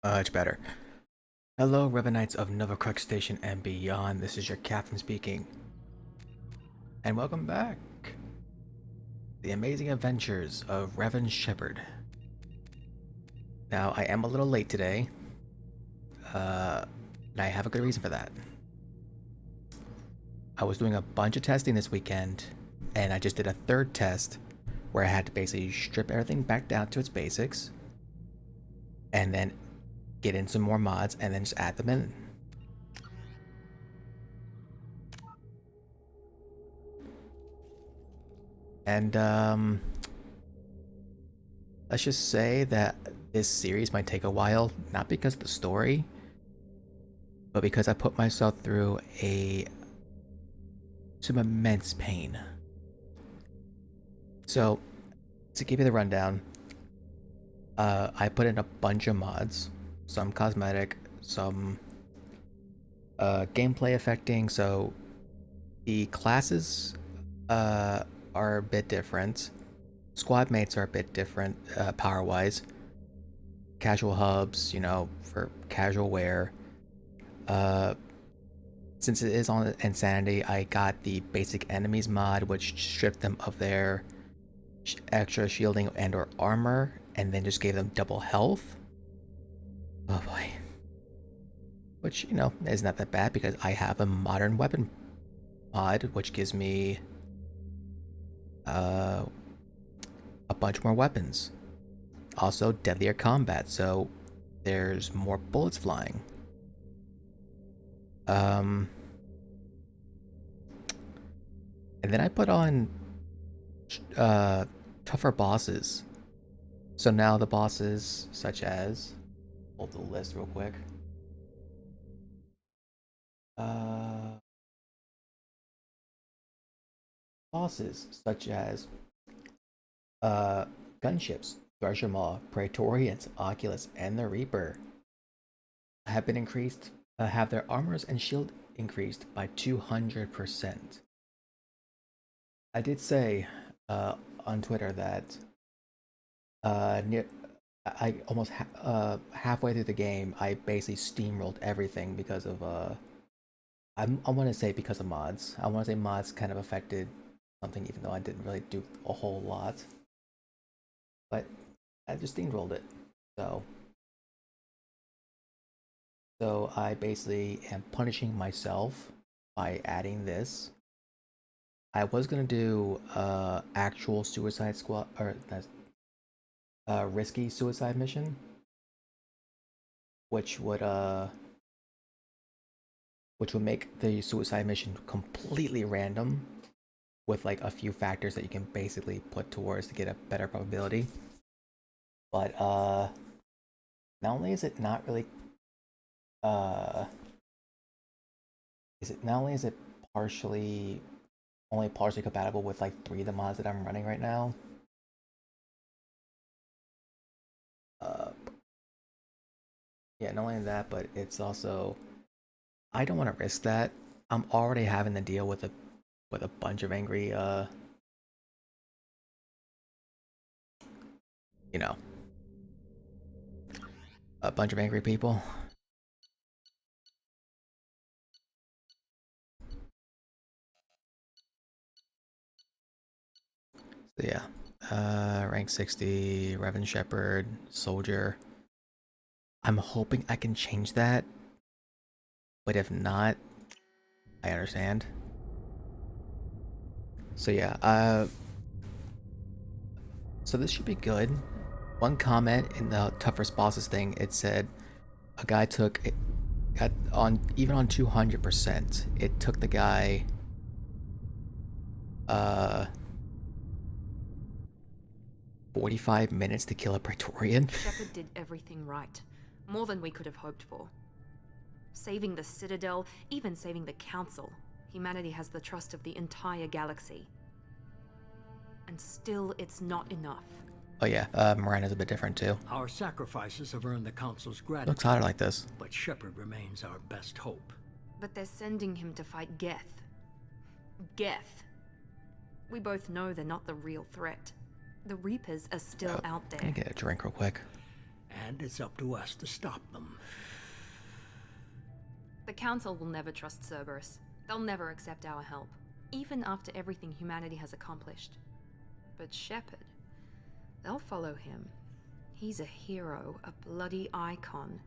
Much better. Hello, Revanites of Nova Crux Station and beyond. This is your captain speaking. And welcome back. The amazing adventures of Revan Shepard. Now, I am a little late today. And I have a good reason for that. I was doing a bunch of testing this weekend, and I just did a third test where I had to basically strip everything back down to its basics, and then get in some more mods, and then just add them in. And let's just say that this series might take a while, not because of the story, but because I put myself through some immense pain. So, to give you the rundown, I put in a bunch of mods, some cosmetic, some gameplay affecting. So the classes are a bit different. Squad mates are a bit different power wise. Casual hubs, for casual wear. Uh, since it is on Insanity, I got the basic enemies mod, which stripped them of their extra shielding and or armor, and then just gave them double health. Oh boy. Which, is not that bad because I have a modern weapon mod, which gives me a bunch more weapons. Also, deadlier combat, so there's more bullets flying. And then I put on tougher bosses. So now the bosses, such as, hold the list real quick. Bosses such as gunships, Thresher Maw, Praetorians, Oculus, and the Reaper have been increased, have their armors and shield increased by 200%. I did say on Twitter that near I almost halfway through the game, I basically steamrolled everything because of I want to say because of mods. I want to say mods kind of affected something, even though I didn't really do a whole lot. But I just steamrolled it. So I basically am punishing myself by adding this. I was gonna do actual suicide squad or risky suicide mission, which would make the suicide mission completely random with like a few factors that you can basically put towards to get a better probability. But not only is it not really not only is it partially only partially compatible with like 3 of the mods that I'm running right now. Uh, yeah, not only that, but it's also I don't want to risk that. I'm already having to deal with a bunch of angry you know, a bunch of angry people. So yeah, rank 60, Revan Shepard, soldier. I'm hoping I can change that, but if not, I understand. So yeah, so this should be good. One comment in the toughest bosses thing, it said a guy took it on even on 200%. It took the guy uh 45 minutes to kill a Praetorian. Shepard did everything right. More than we could have hoped for. Saving the Citadel, even saving the Council. Humanity has the trust of the entire galaxy. And still, it's not enough. Oh yeah, Mirana's a bit different too. Our sacrifices have earned the Council's gratitude. Looks hotter like this. But Shepard remains our best hope. But they're sending him to fight Geth. Geth. We both know they're not the real threat. The Reapers are still out Let there. me get a drink real quick. and it's up to us to stop them. The Council will never trust Cerberus. They'll never accept our help, even after everything humanity has accomplished. But Shepard, they'll follow him. He's a hero, a bloody icon.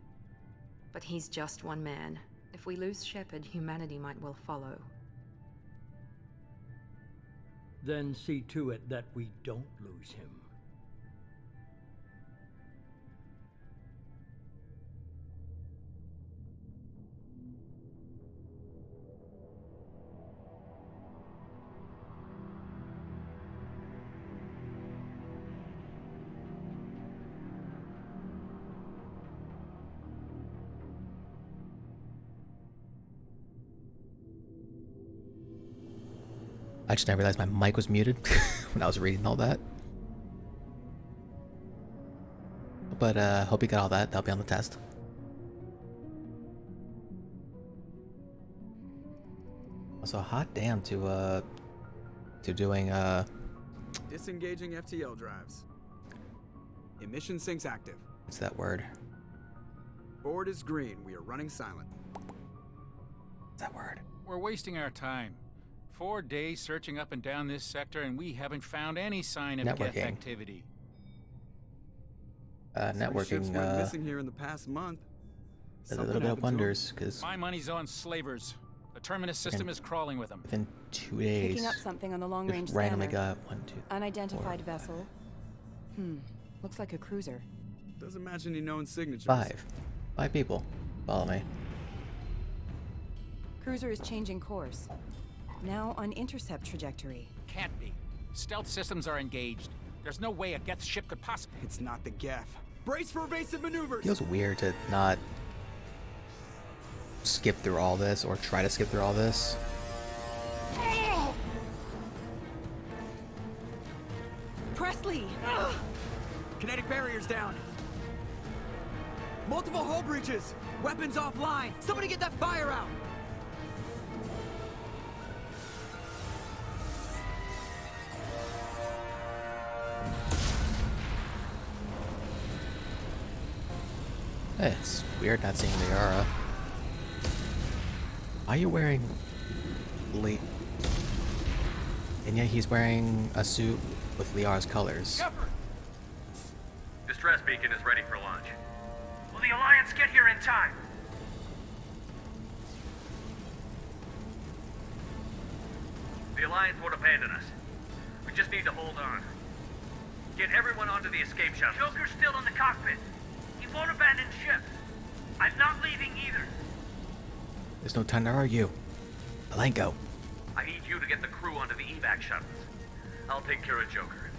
But he's just one man. If we lose Shepard, humanity might well follow. Then see to it that we don't lose him. I just never realized my mic was muted when I was reading all that. But hope you got all that. That'll be on the test. Also, hot damn to doing Disengaging FTL drives. Emission sinks active. what's that word? Board is green. We are running silent. What's that word? We're wasting our time. 4 days searching up and down this sector, and we haven't found any sign of Geth Networking. activity. Three ships Networking went missing here in the past month. does a Something little bit of happened to 'em. wonders because My money's on slavers. The Terminus system is crawling with them. within 2 days, Picking up something on the long-range just randomly scanner. got 1, 2, Unidentified 4, vessel. Looks like a cruiser. Doesn't match any known signatures. 5 people. Follow me. Cruiser is changing course. Now on intercept trajectory. Can't be. Stealth systems are engaged. There's no way a Geth ship could possibly... It's not the Geth. Brace for evasive maneuvers. Feels weird to not skip through all this or try to skip through all this. Presley! Kinetic barriers down. Multiple hull breaches. Weapons offline. Somebody get that fire out. It's weird not seeing Liara. Why are you wearing late? And yet he's wearing a suit with Liara's colors. Shepard! Distress beacon is ready for launch. Will the Alliance get here in time? The Alliance won't abandon us. We just need to hold on. Get everyone onto the escape shuttle. Joker's still in the cockpit. He won't abandon ship. I'm not leaving either. There's no time to argue. Malenko. I need you to get the crew onto the evac shuttles. I'll take care of Joker.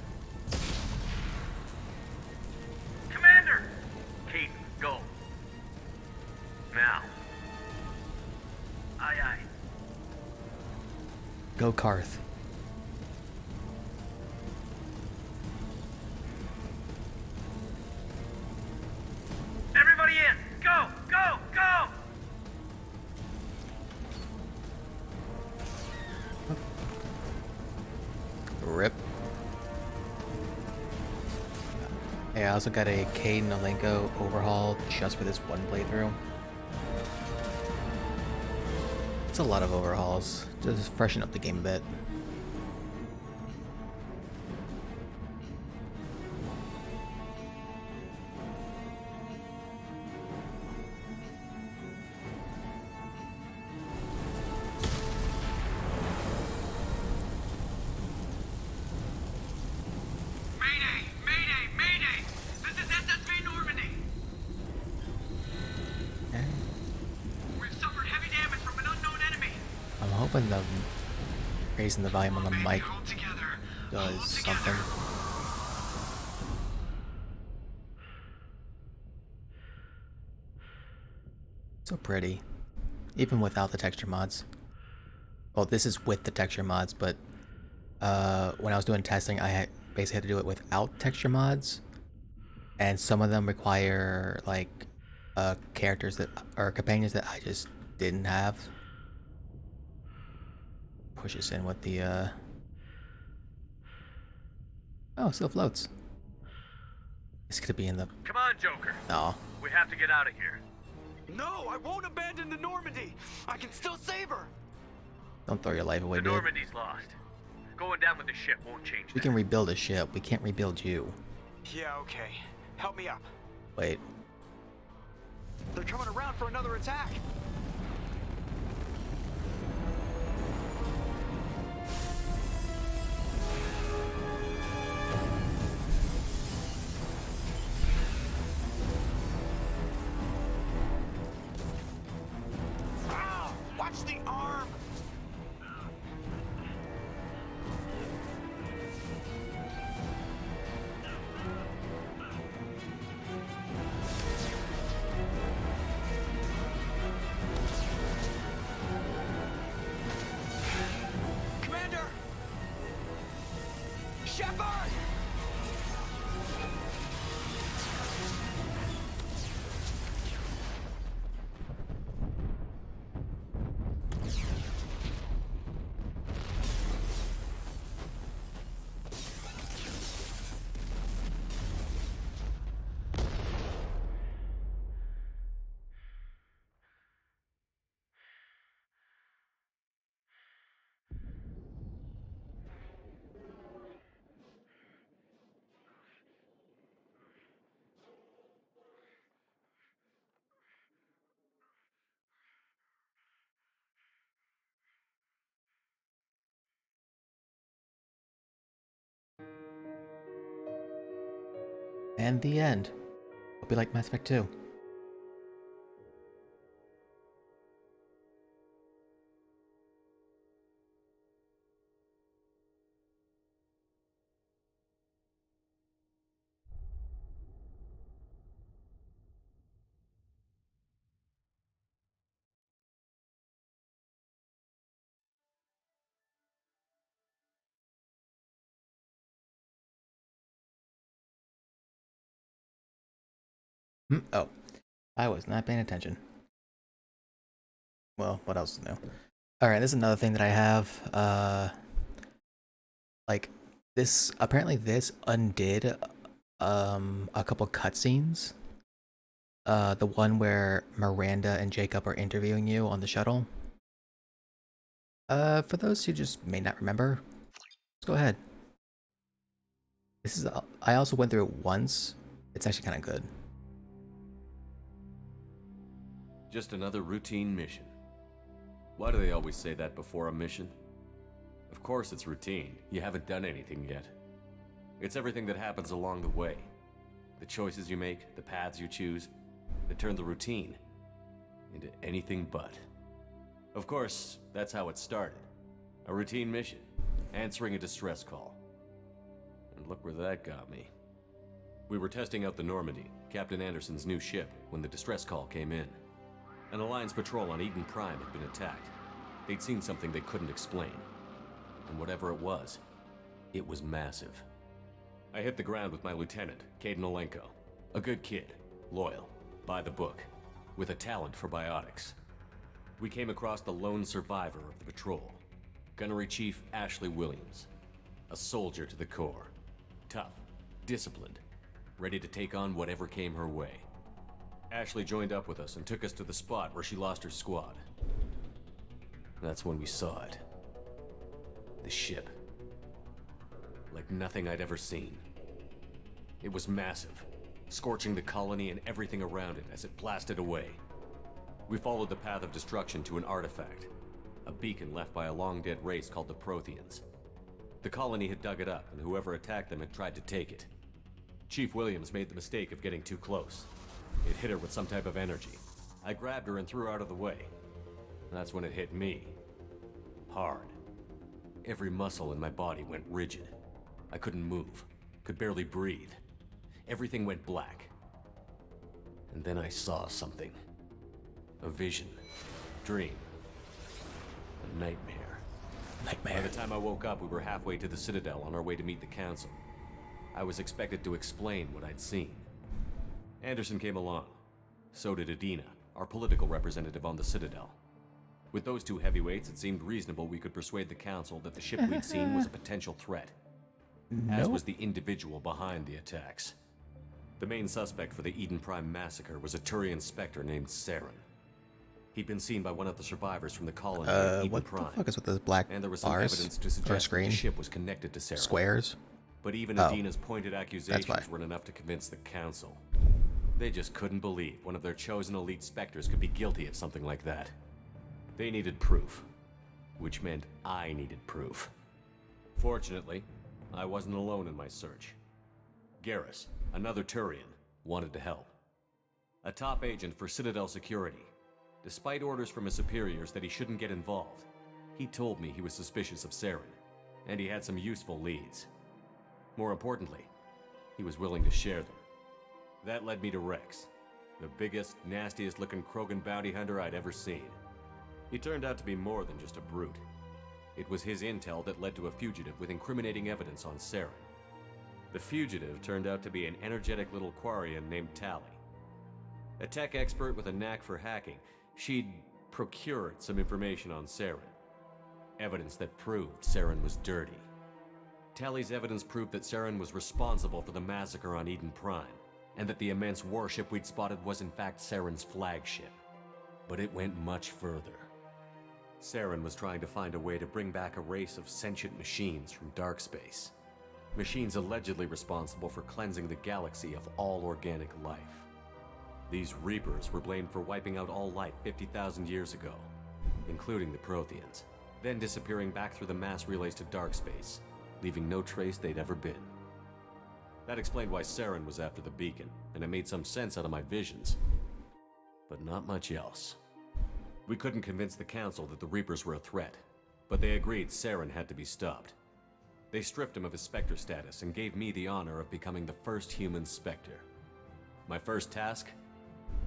Commander! Kate, go. Now. Aye, aye. Go Karth. Everybody in! Go! Go! Go! Rip. Hey, I also got a Cade and Malenko overhaul just for this one playthrough. It's a lot of overhauls. Just freshen up the game a bit. Mayday! Mayday! Mayday! This is SSV Normandy! Okay. We've suffered heavy damage from an unknown enemy. I'm hoping the raising the volume on the mic Hold together. does Hold together. something. So pretty, even without the texture mods. Well, this is with the texture mods, but when I was doing testing, I basically had to do it without texture mods, and some of them require like characters that or companions that I just didn't have. Push us in with the oh, it still floats. This could be in the... Come on, Joker. No. We have to get out of here. No, I won't abandon the Normandy. I can still save her. Don't throw your life away, The dude. Normandy's lost. Going down with the ship won't change We that. can rebuild a ship. We can't rebuild you. Yeah, okay. Help me up. Wait. They're coming around for another attack. Ow! Watch the arm. Commander! Shepard! And the end. Hope you like Mass Effect 2. Oh, I was not paying attention. Well, what else is new? Alright, this is another thing that I have. Like, this, apparently this undid, a couple cutscenes. The one where Miranda and Jacob are interviewing you on the shuttle. For those who just may not remember, let's go ahead. This is, I also went through it once. It's actually kind of good. Just another routine mission. Why do they always say that before a mission? Of course it's routine. You haven't done anything yet. It's everything that happens along the way. The choices you make, the paths you choose, that turn the routine into anything but. Of course, that's how it started. A routine mission, answering a distress call. And look where that got me. We were testing out the Normandy, Captain Anderson's new ship, when the distress call came in. An Alliance patrol on Eden Prime had been attacked. They'd seen something they couldn't explain. And whatever it was massive. I hit the ground with my lieutenant, Caden Olenko. A good kid, loyal, by the book, with a talent for biotics. We came across the lone survivor of the patrol, Gunnery Chief Ashley Williams. A soldier to the core. Tough, disciplined, ready to take on whatever came her way. Ashley joined up with us and took us to the spot where she lost her squad. That's when we saw it. The ship. Like nothing I'd ever seen. It was massive, scorching the colony and everything around it as it blasted away. We followed the path of destruction to an artifact, a beacon left by a long-dead race called the Protheans. The colony had dug it up, and whoever attacked them had tried to take it. Chief Williams made the mistake of getting too close. It hit her with some type of energy. I grabbed her and threw her out of the way. That's when it hit me. Hard. Every muscle in my body went rigid. I couldn't move, could barely breathe. Everything went black. And then I saw something. A vision. Dream. A nightmare. By the time I woke up, we were halfway to the Citadel on our way to meet the Council. I was expected to explain what I'd seen. Anderson came along. So did Adina, our political representative on the Citadel. With those two heavyweights, it seemed reasonable we could persuade the Council that the ship we'd seen was a potential threat. As was the individual behind the attacks. The main suspect for the Eden Prime massacre was a Turian Spectre named Saren. He'd been seen by one of the survivors from the colony at Eden What Prime. the fuck is with those black And there was some bars evidence to or suggest that screen? the ship was connected to Saren. Squares? But even Oh, Adina's pointed accusations why. weren't enough to convince the council. They just couldn't believe one of their chosen elite Spectres could be guilty of something like that. They needed proof, which meant I needed proof. Fortunately, I wasn't alone in my search. Garrus, another Turian, wanted to help. A top agent for Citadel Security. Despite orders from his superiors that he shouldn't get involved, he told me he was suspicious of Saren, and he had some useful leads. More importantly, he was willing to share them. That led me to Rex, the biggest, nastiest looking Krogan bounty hunter I'd ever seen. He turned out to be more than just a brute. It was his intel that led to a fugitive with incriminating evidence on Saren. The fugitive turned out to be an energetic little Quarian named Tali. A tech expert with a knack for hacking, she'd procured some information on Saren. Evidence that proved Saren was dirty. Tali's evidence proved that Saren was responsible for the massacre on Eden Prime, and that the immense warship we'd spotted was in fact Saren's flagship. But it went much further. Saren was trying to find a way to bring back a race of sentient machines from dark space. Machines allegedly responsible for cleansing the galaxy of all organic life. These Reapers were blamed for wiping out all life 50,000 years ago, including the Protheans, then disappearing back through the mass relays to dark space, leaving no trace they'd ever been. That explained why Saren was after the beacon, and it made some sense out of my visions. But not much else. We couldn't convince the Council that the Reapers were a threat, but they agreed Saren had to be stopped. They stripped him of his Spectre status and gave me the honor of becoming the first human Spectre. My first task?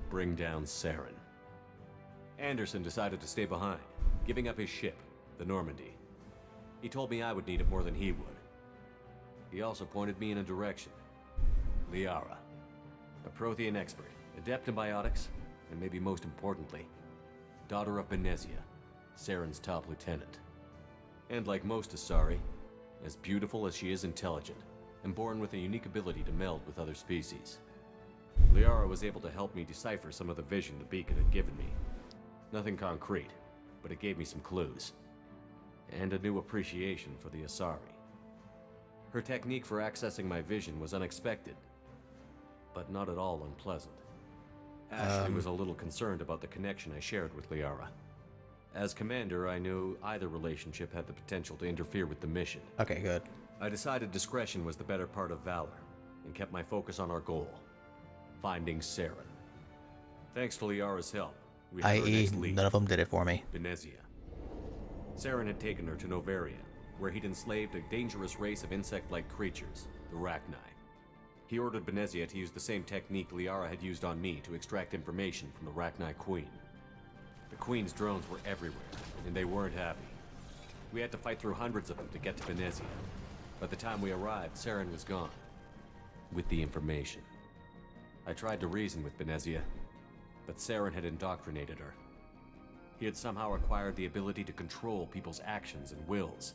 Bring down Saren. Anderson decided to stay behind, giving up his ship, the Normandy. He told me I would need it more than he would. He also pointed me in a direction. Liara, a Prothean expert, adept in biotics, and maybe most importantly, daughter of Benezia, Saren's top lieutenant. And like most Asari, as beautiful as she is intelligent, and born with a unique ability to meld with other species. Liara was able to help me decipher some of the vision the beacon had given me. Nothing concrete, but it gave me some clues. And a new appreciation for the Asari. Her technique for accessing my vision was unexpected, but not at all unpleasant. Ashley was a little concerned about the connection I shared with Liara. As commander, I knew either relationship had the potential to interfere with the mission. Okay, good. I decided discretion was the better part of valor, and kept my focus on our goal, finding Saren. Thanks to Liara's help, we had our I.e., next lead, none of them did it for me. Benezia. Saren had taken her to Novaria, where he'd enslaved a dangerous race of insect-like creatures, the Rachni. He ordered Benezia to use the same technique Liara had used on me to extract information from the Rachni Queen. The Queen's drones were everywhere, and they weren't happy. We had to fight through hundreds of them to get to Benezia. By the time we arrived, Saren was gone, with the information. I tried to reason with Benezia, but Saren had indoctrinated her. He had somehow acquired the ability to control people's actions and wills.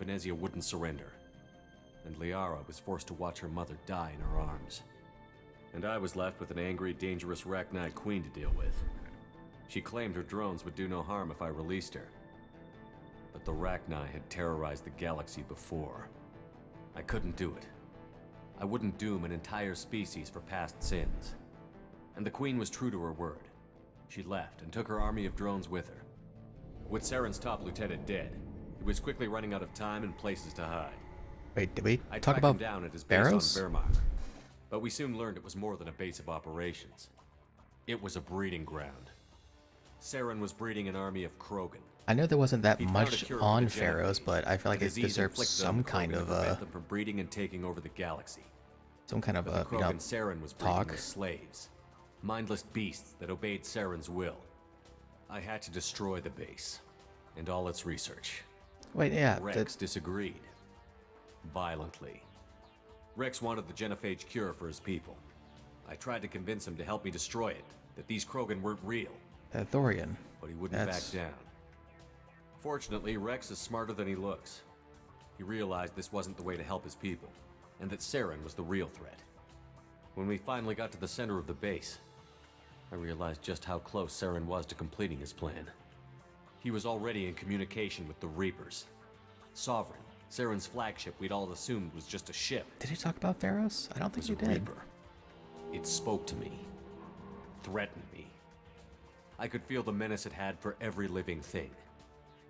Benezia wouldn't surrender, and Liara was forced to watch her mother die in her arms. And I was left with an angry, dangerous Rachni Queen to deal with. She claimed her drones would do no harm if I released her. But the Rachni had terrorized the galaxy before. I couldn't do it. I wouldn't doom an entire species for past sins. And the Queen was true to her word. She left and took her army of drones with her. With Saren's top lieutenant dead, he was quickly running out of time and places to hide. Wait, did we I talk tracked about him down at his base Barrows? on Wehrmacht, but we soon learned it was more than a base of operations. It was a breeding ground. Saren was breeding an army of Krogan. I know there wasn't that He'd found a much cure for on the Pharaohs, Genophage, but I feel like a it disease deserves inflicted some on kind Krogan of to prevent them from breeding and taking over the galaxy. some kind of But the you know, Krogan Saren was breeding talk. were slaves, mindless beasts that obeyed Saren's will. I had to destroy the base and all its research. Wait, yeah, Rex disagreed. Violently. Rex wanted the Genophage cure for his people. I tried to convince him to help me destroy it, that these Krogan weren't real, Thorian. but he wouldn't That's- back down. Fortunately, Rex is smarter than he looks. He realized this wasn't the way to help his people, and that Saren was the real threat. When we finally got to the center of the base, I realized just how close Saren was to completing his plan. He was already in communication with the Reapers. Sovereign, Saren's flagship we'd all assumed was just a ship, Did he talk about Pharaohs? I don't think was he a did. Reaper. It spoke to me, threatened me. I could feel the menace it had for every living thing.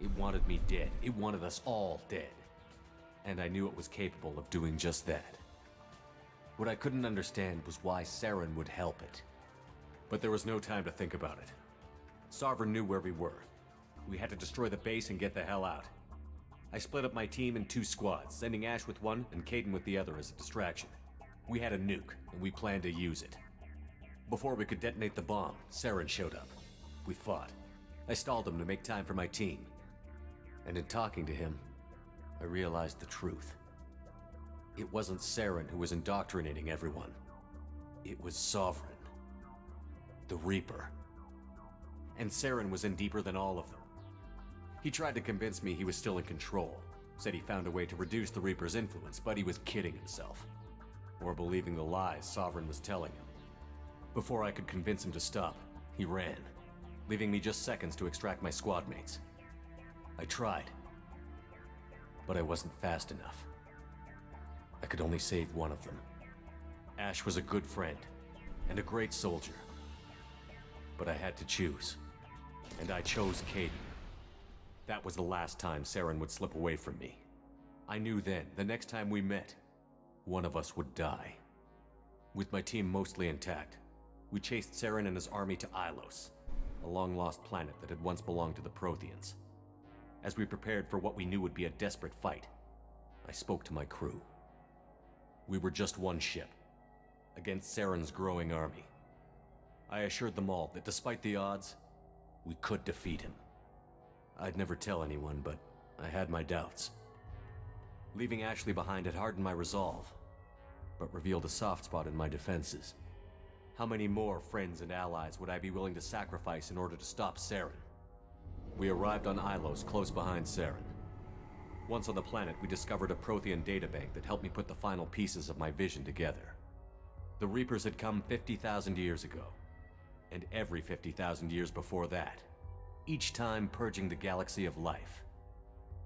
It wanted me dead. It wanted us all dead. And I knew it was capable of doing just that. What I couldn't understand was why Saren would help it. But there was no time to think about it. Sovereign knew where we were. We had to destroy the base and get the hell out. I split up my team in 2 squads, sending Ash with one and Caden with the other as a distraction. We had a nuke, and we planned to use it. Before we could detonate the bomb, Saren showed up. We fought. I stalled him to make time for my team. And in talking to him, I realized the truth. It wasn't Saren who was indoctrinating everyone. It was Sovereign. The Reaper. And Saren was in deeper than all of them. He tried to convince me he was still in control. Said he found a way to reduce the Reaper's influence, but he was kidding himself. Or believing the lies Sovereign was telling him. Before I could convince him to stop, he ran, leaving me just seconds to extract my squad mates. I tried, but I wasn't fast enough. I could only save one of them. Ash was a good friend, and a great soldier. But I had to choose, and I chose Caden. That was the last time Saren would slip away from me. I knew then, the next time we met, one of us would die. With my team mostly intact, we chased Saren and his army to Ilos, a long-lost planet that had once belonged to the Protheans. As we prepared for what we knew would be a desperate fight, I spoke to my crew. We were just one ship, against Saren's growing army. I assured them all that despite the odds, we could defeat him. I'd never tell anyone, but I had my doubts. Leaving Ashley behind had hardened my resolve, but revealed a soft spot in my defenses. How many more friends and allies would I be willing to sacrifice in order to stop Saren? We arrived on Ilos, close behind Saren. Once on the planet, we discovered a Prothean databank that helped me put the final pieces of my vision together. The Reapers had come 50,000 years ago, and every 50,000 years before that, each time purging the galaxy of life.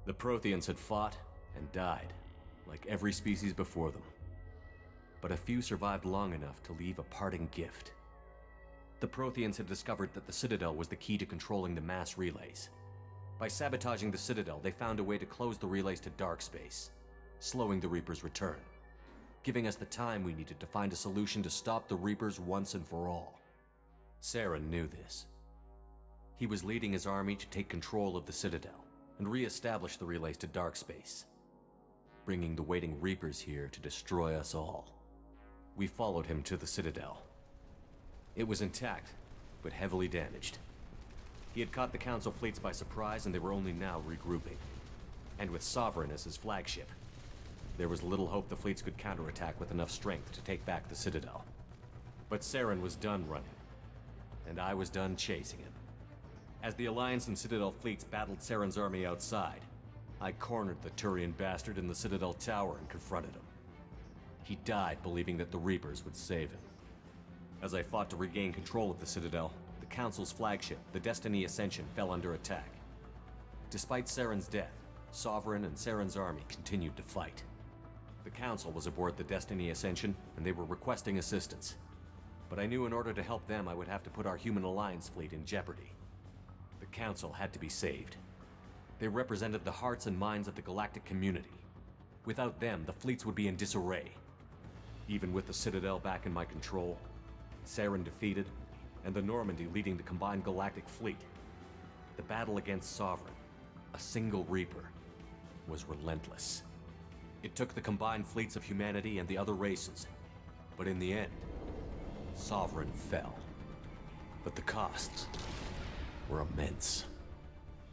The Protheans had fought and died, like every species before them. But a few survived long enough to leave a parting gift. The Protheans had discovered that the Citadel was the key to controlling the mass relays. By sabotaging the Citadel, they found a way to close the relays to dark space, slowing the Reapers' return, giving us the time we needed to find a solution to stop the Reapers once and for all. Saren knew this. He was leading his army to take control of the Citadel and re-establish the relays to dark space, bringing the waiting Reapers here to destroy us all. We followed him to the Citadel. It was intact, but heavily damaged. He had caught the Council fleets by surprise, and they were only now regrouping. And with Sovereign as his flagship, there was little hope the fleets could counterattack with enough strength to take back the Citadel. But Saren was done running, and I was done chasing him. As the Alliance and Citadel fleets battled Saren's army outside, I cornered the Turian bastard in the Citadel tower and confronted him. He died believing that the Reapers would save him. As I fought to regain control of the Citadel, the Council's flagship, the Destiny Ascension, fell under attack. Despite Saren's death, Sovereign and Saren's army continued to fight. The Council was aboard the Destiny Ascension, and they were requesting assistance. But I knew in order to help them, I would have to put our human Alliance fleet in jeopardy. The Council had to be saved. They represented the hearts and minds of the galactic community. Without them, the fleets would be in disarray. Even with the Citadel back in my control, Saren defeated, and the Normandy leading the combined galactic fleet, the battle against Sovereign, a single Reaper, was relentless. It took the combined fleets of humanity and the other races, but in the end, Sovereign fell. But the costs were immense.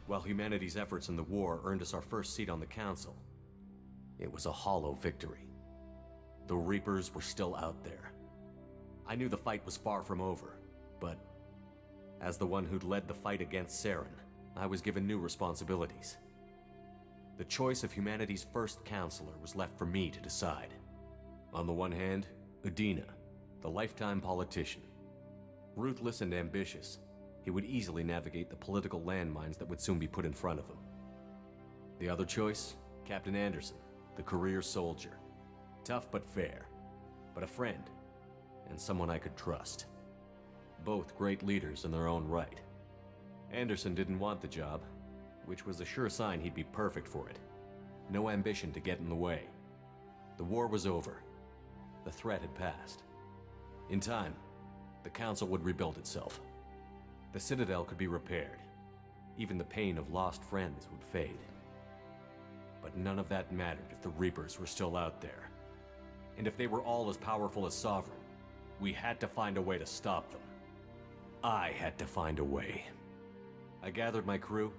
While humanity's efforts in the war earned us our first seat on the Council, it was a hollow victory. The Reapers were still out there. I knew the fight was far from over, but as the one who'd led the fight against Saren, I was given new responsibilities. The choice of humanity's first counselor was left for me to decide. On the one hand, Udina, The lifetime politician. Ruthless and ambitious, he would easily navigate the political landmines that would soon be put in front of him. The other choice? Captain Anderson, the career soldier. Tough but fair, but a friend, and someone I could trust. Both great leaders in their own right. Anderson didn't want the job, which was a sure sign he'd be perfect for it. No ambition to get in the way. The war was over. The threat had passed. In time, the Council would rebuild itself. The Citadel could be repaired. Even the pain of lost friends would fade. But none of that mattered if the Reapers were still out there. And if they were all as powerful as Sovereign, we had to find a way to stop them. I had to find a way. I gathered my crew,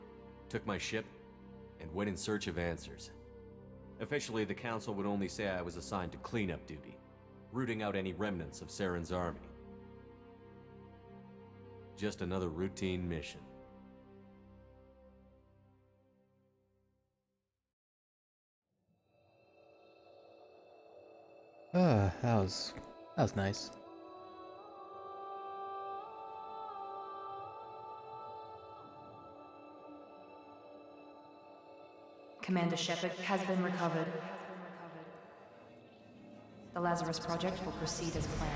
took my ship, and went in search of answers. Officially, the Council would only say I was assigned to cleanup duty, rooting out any remnants of Saren's army. Just another routine mission. That was nice. Commander Shepard has been recovered. The Lazarus Project will proceed as planned.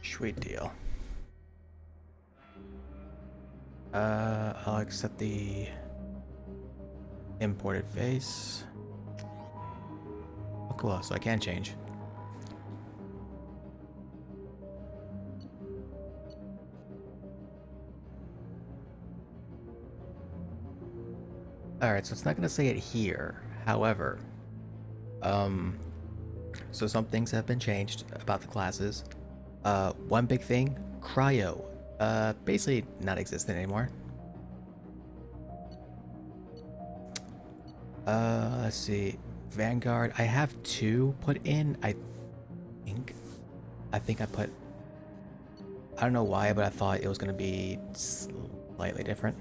Sweet deal. I'll accept the imported face. Oh, cool. So I can change. Alright, so it's not going to say it here. However, so some things have been changed about the classes. One big thing, cryo. Basically not existent anymore. Let's see. Vanguard, I have 2 put in. I think I put, I don't know why, but I thought it was gonna be slightly different.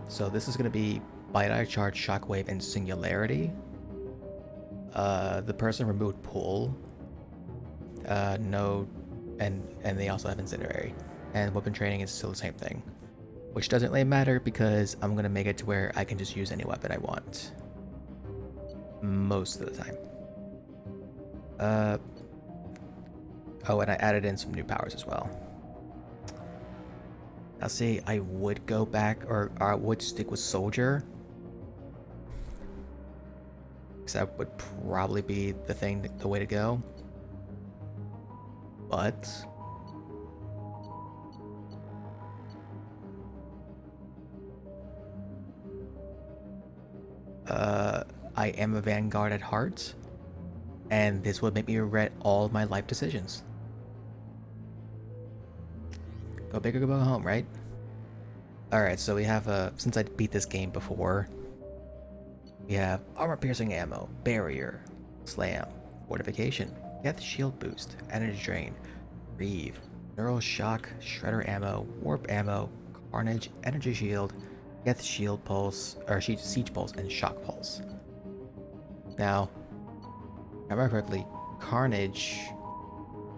So this is gonna be Bite Charge, Shockwave, and Singularity. The person removed Pull. No, and they also have Incinerary. And weapon training is still the same thing. Which doesn't really matter because I'm gonna make it to where I can just use any weapon I want. Most of the time. Oh, and I added in some new powers as well. Now see, I would go back, or I would stick with Soldier. Because that would probably be the way to go. But I am a Vanguard at heart, and this would make me regret all my life decisions. Go big or go home, right? Alright, so we have, since I beat this game before, we have armor piercing ammo, barrier, slam, fortification, death shield boost, energy drain, reeve, neural shock, shredder ammo, warp ammo, carnage, energy shield, death shield pulse, or siege pulse, and shock pulse. Now, if I remember correctly, carnage,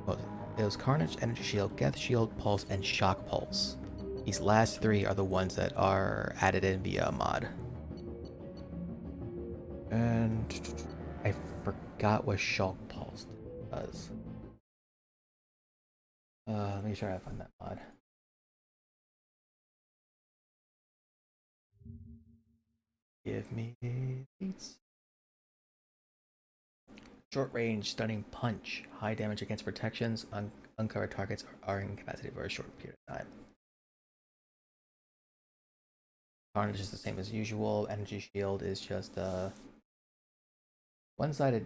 well, it was carnage, energy shield, death shield pulse, and shock pulse. These last 3 are the ones that are added in via a mod. And I forgot what shock pulse does. Let me try to find that mod. Give me dates. Short range stunning punch. High damage against protections. Uncovered targets are incapacitated for a short period of time. Carnage is the same as usual. Energy shield is just a one-sided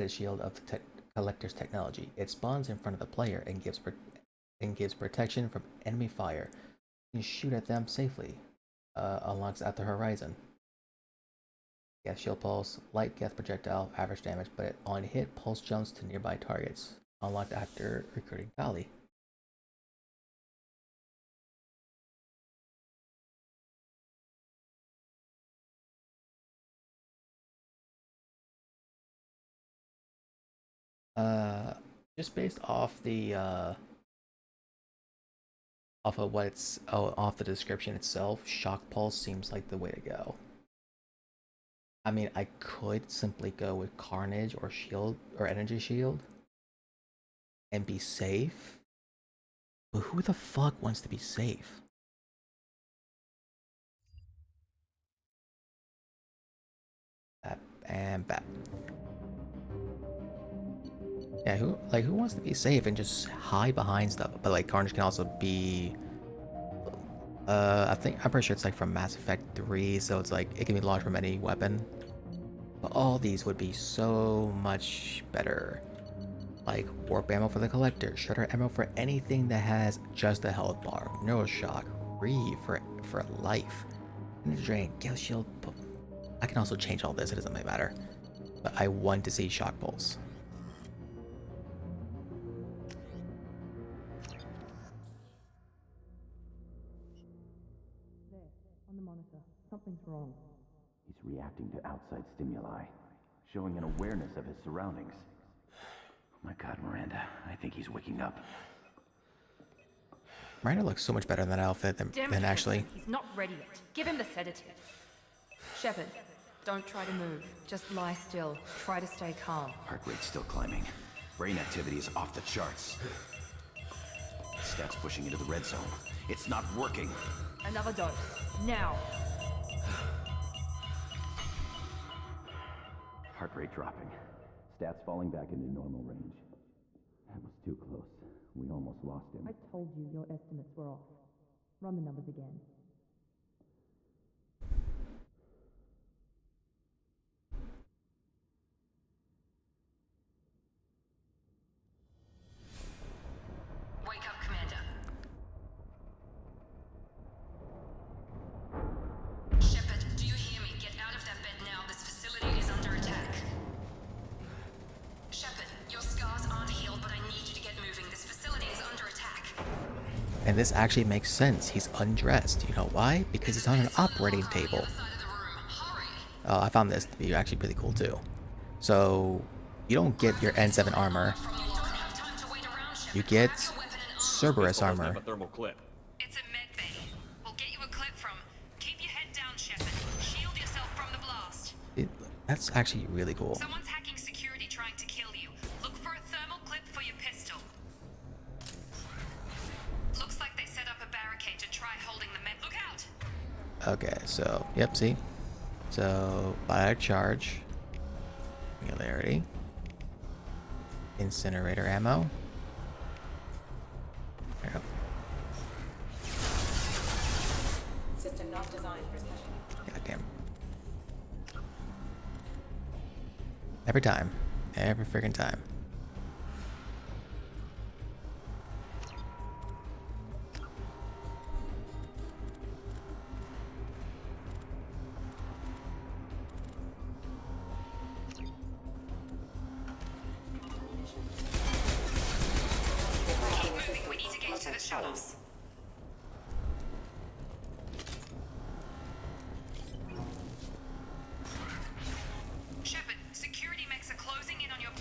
shield of the collector's technology. It spawns in front of the player and gives protection from enemy fire. You can shoot at them safely. Unlocks at the horizon. Gas shield pulse, light gas projectile, average damage, but on hit, pulse jumps to nearby targets. Unlocked after recruiting Kali. Just based off the off the description itself, shock pulse seems like the way to go. I mean, I could simply go with Carnage or Shield or Energy Shield and be safe, but who the fuck wants to be safe? Bap and bap. Yeah, who wants to be safe and just hide behind stuff? But like Carnage can also be I'm pretty sure it's like from Mass Effect 3, so it's like it can be launched from any weapon. But all these would be so much better. Like warp ammo for the collector, shredder ammo for anything that has just a health bar, neuroshock, re for life, energy drain, gale shield. I can also change all this, it doesn't really matter. But I want to see shock pulse. On the monitor, something's wrong. He's reacting to outside stimuli, showing an awareness of his surroundings. Oh my god, Miranda, I think he's waking up. Miranda looks so much better in that outfit than actually. He's not ready yet. Give him the sedative. Shepard, don't try to move. Just lie still. Try to stay calm. Heart rate's still climbing. Brain activity is off the charts. Stats pushing into the red zone. It's not working. Another dose. Now. Heart rate dropping. Stats falling back into normal range. That was too close. We almost lost him. I told you your estimates were off. Run the numbers again. Wake up, Commander. Shepard, do you hear me? Get out of that bed now. This facility is under attack. Shepard, your scars aren't healed, but I need you to get moving. This facility is under attack. And this actually makes sense. He's undressed. You know why? Because he's on an operating table. I found this to be actually pretty cool too. So you don't get your N7 armor. You get Cerberus armor. A thermal clip. It's a med bay. We'll get you a clip from. Keep your head down, Shepard. Shield yourself from the blast. That's actually really cool. Someone's hacking security trying to kill you. Look for a thermal clip for your pistol. Looks like they set up a barricade to try holding the med. Look out! Okay, so yep, see? So biotic charge, singularity, incinerator ammo. There we go. System not designed for special. Goddamn. Every time. Every freaking time. Keep moving. We need to get to the shuttles. Shepard, security mechs are closing in on your...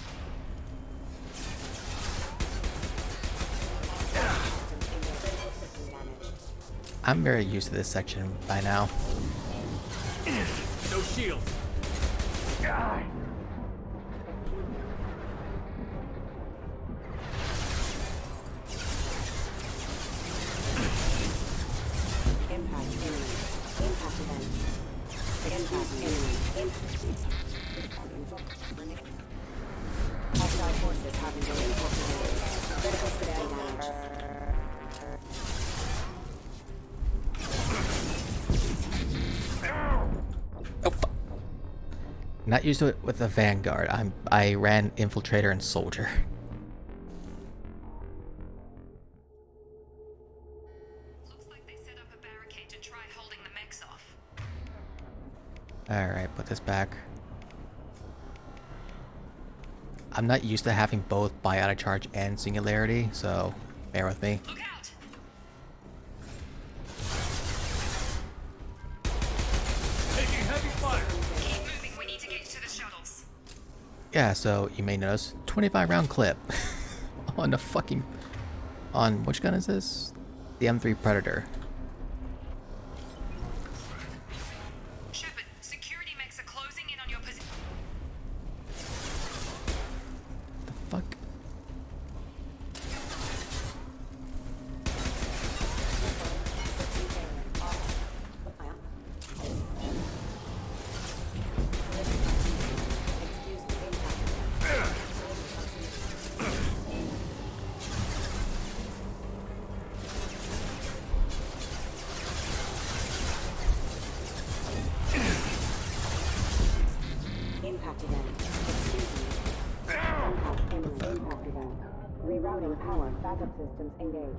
I'm very used to this section by now. No shield. Impact enemy. Impact event. Impact enemy. Impact. forces having been infiltrated. Critical civilian damage. Oh, fuck. Not used to it with the Vanguard. I ran Infiltrator and Soldier. Looks like they set up a barricade to try holding the mechs off. Alright, put this back. I'm not used to having both buy out of charge and singularity, so bear with me. Look out! Taking heavy fire. Keep moving, we need to get to the shuttles. Yeah, so you may notice 25 round clip on the fucking on which gun is this? The M3 Predator. Shepard, security mechs are closing in on your position. The fuck? Impact event. Excuse me. Impact imminent. Impact event. Rerouting power. Backup systems engaged.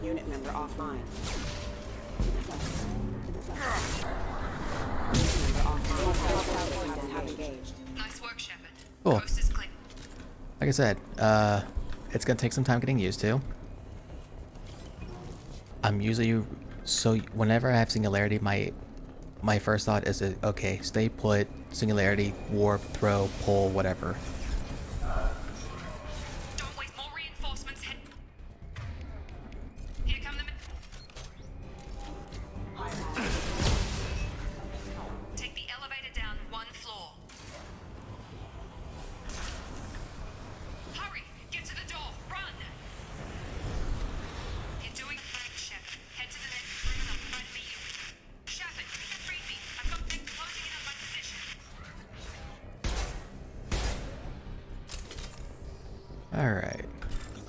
Unit member offline. Unit member offline. Backup systems have engaged. Nice work, Shepard. Cool. Coast is clear. Like I said, it's gonna take some time getting used to. I'm usually so whenever I have singularity, my first thought is okay, stay put, singularity, warp, throw, pull, whatever. Don't wait, more reinforcements head. Here come the Take the elevator down one floor. Hurry! Get to the door! Run! You're doing fine, Shepard. Head to the next room and I'll try to meet you. Shepard, read me. I've got them closing in on my position. Alright.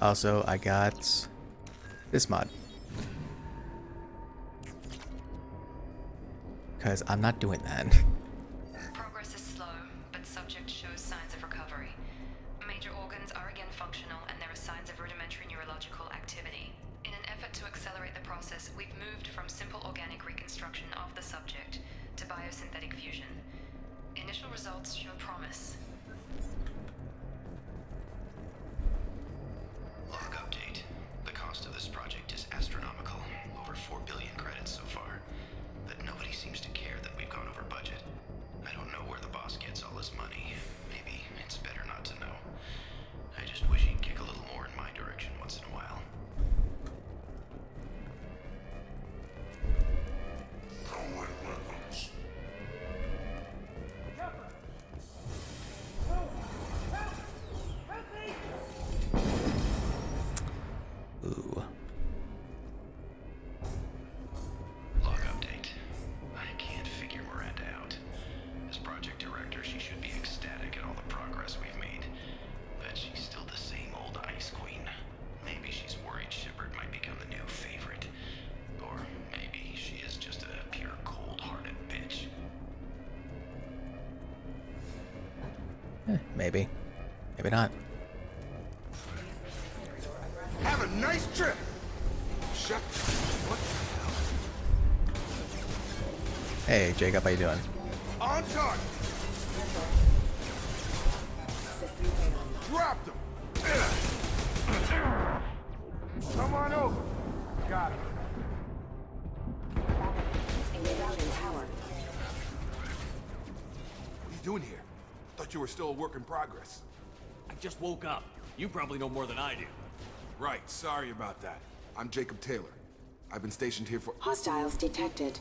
Also, I got this mod. Because I'm not doing that. Progress is slow, but subject shows signs of recovery. Major organs are again functional, and there are signs of rudimentary neurological activity. In an effort to accelerate the process, we've moved from simple organic reconstruction of the subject to biosynthetic fusion. Initial results show promise. Log update. The cost of this project is astronomical. Over 4 billion credits so far. But nobody seems to care that we've gone over budget. I don't know where the boss gets all his money. Maybe it's better not to know. I just wish he'd kick a little more in my direction once in a while. Ooh. Log update. I can't figure Miranda out. As project director, she should be ecstatic at all the progress we've made. But she's still the same old ice queen. Maybe she's worried Shepard might become the new favorite. Or maybe she is just a pure cold-hearted bitch. Maybe. Maybe not. Have a nice trip. Shut. What the Hey, Jacob, how you doing? hell? On target. Drop them. Come on over. Got it. Rerouting power. What are you doing here? Thought you were still a work in progress. I just woke up. You probably know more than I do. Right, sorry about that. I'm Jacob Taylor. I've been stationed here for— Hostiles detected.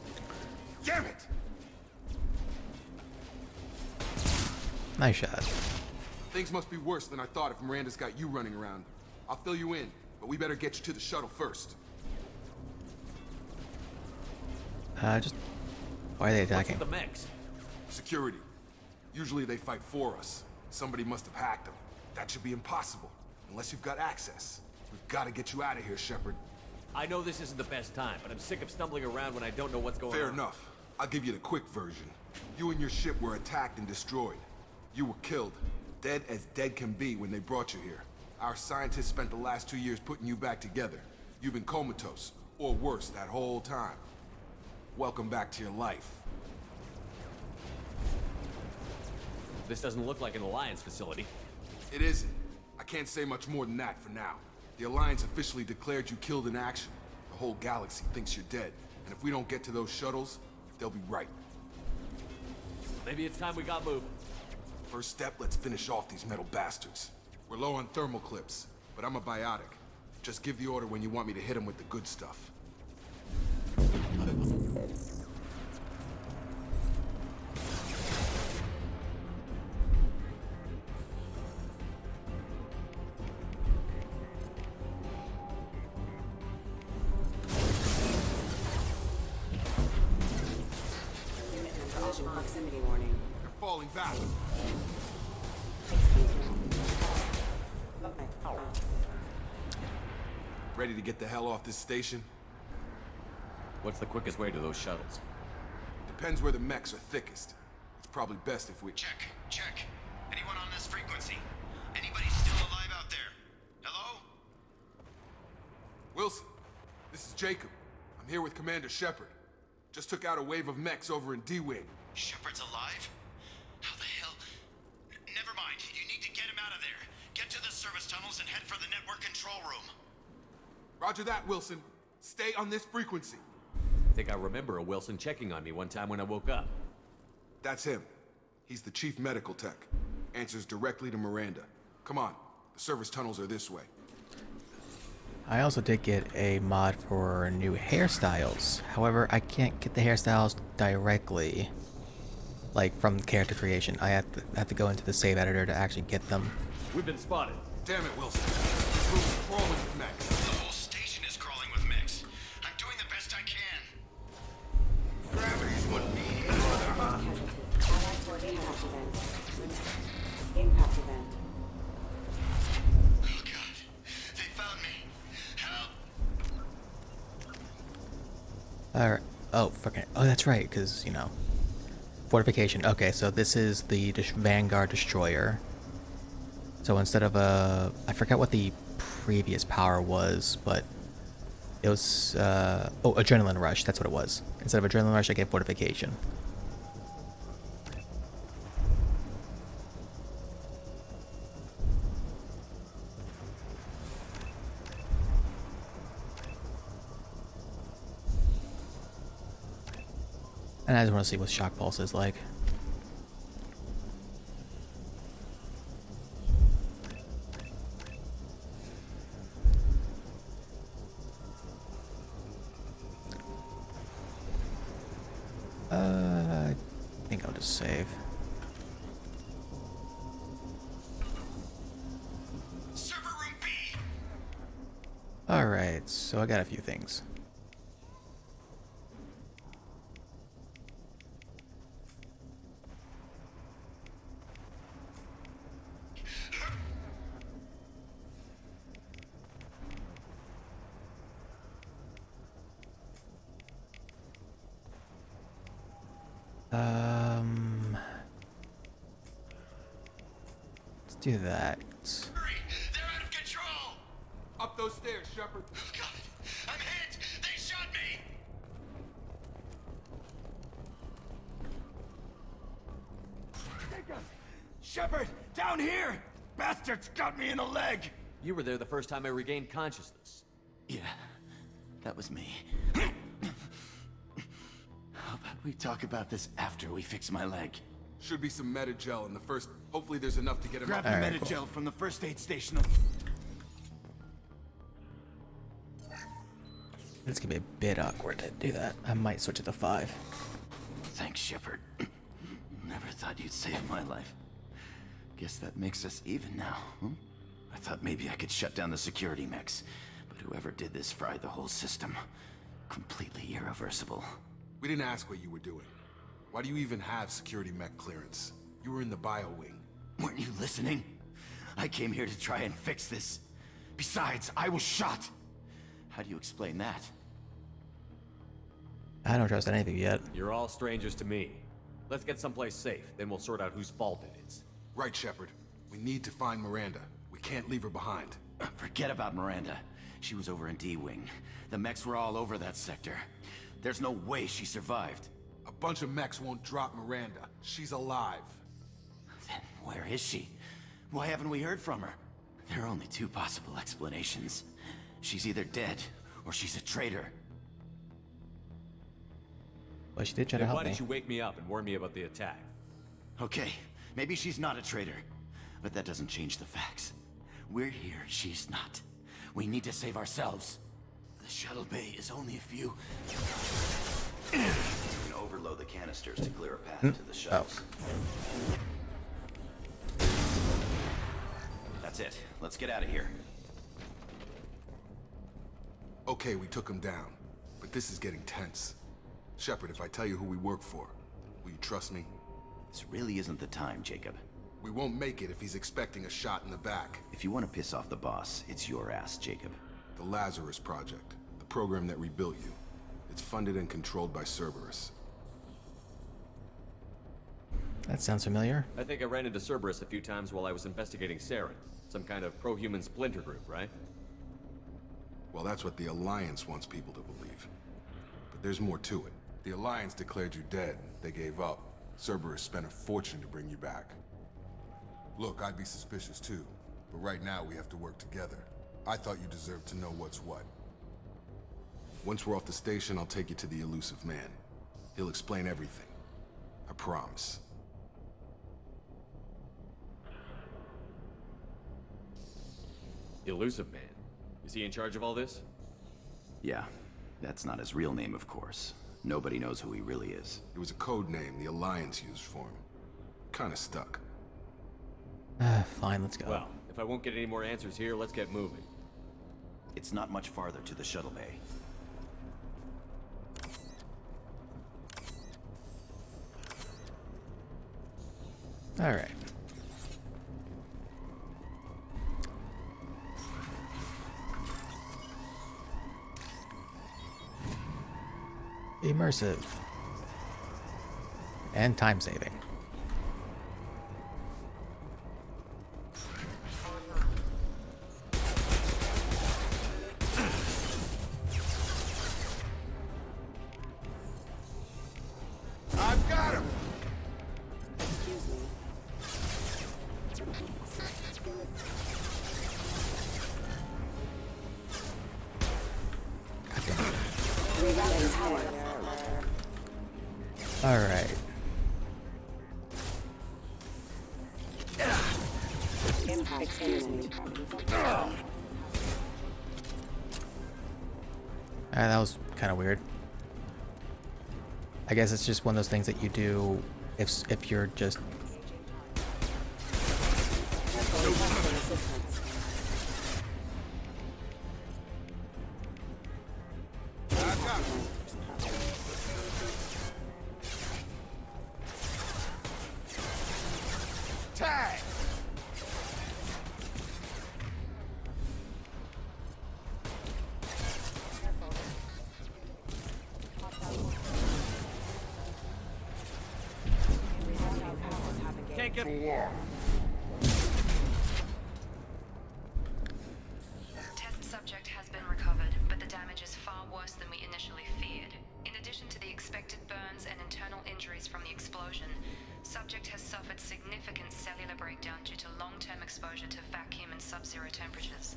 Damn it! Nice shot. Things must be worse than I thought if Miranda's got you running around. I'll fill you in, but we better get you to the shuttle first. Just Why are they What's attacking? with the mechs? Security. Usually they fight for us. Somebody must have hacked them. That should be impossible, unless you've got access. We've got to get you out of here, Shepard. I know this isn't the best time, but I'm sick of stumbling around when I don't know what's going on. Fair enough. I'll give you the quick version. You and your ship were attacked and destroyed. You were killed. Dead as dead can be when they brought you here. Our scientists spent the last 2 years putting you back together. You've been comatose, or worse, that whole time. Welcome back to your life. This doesn't look like an Alliance facility. It isn't. I can't say much more than that for now. The Alliance officially declared you killed in action. The whole galaxy thinks you're dead. And if we don't get to those shuttles, they'll be right. Maybe it's time we got moving. First step, let's finish off these metal bastards. We're low on thermal clips, but I'm a biotic. Just give the order when you want me to hit them with the good stuff. Collision proximity warning. They're falling back. Ready to get the hell off this station? What's the quickest way to those shuttles? Depends where the mechs are thickest. It's probably best if we... Check. Anyone on this frequency? Anybody still alive out there? Hello? Wilson, this is Jacob. I'm here with Commander Shepard. Just took out a wave of mechs over in D-Wing. Shepard's alive? How the hell? Never mind. You need to get him out of there. Get to the service tunnels and head for the network control room. Roger that, Wilson. Stay on this frequency. I think I remember a Wilson checking on me one time when I woke up. That's him. He's the chief medical tech. Answers directly to Miranda. Come on. The service tunnels are this way. I also did get a mod for new hairstyles. However, I can't get the hairstyles directly, like from character creation. I have to go into the save editor to actually get them. We've been spotted. Damn it, Wilson. This room is crawling with mechs. The whole station is crawling with mechs. I'm doing the best I can. Gravity's what Impact event. Oh god. They found me. Help! Alright. Oh, fucking. Oh, that's right, because, you know. Fortification. Okay, so this is the Vanguard Destroyer. So instead of a... I forgot what the previous power was, but it was... oh, Adrenaline Rush. That's what it was. Instead of Adrenaline Rush, I get Fortification. And I just want to see what Shock Pulse is like. I think I'll just save. Server room B. Alright, so I got a few things. Let's do that. Hurry! They're out of control! Up those stairs, Shepard. Oh god! I'm hit! They shot me! Shepard, down here! Bastards got me in the leg! You were there the first time I regained consciousness. Yeah, that was me. How about we talk about this after we fix my leg? Should be some Metagel in the first... Hopefully there's enough to get him Grab up. the Alright, Metagel cool. from the first aid station. It's gonna be a bit awkward to do that. I might switch it to 5. Thanks, Shepard. Never thought you'd save my life. Guess that makes us even now, huh? I thought maybe I could shut down the security mechs, but whoever did this fried the whole system. Completely irreversible. We didn't ask what you were doing. Why do you even have security mech clearance? You were in the bio wing. Weren't you listening? I came here to try and fix this. Besides, I was shot. How do you explain that? I don't trust anything yet. You're all strangers to me. Let's get someplace safe, then we'll sort out whose fault it is. Right, Shepard. We need to find Miranda. We can't leave her behind. Forget about Miranda. She was over in D-Wing. The mechs were all over that sector. There's no way she survived. A bunch of mechs won't drop Miranda. She's alive. Then where is she? Why haven't we heard from her? There are only two possible explanations. She's either dead, or she's a traitor. Well, she did try to Then help why me. didn't you wake me up and warn me about the attack? Okay, maybe she's not a traitor. But that doesn't change the facts. We're here, she's not. We need to save ourselves. The shuttle bay is only a few... You can overload the canisters to clear a path to the shuttles. That's it. Let's get out of here. Okay, we took him down. But this is getting tense. Shepard, if I tell you who we work for, will you trust me? This really isn't the time, Jacob. We won't make it if he's expecting a shot in the back. If you want to piss off the boss, it's your ass, Jacob. The Lazarus Project, the program that rebuilt you. It's funded and controlled by Cerberus. That sounds familiar. I think I ran into Cerberus a few times while I was investigating Saren. Some kind of pro-human splinter group, right? Well, that's what the Alliance wants people to believe. But there's more to it. The Alliance declared you dead. They gave up. Cerberus spent a fortune to bring you back. Look, I'd be suspicious too, but right now we have to work together. I thought you deserved to know what's what. Once we're off the station, I'll take you to the elusive man. He'll explain everything. I promise. Elusive Man. Is he in charge of all this? Yeah, that's not his real name, of course. Nobody knows who he really is. It was a code name the Alliance used for him. Kinda stuck. Fine, let's go. Well, if I won't get any more answers here, let's get moving. It's not much farther to the shuttle bay. All right. Immersive. And time saving. I've got him! Excuse me. Rerouting power. All right. Excuse me. That was kind of weird. I guess it's just one of those things that you do if you're just I've got him! Tag! Can't get... Test subject has been recovered, but the damage is far worse than we initially feared. In addition to the expected burns and internal injuries from the explosion, subject has suffered significant cellular breakdown due to long-term exposure to vacuum and sub-zero temperatures.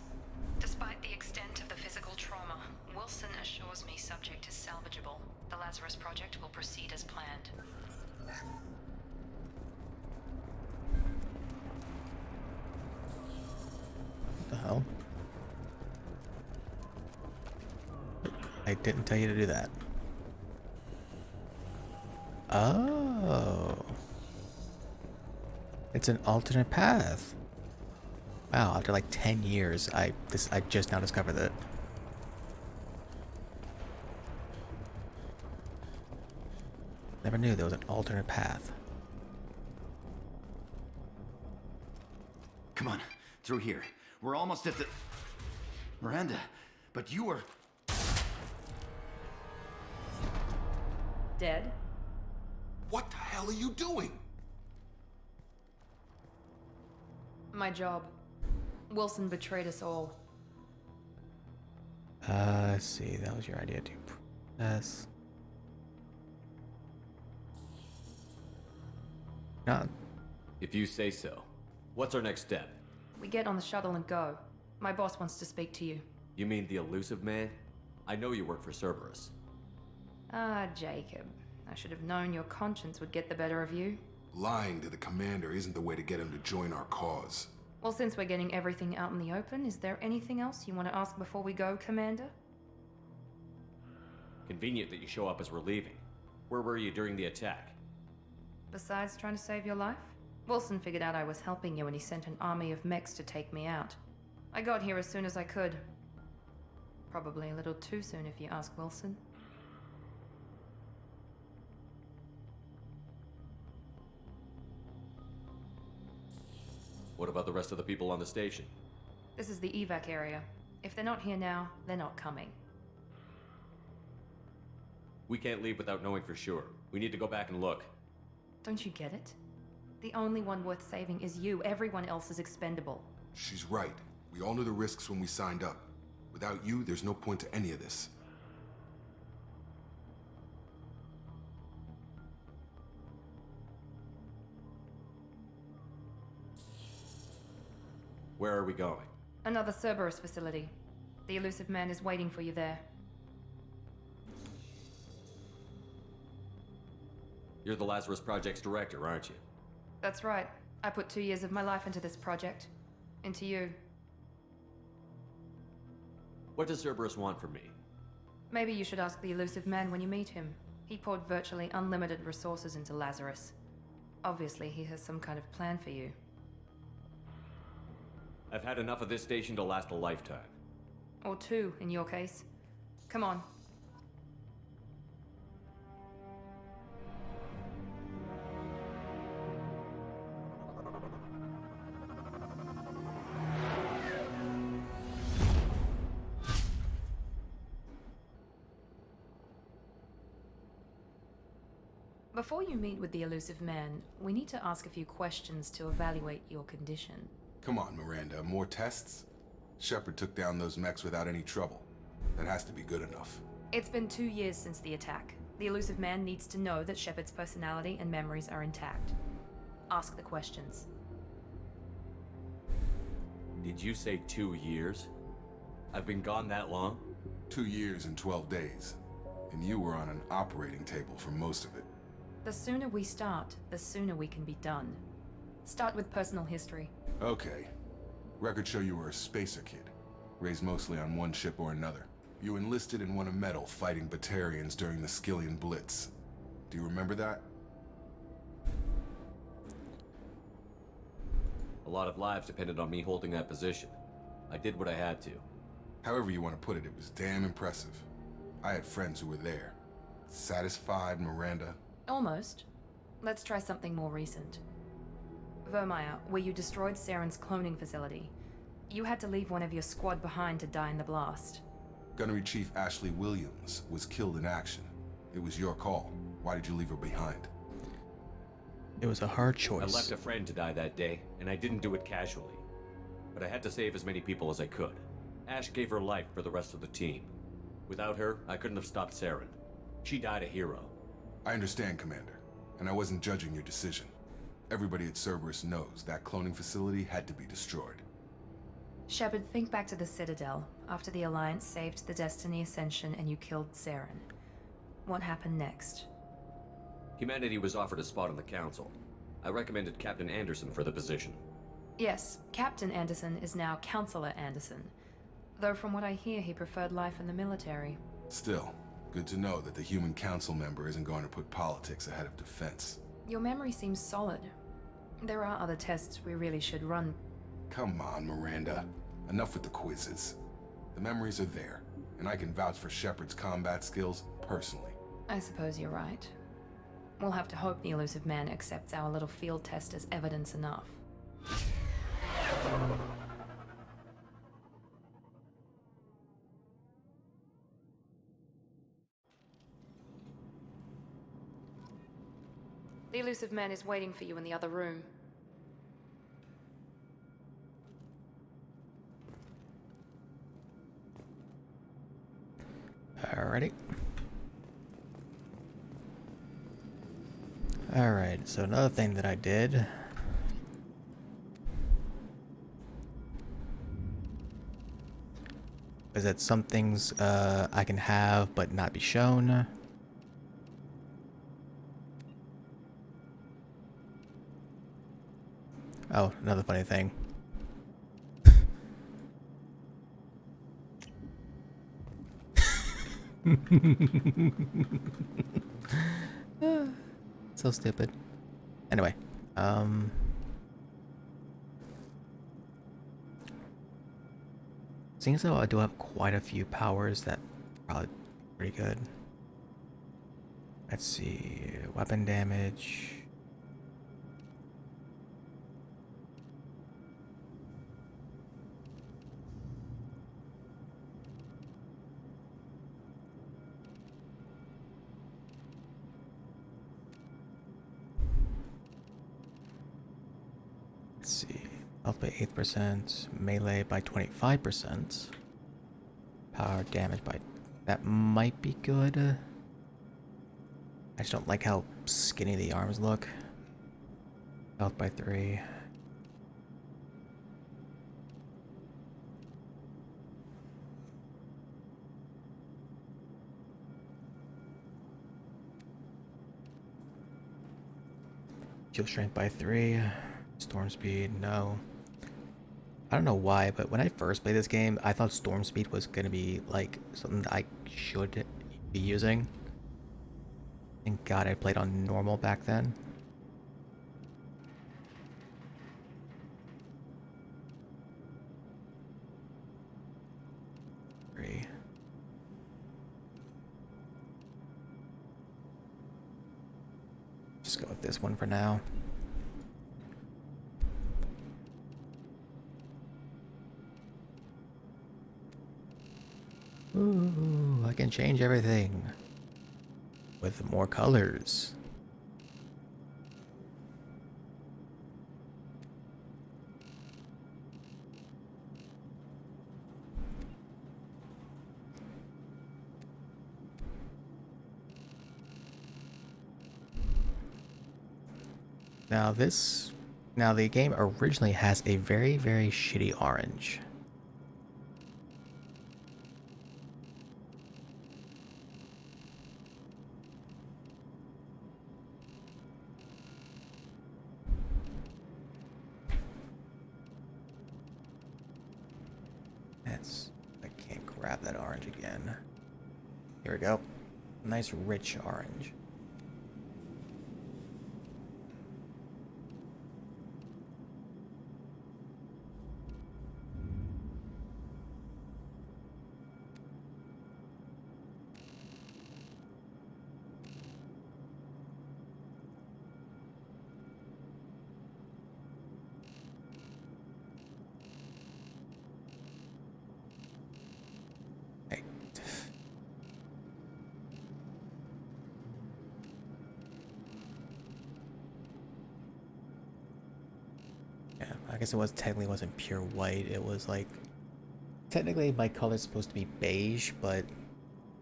Despite the extent of the physical trauma, Wilson assures me subject is salvageable. The Lazarus Project will proceed as planned. what the hell? I didn't tell you to do that. Oh. It's an alternate path. Wow, after like 10 years, I just now discovered that. Never knew there was an alternate path. Come on, through here. We're almost at the... Miranda, but you were... Dead? What the hell are you doing? My job. Wilson betrayed us all. Let's see, that was your idea to press. Not. If you say so. What's our next step? We get on the shuttle and go. My boss wants to speak to you. You mean the elusive man? I know you work for Cerberus. Ah, Jacob. I should have known your conscience would get the better of you. Lying to the commander isn't the way to get him to join our cause. Well, since we're getting everything out in the open, is there anything else you want to ask before we go, Commander? Convenient that you show up as we're leaving. Where were you during the attack? Besides trying to save your life? Wilson figured out I was helping you and he sent an army of mechs to take me out. I got here as soon as I could. Probably a little too soon if you ask Wilson. What about the rest of the people on the station? This is the evac area. If they're not here now, they're not coming. We can't leave without knowing for sure. We need to go back and look. Don't you get it? The only one worth saving is you. Everyone else is expendable. She's right. We all knew the risks when we signed up. Without you, there's no point to any of this. Where are we going? Another Cerberus facility. The elusive man is waiting for you there. You're the Lazarus Project's director, aren't you? That's right. I put 2 years of my life into this project. Into you. What does Cerberus want from me? Maybe you should ask the elusive man when you meet him. He poured virtually unlimited resources into Lazarus. Obviously, he has some kind of plan for you. I've had enough of this station to last a lifetime. Or 2, in your case. Come on. Before you meet with the elusive man, we need to ask a few questions to evaluate your condition. Come on, Miranda, more tests? Shepard took down those mechs without any trouble. That has to be good enough. It's been 2 years since the attack. The elusive man needs to know that Shepard's personality and memories are intact. Ask the questions. Did you say 2 years? I've been gone that long? 2 years and 12 days. And you were on an operating table for most of it. The sooner we start, the sooner we can be done. Start with personal history. Okay. Records show you were a spacer kid, raised mostly on one ship or another. You enlisted and won a medal fighting Batarians during the Skillian Blitz. Do you remember that? A lot of lives depended on me holding that position. I did what I had to. However you want to put it, it was damn impressive. I had friends who were there. Satisfied, Miranda? Almost. Let's try something more recent. Vermeer, where you destroyed Saren's cloning facility. You had to leave one of your squad behind to die in the blast. Gunnery Chief Ashley Williams was killed in action. It was your call. Why did you leave her behind? It was a hard choice. I left a friend to die that day, and I didn't do it casually. But I had to save as many people as I could. Ash gave her life for the rest of the team. Without her, I couldn't have stopped Saren. She died a hero. I understand, Commander, and I wasn't judging your decision. Everybody at Cerberus knows that cloning facility had to be destroyed. Shepard, think back to the Citadel, after the Alliance saved the Destiny Ascension and you killed Saren. What happened next? Humanity was offered a spot on the Council. I recommended Captain Anderson for the position. Yes, Captain Anderson is now Counselor Anderson. Though from what I hear, he preferred life in the military. Still, good to know that the human council member isn't going to put politics ahead of defense. Your memory seems solid. There are other tests we really should run. Come on, Miranda. Enough with the quizzes. The memories are there, and I can vouch for Shepard's combat skills personally. I suppose you're right. We'll have to hope the elusive man accepts our little field test as evidence enough. The elusive man is waiting for you in the other room. Alrighty. Alright, so another thing that I did is that some things I can have but not be shown. Oh, another funny thing. So stupid. Anyway, seeing as though I do have quite a few powers that probably pretty good. Let's see, weapon damage. Let's see, health by 8%, melee by 25%, power damage by... that might be good. I just don't like how skinny the arms look. Health by 3. Kill strength by 3. Storm speed, no. I don't know why, but when I first played this game, I thought storm speed was gonna be like something that I should be using. Thank God I played on normal back then. Just go with this one for now. Ooh, I can change everything with more colors. Now the game originally has a very, very shitty orange. I can't grab that orange again. Here we go. Nice rich orange. I guess it was technically wasn't pure white. It was like technically my color is supposed to be beige, but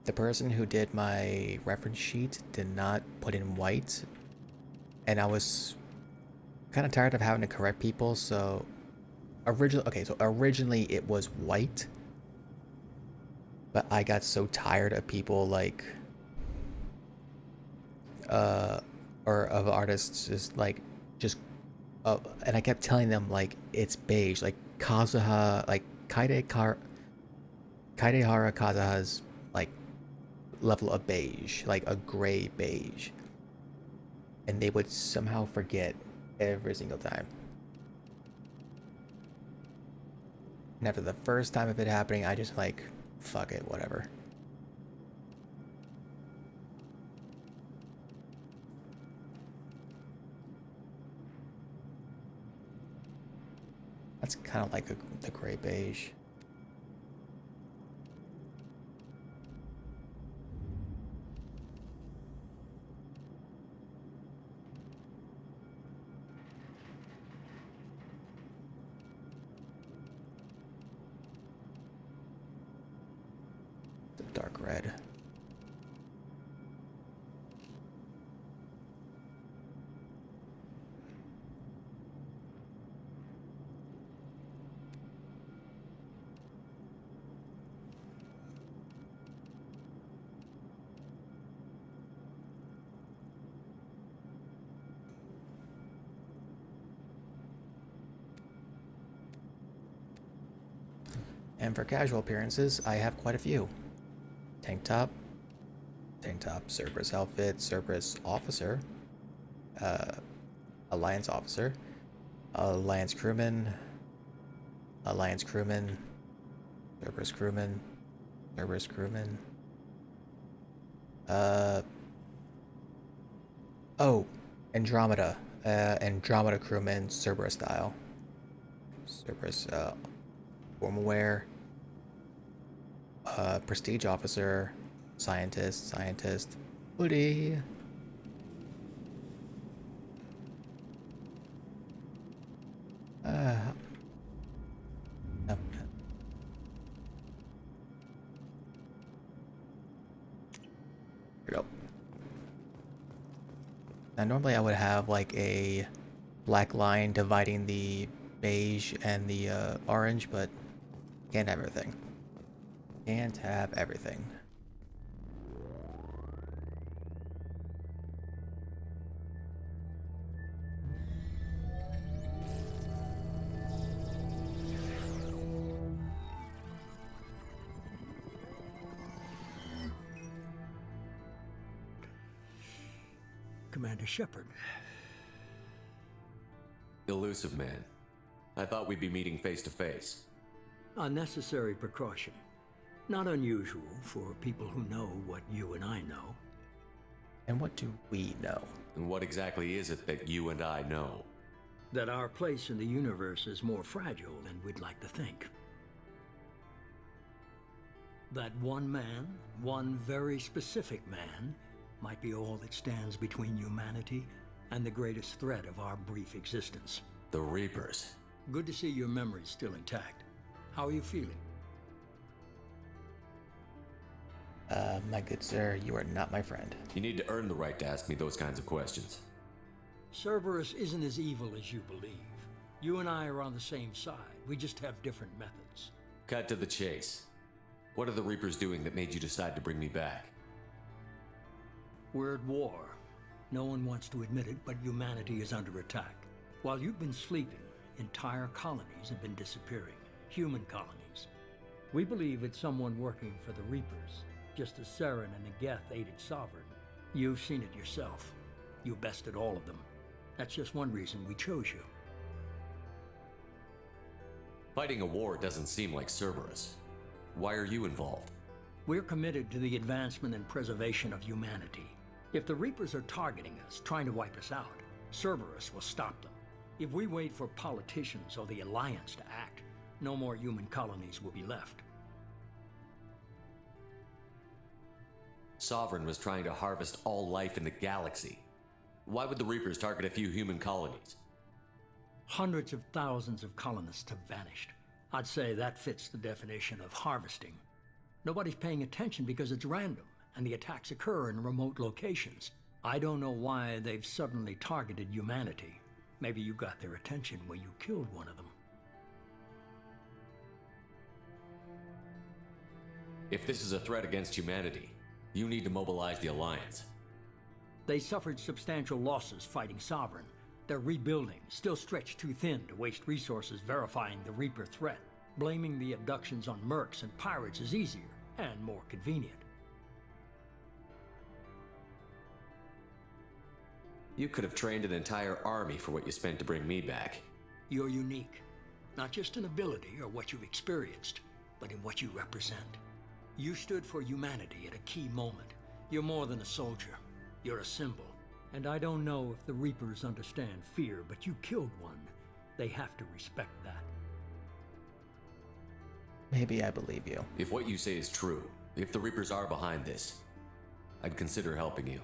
the person who did my reference sheet did not put in white, and I was kind of tired of having to correct people. So originally it was white, but I got so tired of people like or of artists just like and I kept telling them like it's beige, like Kazuha, like Kaidehara Kazuha's like level of beige, like a gray beige, and they would somehow forget every single time. And after the first time of it happening, I just like, fuck it, whatever. It's kind of like the gray beige. The dark red. And for casual appearances, I have quite a few. Tank top, Cerberus outfit, Cerberus officer, Alliance officer, Alliance crewman, Cerberus crewman, Cerberus crewman. Oh, Andromeda, Andromeda crewman, Cerberus style. Cerberus, formal wear. Prestige officer, scientist, hoodie. No. Here we go. Now normally I would have like a black line dividing the beige and the orange, but can't have everything. Can't have everything. Commander Shepard. Elusive man. I thought we'd be meeting face to face. Unnecessary precaution. Not unusual for people who know what you and I know. And what do we know? And what exactly is it that you and I know? That our place in the universe is more fragile than we'd like to think. That one man, one very specific man, might be all that stands between humanity and the greatest threat of our brief existence. The Reapers. Good to see your memory's still intact. How are you feeling? My good sir, you are not my friend. You need to earn the right to ask me those kinds of questions. Cerberus isn't as evil as you believe. You and I are on the same side. We just have different methods. Cut to the chase. What are the Reapers doing that made you decide to bring me back? We're at war. No one wants to admit it, but humanity is under attack. While you've been sleeping, entire colonies have been disappearing. Human colonies. We believe it's someone working for the Reapers, just as Saren and Geth aided Sovereign. You've seen it yourself. You bested all of them. That's just one reason we chose you. Fighting a war doesn't seem like Cerberus. Why are you involved? We're committed to the advancement and preservation of humanity. If the Reapers are targeting us, trying to wipe us out, Cerberus will stop them. If we wait for politicians or the Alliance to act, no more human colonies will be left. Sovereign was trying to harvest all life in the galaxy. Why would the Reapers target a few human colonies? Hundreds of thousands of colonists have vanished. I'd say that fits the definition of harvesting. Nobody's paying attention because it's random, and the attacks occur in remote locations. I don't know why they've suddenly targeted humanity. Maybe you got their attention when you killed one of them. If this is a threat against humanity, you need to mobilize the Alliance. They suffered substantial losses fighting Sovereign. They're rebuilding, still stretched too thin to waste resources verifying the Reaper threat. Blaming the abductions on mercs and pirates is easier and more convenient. You could have trained an entire army for what you spent to bring me back. You're unique, not just in ability or what you've experienced, but in what you represent. You stood for humanity at a key moment. You're more than a soldier. You're a symbol. And I don't know if the Reapers understand fear, but you killed one. They have to respect that. Maybe I believe you. If what you say is true, if the Reapers are behind this, I'd consider helping you.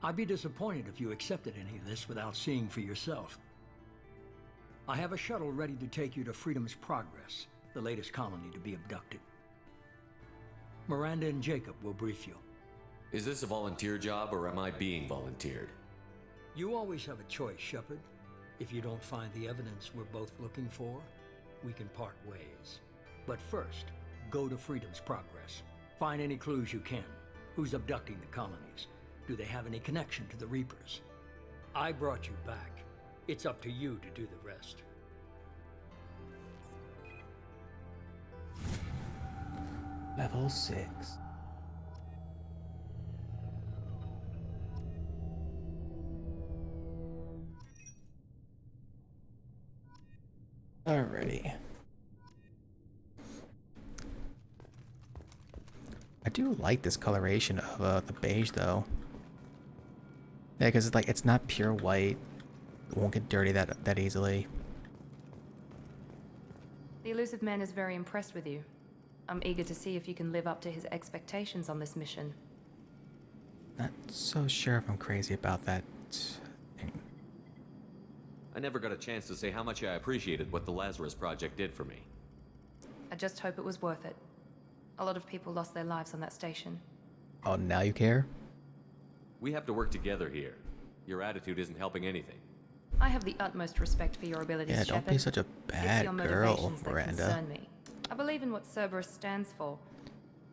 I'd be disappointed if you accepted any of this without seeing for yourself. I have a shuttle ready to take you to Freedom's Progress, the latest colony to be abducted. Miranda and Jacob will brief you. Is this a volunteer job, or am I being volunteered? You always have a choice, Shepard. If you don't find the evidence we're both looking for, we can part ways. But first, go to Freedom's Progress. Find any clues you can. Who's abducting the colonies? Do they have any connection to the Reapers? I brought you back. It's up to you to do the rest. Level 6. Alrighty. I do like this coloration of the beige though. Yeah, because it's like it's not pure white. It won't get dirty that easily. The elusive man is very impressed with you. I'm eager to see if you can live up to his expectations on this mission. Not so sure if I'm crazy about that thing. I never got a chance to say how much I appreciated what the Lazarus Project did for me. I just hope it was worth it. A lot of people lost their lives on that station. Oh, now you care? We have to work together here. Your attitude isn't helping anything. I have the utmost respect for your abilities, Yeah, Shepard. don't be such a bad It's your girl, motivations that Miranda. concern me. I believe in what Cerberus stands for.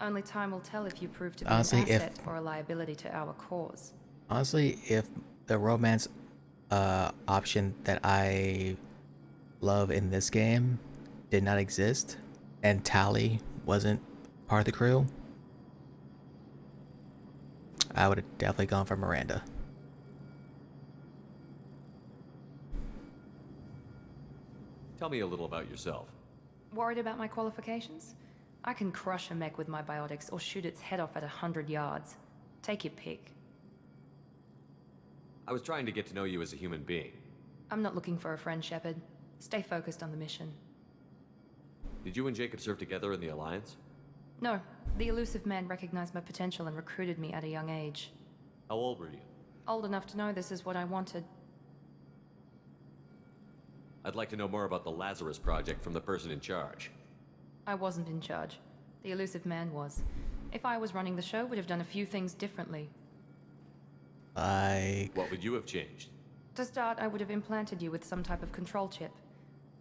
Only time will tell if you prove to be Honestly, an asset or a liability to our cause. Honestly, if the romance option that I love in this game did not exist and Tally wasn't part of the crew, I would have definitely gone for Miranda. Tell me a little about yourself. Worried about my qualifications? I can crush a mech with my biotics or shoot its head off at 100 yards. Take your pick. I was trying to get to know you as a human being. I'm not looking for a friend, Shepard. Stay focused on the mission. Did you and Jacob serve together in the Alliance? No, the elusive man recognized my potential and recruited me at a young age. How old were you? Old enough to know this is what I wanted. I'd like to know more about the Lazarus Project from the person in charge. I wasn't in charge. The elusive man was. If I was running the show, would have done a few things differently. What would you have changed? To start, I would have implanted you with some type of control chip.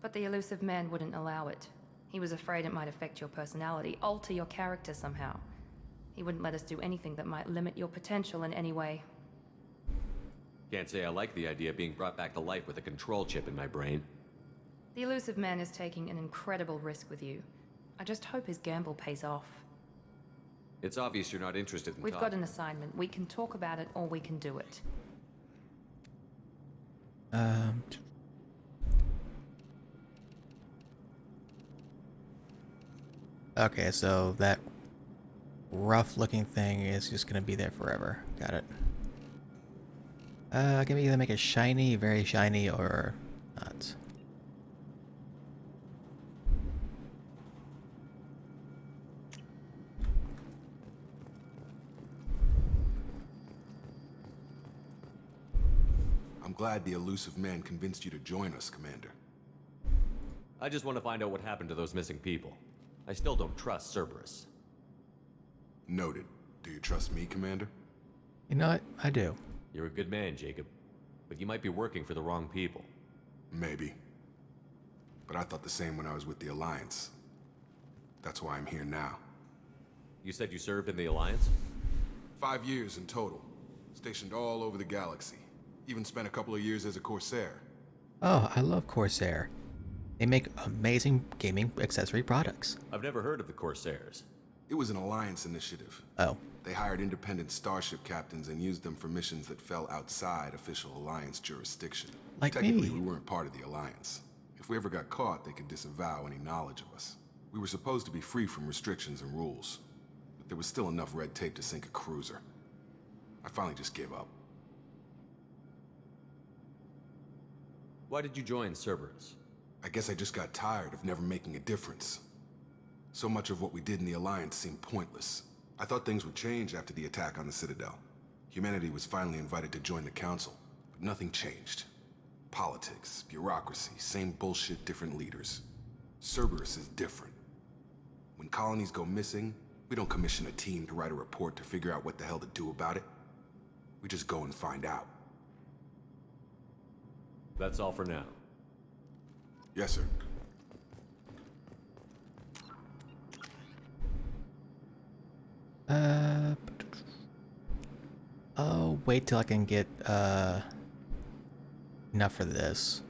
But the elusive man wouldn't allow it. He was afraid it might affect your personality, alter your character somehow. He wouldn't let us do anything that might limit your potential in any way. Can't say I like the idea of being brought back to life with a control chip in my brain. The elusive man is taking an incredible risk with you. I just hope his gamble pays off. It's obvious you're not interested in We've talking. got an assignment. We can talk about it or we can do it. Okay, so that rough looking thing is just gonna be there forever. Got it. I can either make it shiny, very shiny, or not. I'm glad the elusive man convinced you to join us, Commander. I just want to find out what happened to those missing people. I still don't trust Cerberus. Noted. Do you trust me, Commander? You know what? I do. You're a good man, Jacob. But you might be working for the wrong people. Maybe. But I thought the same when I was with the Alliance. That's why I'm here now. You said you served in the Alliance? 5 years in total. Stationed all over the galaxy. Even spent a couple of years as a Corsair. Oh, I love Corsair. They make amazing gaming accessory products. I've never heard of the Corsairs. It was an Alliance initiative. Oh. They hired independent starship captains and used them for missions that fell outside official Alliance jurisdiction. Like Technically, me. we weren't part of the Alliance. If we ever got caught, they could disavow any knowledge of us. We were supposed to be free from restrictions and rules. But there was still enough red tape to sink a cruiser. I finally just gave up. Why did you join Cerberus? I guess I just got tired of never making a difference. So much of what we did in the Alliance seemed pointless. I thought things would change after the attack on the Citadel. Humanity was finally invited to join the Council, but nothing changed. Politics, bureaucracy, same bullshit, different leaders. Cerberus is different. When colonies go missing, we don't commission a team to write a report to figure out what the hell to do about it. We just go and find out. That's all for now. Yes, sir. I'll wait till I can get enough for this.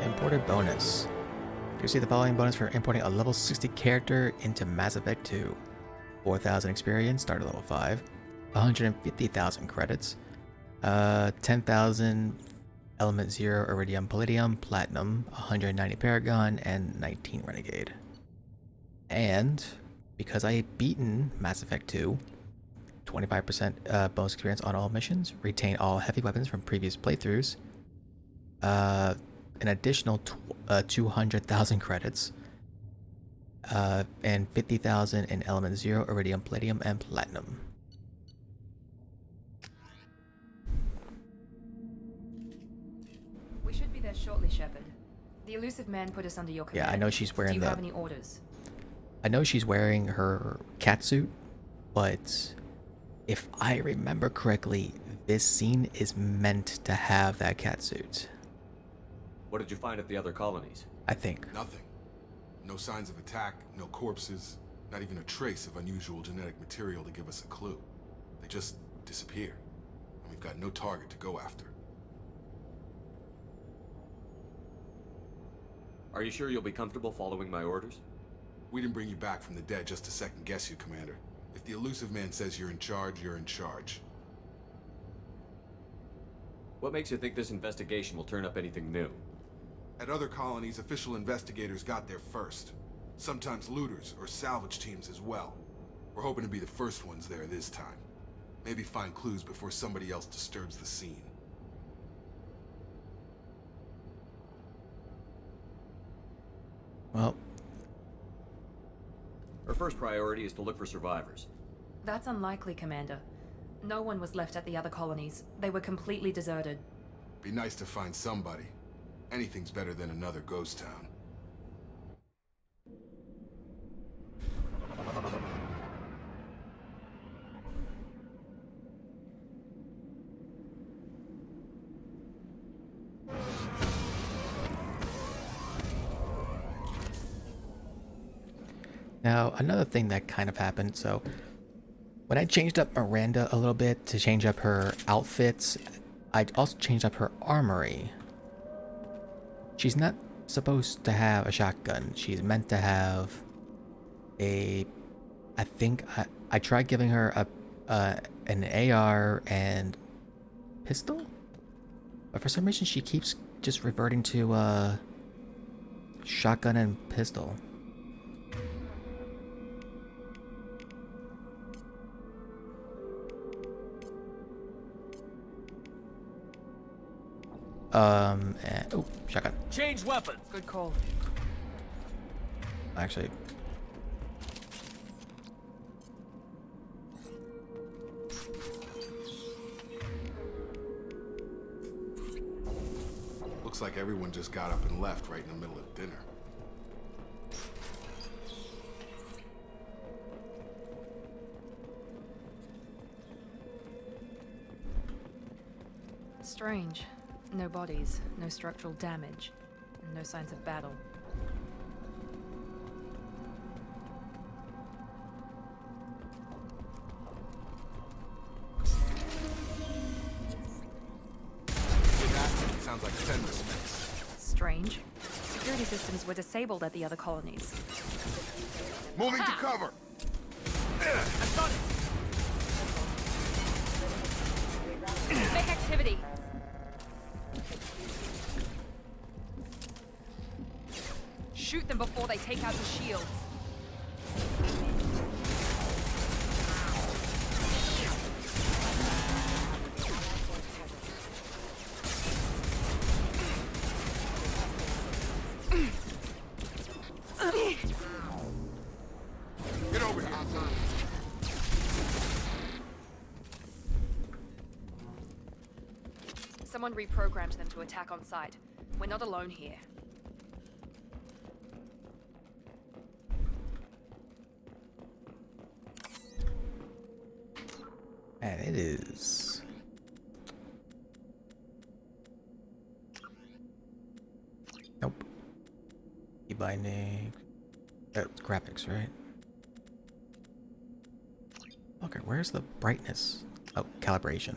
Imported bonus. You see the following bonus for importing a level 60 character into Mass Effect 2. 4,000 experience, start at level 5. 150,000 credits. 10,000 Element 0 Iridium Palladium Platinum, 190 Paragon, and 19 Renegade. And because I beaten Mass Effect 2, 25% bonus experience on all missions, retain all heavy weapons from previous playthroughs, an additional 200,000 credits, and 50,000 in Element 0 Iridium Palladium and Platinum. We should be there shortly, Shepard. The elusive man put us under your command. Yeah, I know she's wearing Do you have any orders? I know she's wearing her catsuit, but if I remember correctly, this scene is meant to have that catsuit. What did you find at the other colonies? I think. Nothing. No signs of attack, no corpses, not even a trace of unusual genetic material to give us a clue. They just disappear, and we've got no target to go after. Are you sure you'll be comfortable following my orders? We didn't bring you back from the dead just to second guess you, Commander. If the elusive man says you're in charge, you're in charge. What makes you think this investigation will turn up anything new? At other colonies, official investigators got there first. Sometimes looters or salvage teams as well. We're hoping to be the first ones there this time. Maybe find clues before somebody else disturbs the scene. Well, our first priority is to look for survivors. That's unlikely, Commander. No one was left at the other colonies. They were completely deserted. Be nice to find somebody. Anything's better than another ghost town. now another thing that kind of happened, so when I changed up Miranda a little bit to change up her outfits, I also changed up her armory. She's not supposed to have a shotgun. She's meant to have a... I think I tried giving her an AR and pistol? But for some reason she keeps just reverting to shotgun and pistol. And, oh, shotgun. Change weapons. Good call. Actually, Looks like everyone just got up and left right in the middle of dinner. Strange. No bodies, no structural damage, and no signs of battle. That sounds like 10 mistakes. Strange. Security systems were disabled at the other colonies. Moving to cover! I've got it. Make activity! Shoot them before they take out the shields. Someone reprogrammed them to attack on sight. We're not alone here. And it is. Nope. Key binding. Graphics, right? Okay, where's the brightness? Oh, calibration.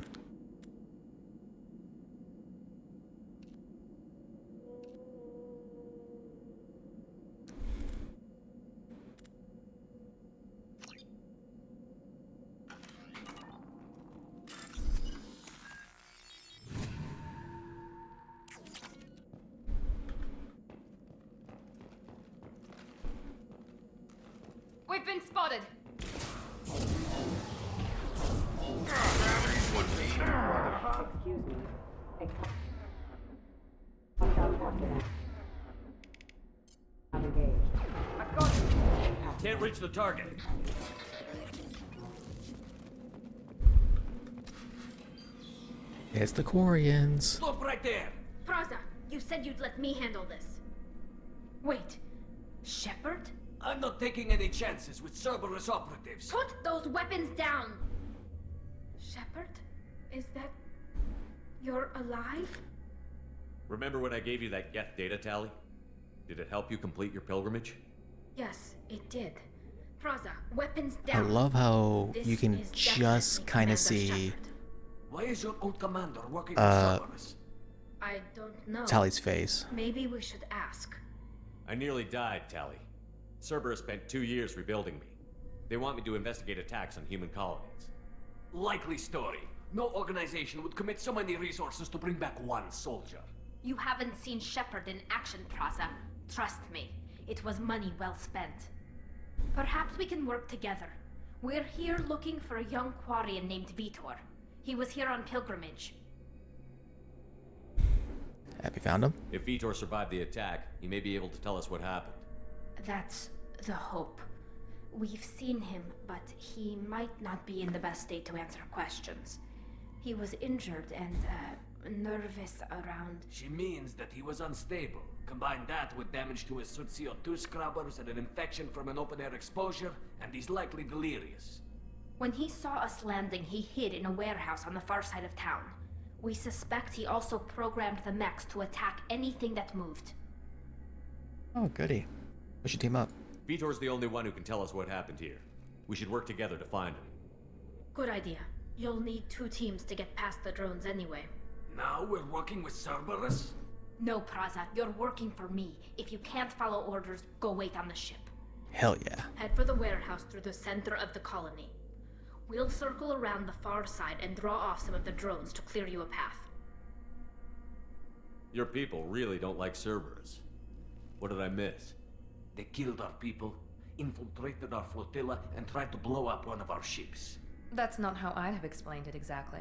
We've been spotted! Excuse me. I'm engaged. I've got it. Can't reach the target. It's the Quarians. Look right there. Praza, you said you'd let me handle this. Wait, Shepard? I'm not taking any chances with Cerberus operatives. Put those weapons down! Shepard? Is that... you're alive? Remember when I gave you that Geth data tally? Did it help you complete your pilgrimage? Yes, it did. Praza, weapons I down. love how This you can is just definitely kind Commander of see Shepard. Why is your old commander working with Cerberus? I don't know. Tally's face. Maybe we should ask. I nearly died, Tally. Cerberus spent 2 years rebuilding me. They want me to investigate attacks on human colonies. Likely story. No organization would commit so many resources to bring back one soldier. You haven't seen Shepard in action, Praza. Trust me, it was money well spent. Perhaps we can work together. We're here looking for a young Quarian named Vitor. He was here on pilgrimage. Have you found him? If Vitor survived the attack, he may be able to tell us what happened. That's the hope. We've seen him, but he might not be in the best state to answer questions. He was injured and, nervous around... She means that he was unstable. Combine that with damage to his suit CO2 scrubbers and an infection from an open-air exposure, and he's likely delirious. When he saw us landing, he hid in a warehouse on the far side of town. We suspect he also programmed the mechs to attack anything that moved. Oh, goody. We should team up. Vitor's the only one who can tell us what happened here. We should work together to find him. Good idea. You'll need 2 teams to get past the drones anyway. Now we're working with Cerberus? No, Praza, you're working for me. If you can't follow orders, go wait on the ship. Hell yeah. Head for the warehouse through the center of the colony. We'll circle around the far side and draw off some of the drones to clear you a path. Your people really don't like Cerberus. What did I miss? They killed our people, infiltrated our flotilla, and tried to blow up one of our ships. That's not how I'd have explained it exactly.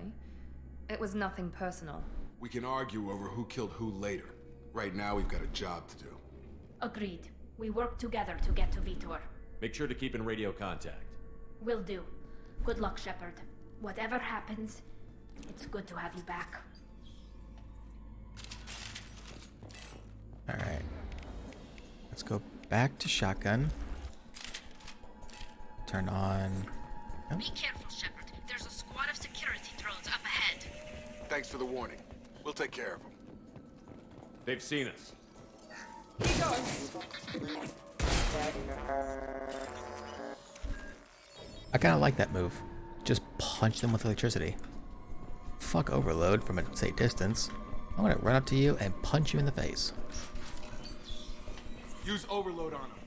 It was nothing personal. We can argue over who killed who later. Right now, we've got a job to do. Agreed. We work together to get to Vitor. Make sure to keep in radio contact. Will do. Good luck, Shepard. Whatever happens, it's good to have you back. Alright. Let's go back to shotgun. Turn on... Oh. Be careful, Shepard. There's a squad of security drones up ahead. Thanks for the warning. We'll take care of them. They've seen us. I kind of like that move. Just punch them with electricity. Fuck overload from a safe distance. I'm gonna run up to you and punch you in the face. Use overload on them.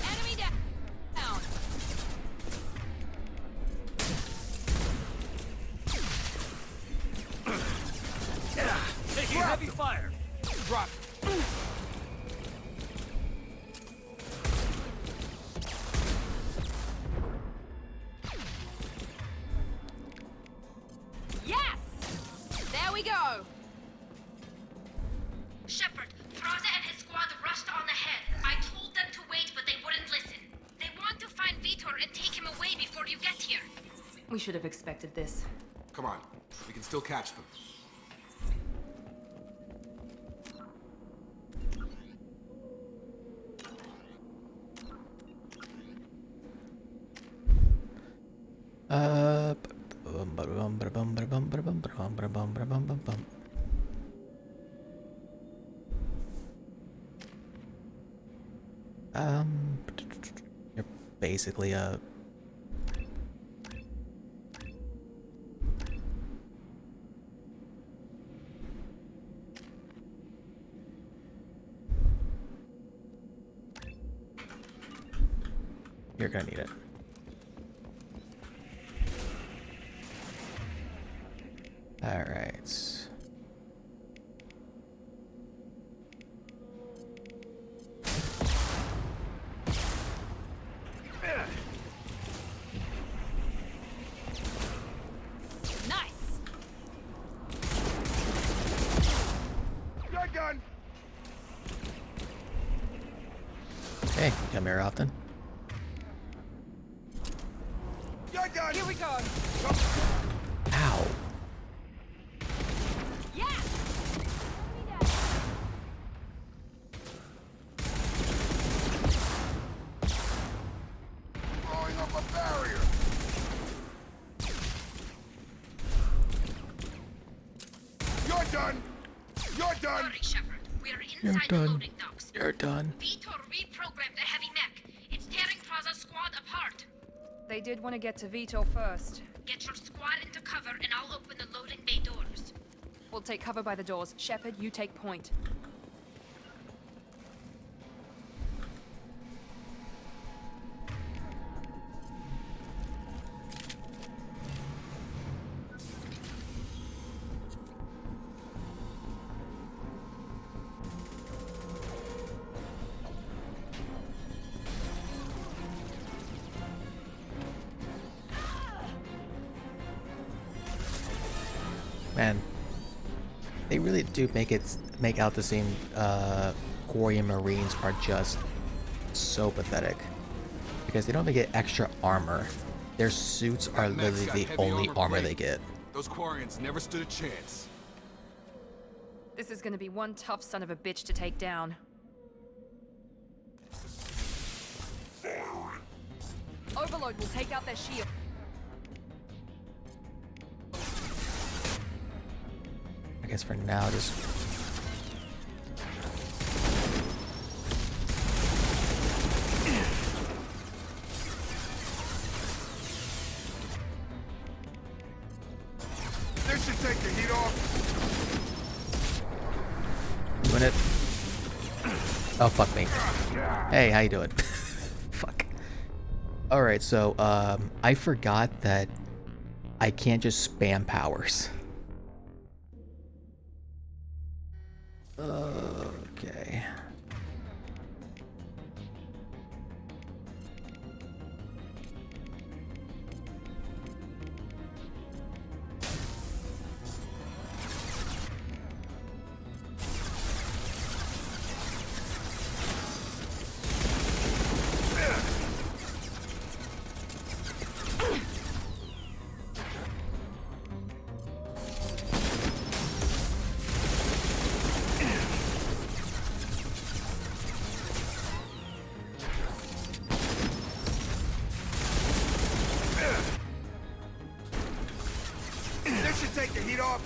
Enemy down! Taking heavy fire! Drop. and take him away before you get here. We should have expected this. Come on, we can still catch them. You're basically a you're gonna need it. All right. Nice. Your gun. Hey, come here often. Your gun. Here we go. Ow. Blowing up a barrier. You're done. You're done. Sorry, Shepard. We are You're inside the done. loading docks. You're done. Vitor reprogrammed the heavy mech. It's tearing Praza's squad apart. They did want to get to Vitor first. Get your squad into cover and I'll open the loading bay doors. We'll take cover by the doors. Shepard, you take point. Man, they really do make out the seem Quarian Marines are just so pathetic because they don't even get extra armor. Their suits are That mech's literally got the heavy only armor armor plate. they get. Those Quarians never stood a chance. This is gonna be one tough son of a bitch to take down. Overload will take out their shield. I guess for now, just This should take the heat off. doing it. Oh fuck me. Hey, how you doing? Fuck. All right, so I forgot that I can't just spam powers. Okay. This should take the heat off.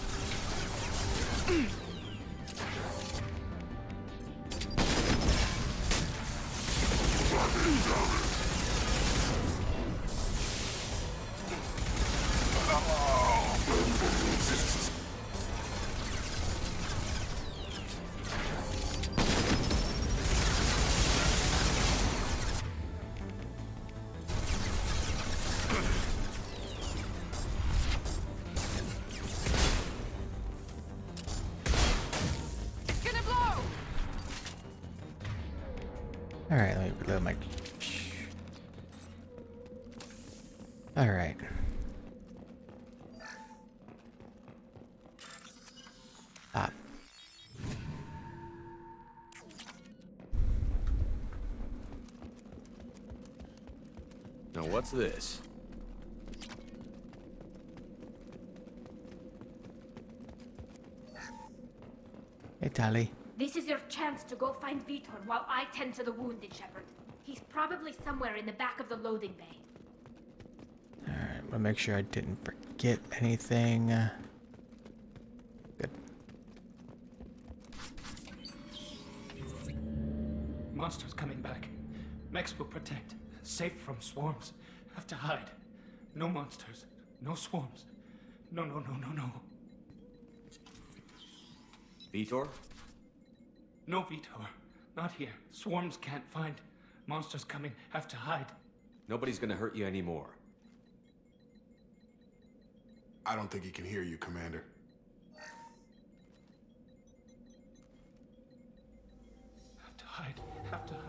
All right, let me reload my. All right. Ah. Now what's this? Hey, Tali. This is your chance to go find Vitor while I tend to the wounded, Shepard. He's probably somewhere in the back of the loading bay. Alright, I'm gonna make sure I didn't forget anything. Good. Monsters coming back. Mechs will protect. Safe from swarms. Have to hide. No monsters. No swarms. No. Vitor? No, Vitor. Not here. Swarms can't find. Monsters coming. Have to hide. Nobody's gonna hurt you anymore. I don't think he can hear you, Commander. Have to hide. Have to hide.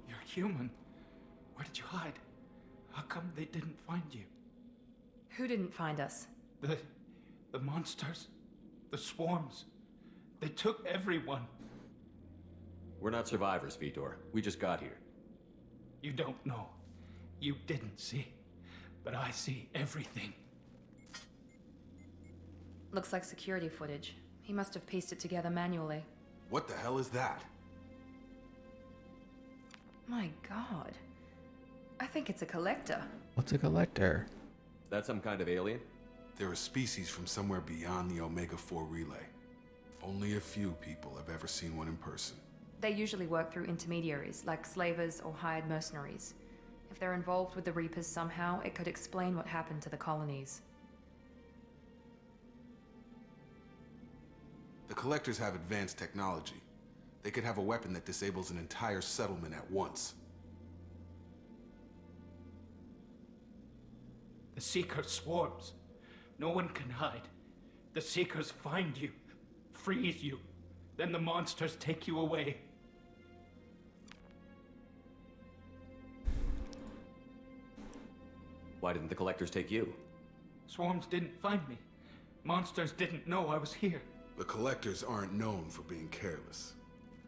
You're human. Where did you hide? How come they didn't find you? Who didn't find us? The monsters. The swarms. They took everyone. We're not survivors, Vitor. We just got here. You don't know. You didn't see. But I see everything. Looks like security footage. He must have pieced it together manually. What the hell is that? My god. I think it's a collector. What's a collector? Is that some kind of alien? They're a species from somewhere beyond the Omega-4 relay. Only a few people have ever seen one in person. They usually work through intermediaries, like slavers or hired mercenaries. If they're involved with the Reapers somehow, it could explain what happened to the colonies. The Collectors have advanced technology. They could have a weapon that disables an entire settlement at once. The Seeker swarms. No one can hide. The Seekers find you, freeze you. Then the monsters take you away. Why didn't the Collectors take you? Swarms didn't find me. Monsters didn't know I was here. The Collectors aren't known for being careless.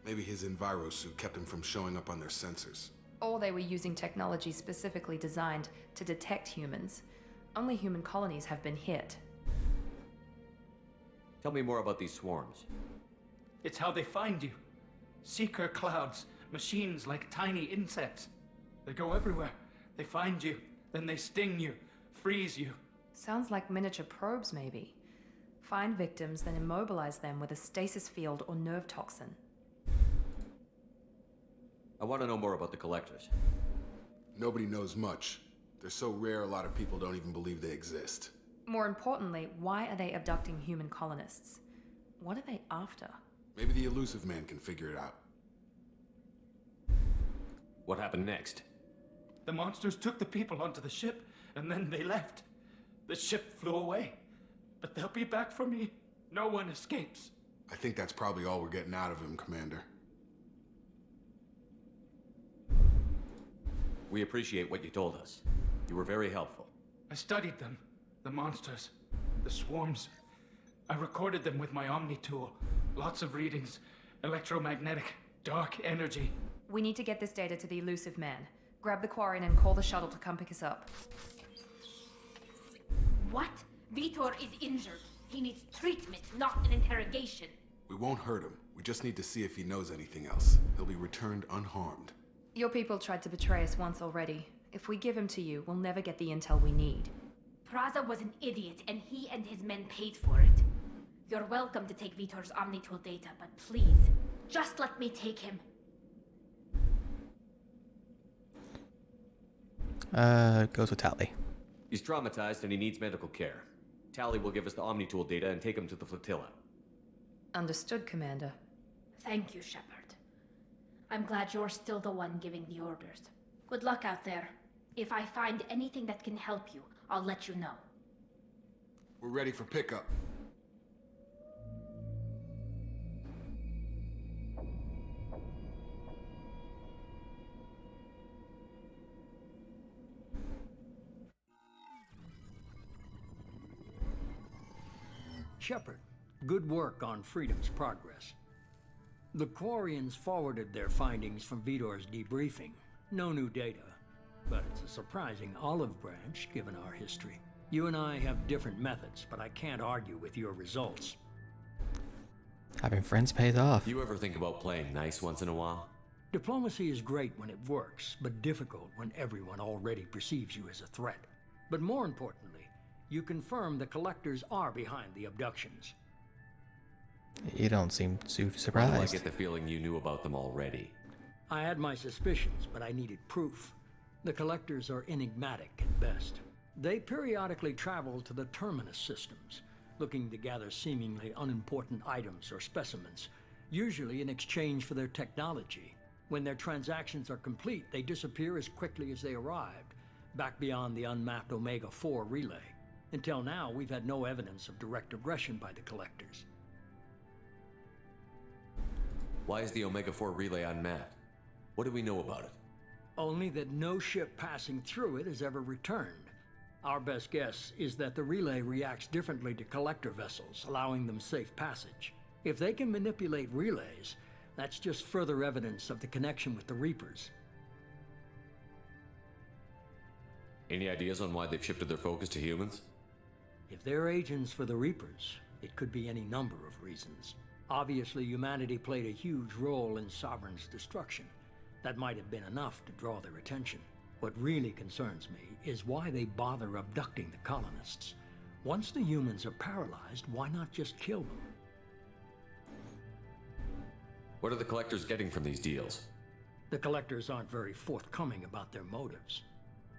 Maybe his enviro suit kept him from showing up on their sensors. Or they were using technology specifically designed to detect humans. Only human colonies have been hit. Tell me more about these swarms. It's how they find you. Seeker clouds, machines like tiny insects. They go everywhere. They find you, then they sting you, freeze you. Sounds like miniature probes, maybe. Find victims, then immobilize them with a stasis field or nerve toxin. I want to know more about the Collectors. Nobody knows much. They're so rare, a lot of people don't even believe they exist. More importantly, why are they abducting human colonists? What are they after? Maybe the Elusive Man can figure it out. What happened next? The monsters took the people onto the ship, and then they left. The ship flew away. But they'll be back for me. No one escapes. I think that's probably all we're getting out of him, Commander. We appreciate what you told us. You were very helpful. I studied them. The monsters. The swarms. I recorded them with my Omni tool. Lots of readings. Electromagnetic. Dark energy. We need to get this data to the Elusive Man. Grab the Quarian and call the shuttle to come pick us up. What? Vitor is injured. He needs treatment, not an interrogation. We won't hurt him. We just need to see if he knows anything else. He'll be returned unharmed. Your people tried to betray us once already. If we give him to you, we'll never get the intel we need. Praza was an idiot, and he and his men paid for it. You're welcome to take Vitor's Omnitool data, but please, just let me take him. Goes with Tali. He's traumatized and he needs medical care. Tali will give us the Omnitool data and take him to the flotilla. Understood, Commander. Thank you, Shepard. I'm glad you're still the one giving the orders. Good luck out there. If I find anything that can help you, I'll let you know. We're ready for pickup. Shepard, good work on Freedom's progress. The Quarians forwarded their findings from Vitor's debriefing. No new data, but it's a surprising olive branch given our history. You and I have different methods, but I can't argue with your results. Having friends pays off. You ever think about playing nice once in a while? Diplomacy is great when it works, but difficult when everyone already perceives you as a threat. But more importantly, you confirm the Collectors are behind the abductions. You don't seem too Why do I surprised. get the feeling you knew about them already? I had my suspicions, but I needed proof. The Collectors are enigmatic at best. They periodically travel to the Terminus systems, looking to gather seemingly unimportant items or specimens, usually in exchange for their technology. When their transactions are complete, they disappear as quickly as they arrived, back beyond the unmapped Omega-4 relay. Until now, we've had no evidence of direct aggression by the Collectors. Why is the Omega-4 relay unmapped? What do we know about it? Only that no ship passing through it has ever returned. Our best guess is that the relay reacts differently to Collector vessels, allowing them safe passage. If they can manipulate relays, that's just further evidence of the connection with the Reapers. Any ideas on why they've shifted their focus to humans? If they're agents for the Reapers, it could be any number of reasons. Obviously, humanity played a huge role in Sovereign's destruction. That might have been enough to draw their attention. What really concerns me is why they bother abducting the colonists. Once the humans are paralyzed, why not just kill them? What are the Collectors getting from these deals? The Collectors aren't very forthcoming about their motives.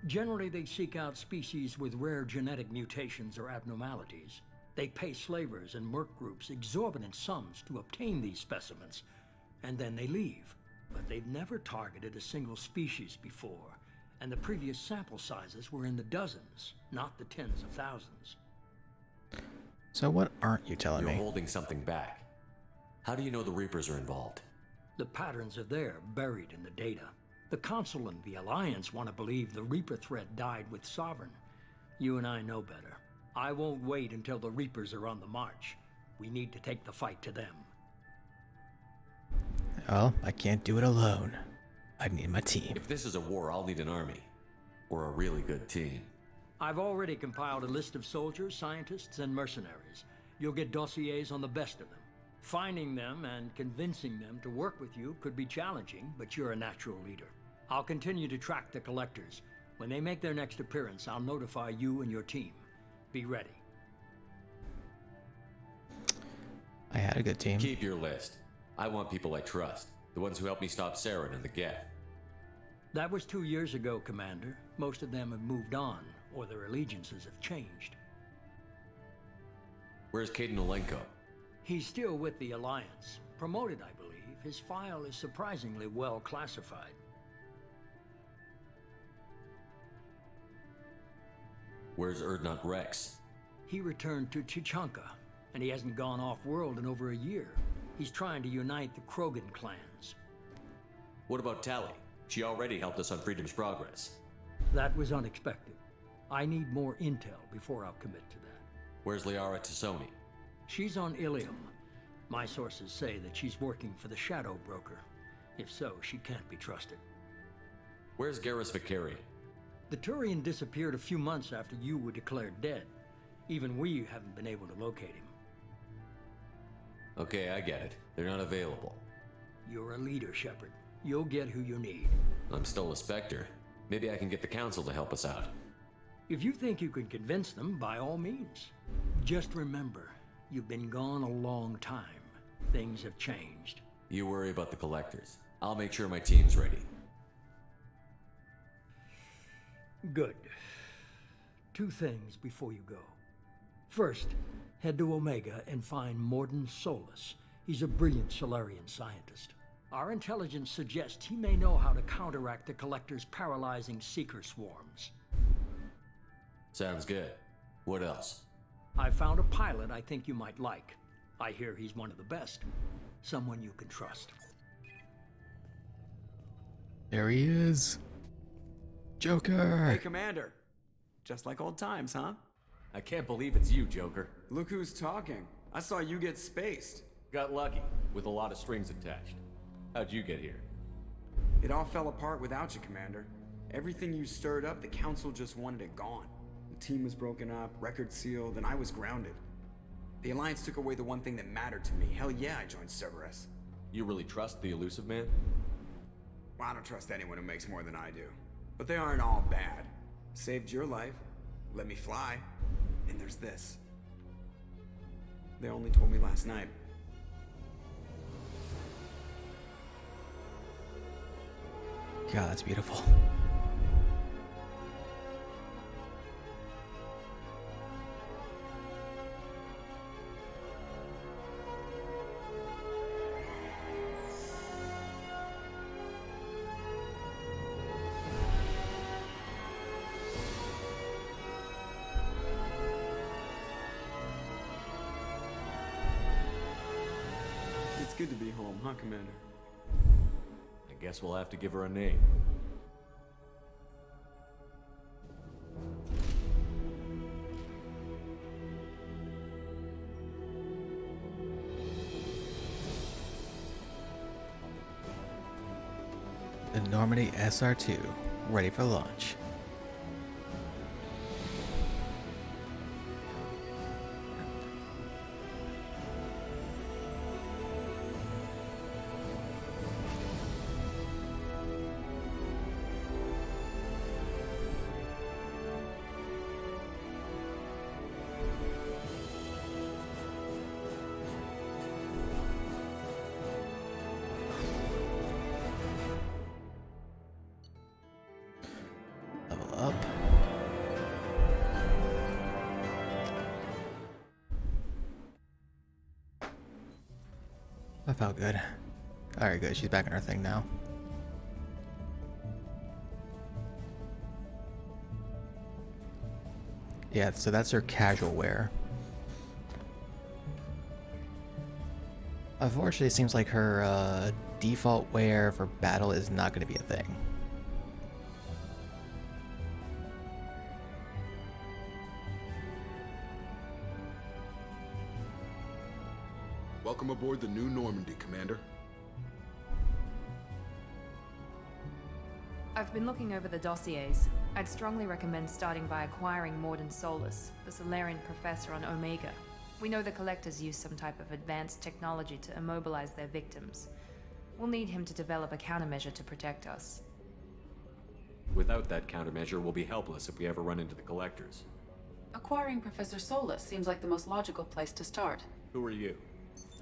Generally, they seek out species with rare genetic mutations or abnormalities. They pay slavers and merc groups exorbitant sums to obtain these specimens, and then they leave. But they've never targeted a single species before, and the previous sample sizes were in the dozens, not the tens of thousands. So what aren't you telling You're me? holding something back. How do you know the Reapers are involved? The patterns are there, buried in the data. The Council and the Alliance want to believe the Reaper threat died with Sovereign. You and I know better. I won't wait until the Reapers are on the march. We need to take the fight to them. Well, I can't do it alone. I need my team. If this is a war, I'll need an army. Or a really good team. I've already compiled a list of soldiers, scientists, and mercenaries. You'll get dossiers on the best of them. Finding them and convincing them to work with you could be challenging, but you're a natural leader. I'll continue to track the Collectors. When they make their next appearance, I'll notify you and your team. Be ready. I had a good team. Keep your list. I want people I trust. The ones who helped me stop Saren and the Geth. That was 2 years ago, Commander. Most of them have moved on, or their allegiances have changed. Where's Caden Olenko? He's still with the Alliance. Promoted, I believe. His file is surprisingly well classified. Where's Erdnot Rex? He returned to Chichanka, and he hasn't gone off-world in over a year. He's trying to unite the Krogan clans. What about Tali? She already helped us on Freedom's Progress. That was unexpected. I need more intel before I'll commit to that. Where's Liara Tassoni? She's on Ilium. My sources say that she's working for the Shadow Broker. If so, she can't be trusted. Where's Garrus Vicarian? The Turian disappeared a few months after you were declared dead. Even we haven't been able to locate him. Okay, I get it. They're not available. You're a leader, Shepard. You'll get who you need. I'm still a Spectre. Maybe I can get the Council to help us out. If you think you can convince them, by all means. Just remember, you've been gone a long time. Things have changed. You worry about the Collectors. I'll make sure my team's ready. Good. 2 things before you go. First, head to Omega and find Morden Solus. He's a brilliant Solarian scientist. Our intelligence suggests he may know how to counteract the Collector's paralyzing Seeker swarms. Sounds good. What else? I found a pilot I think you might like. I hear he's one of the best. Someone you can trust. There he is. Joker. Hey, Commander. Just like old times, huh? I can't believe it's you, Joker. Look who's talking. I saw you get spaced. Got lucky, with a lot of strings attached. How'd you get here? It all fell apart without you, Commander. Everything you stirred up, the Council just wanted it gone. The team was broken up, record sealed, and I was grounded. The Alliance took away the one thing that mattered to me. Hell yeah, I joined Cerberus. You really trust the Elusive Man? Well, I don't trust anyone who makes more than I do. But they aren't all bad. Saved your life, let me fly, and there's this. They only told me last night. God, that's beautiful. It's good to be home, huh, Commander? I guess we'll have to give her a name. The Normandy SR2, ready for launch. Level up. That felt good. Alright, good. She's back in her thing now. Yeah, so that's her casual wear. Unfortunately, it seems like her default wear for battle is not going to be a thing. Welcome aboard the new Normandy, Commander. I've been looking over the dossiers. I'd strongly recommend starting by acquiring Morden Solus, the Solarian professor on Omega. We know the Collectors use some type of advanced technology to immobilize their victims. We'll need him to develop a countermeasure to protect us. Without that countermeasure, we'll be helpless if we ever run into the Collectors. Acquiring Professor Solus seems like the most logical place to start. Who are you?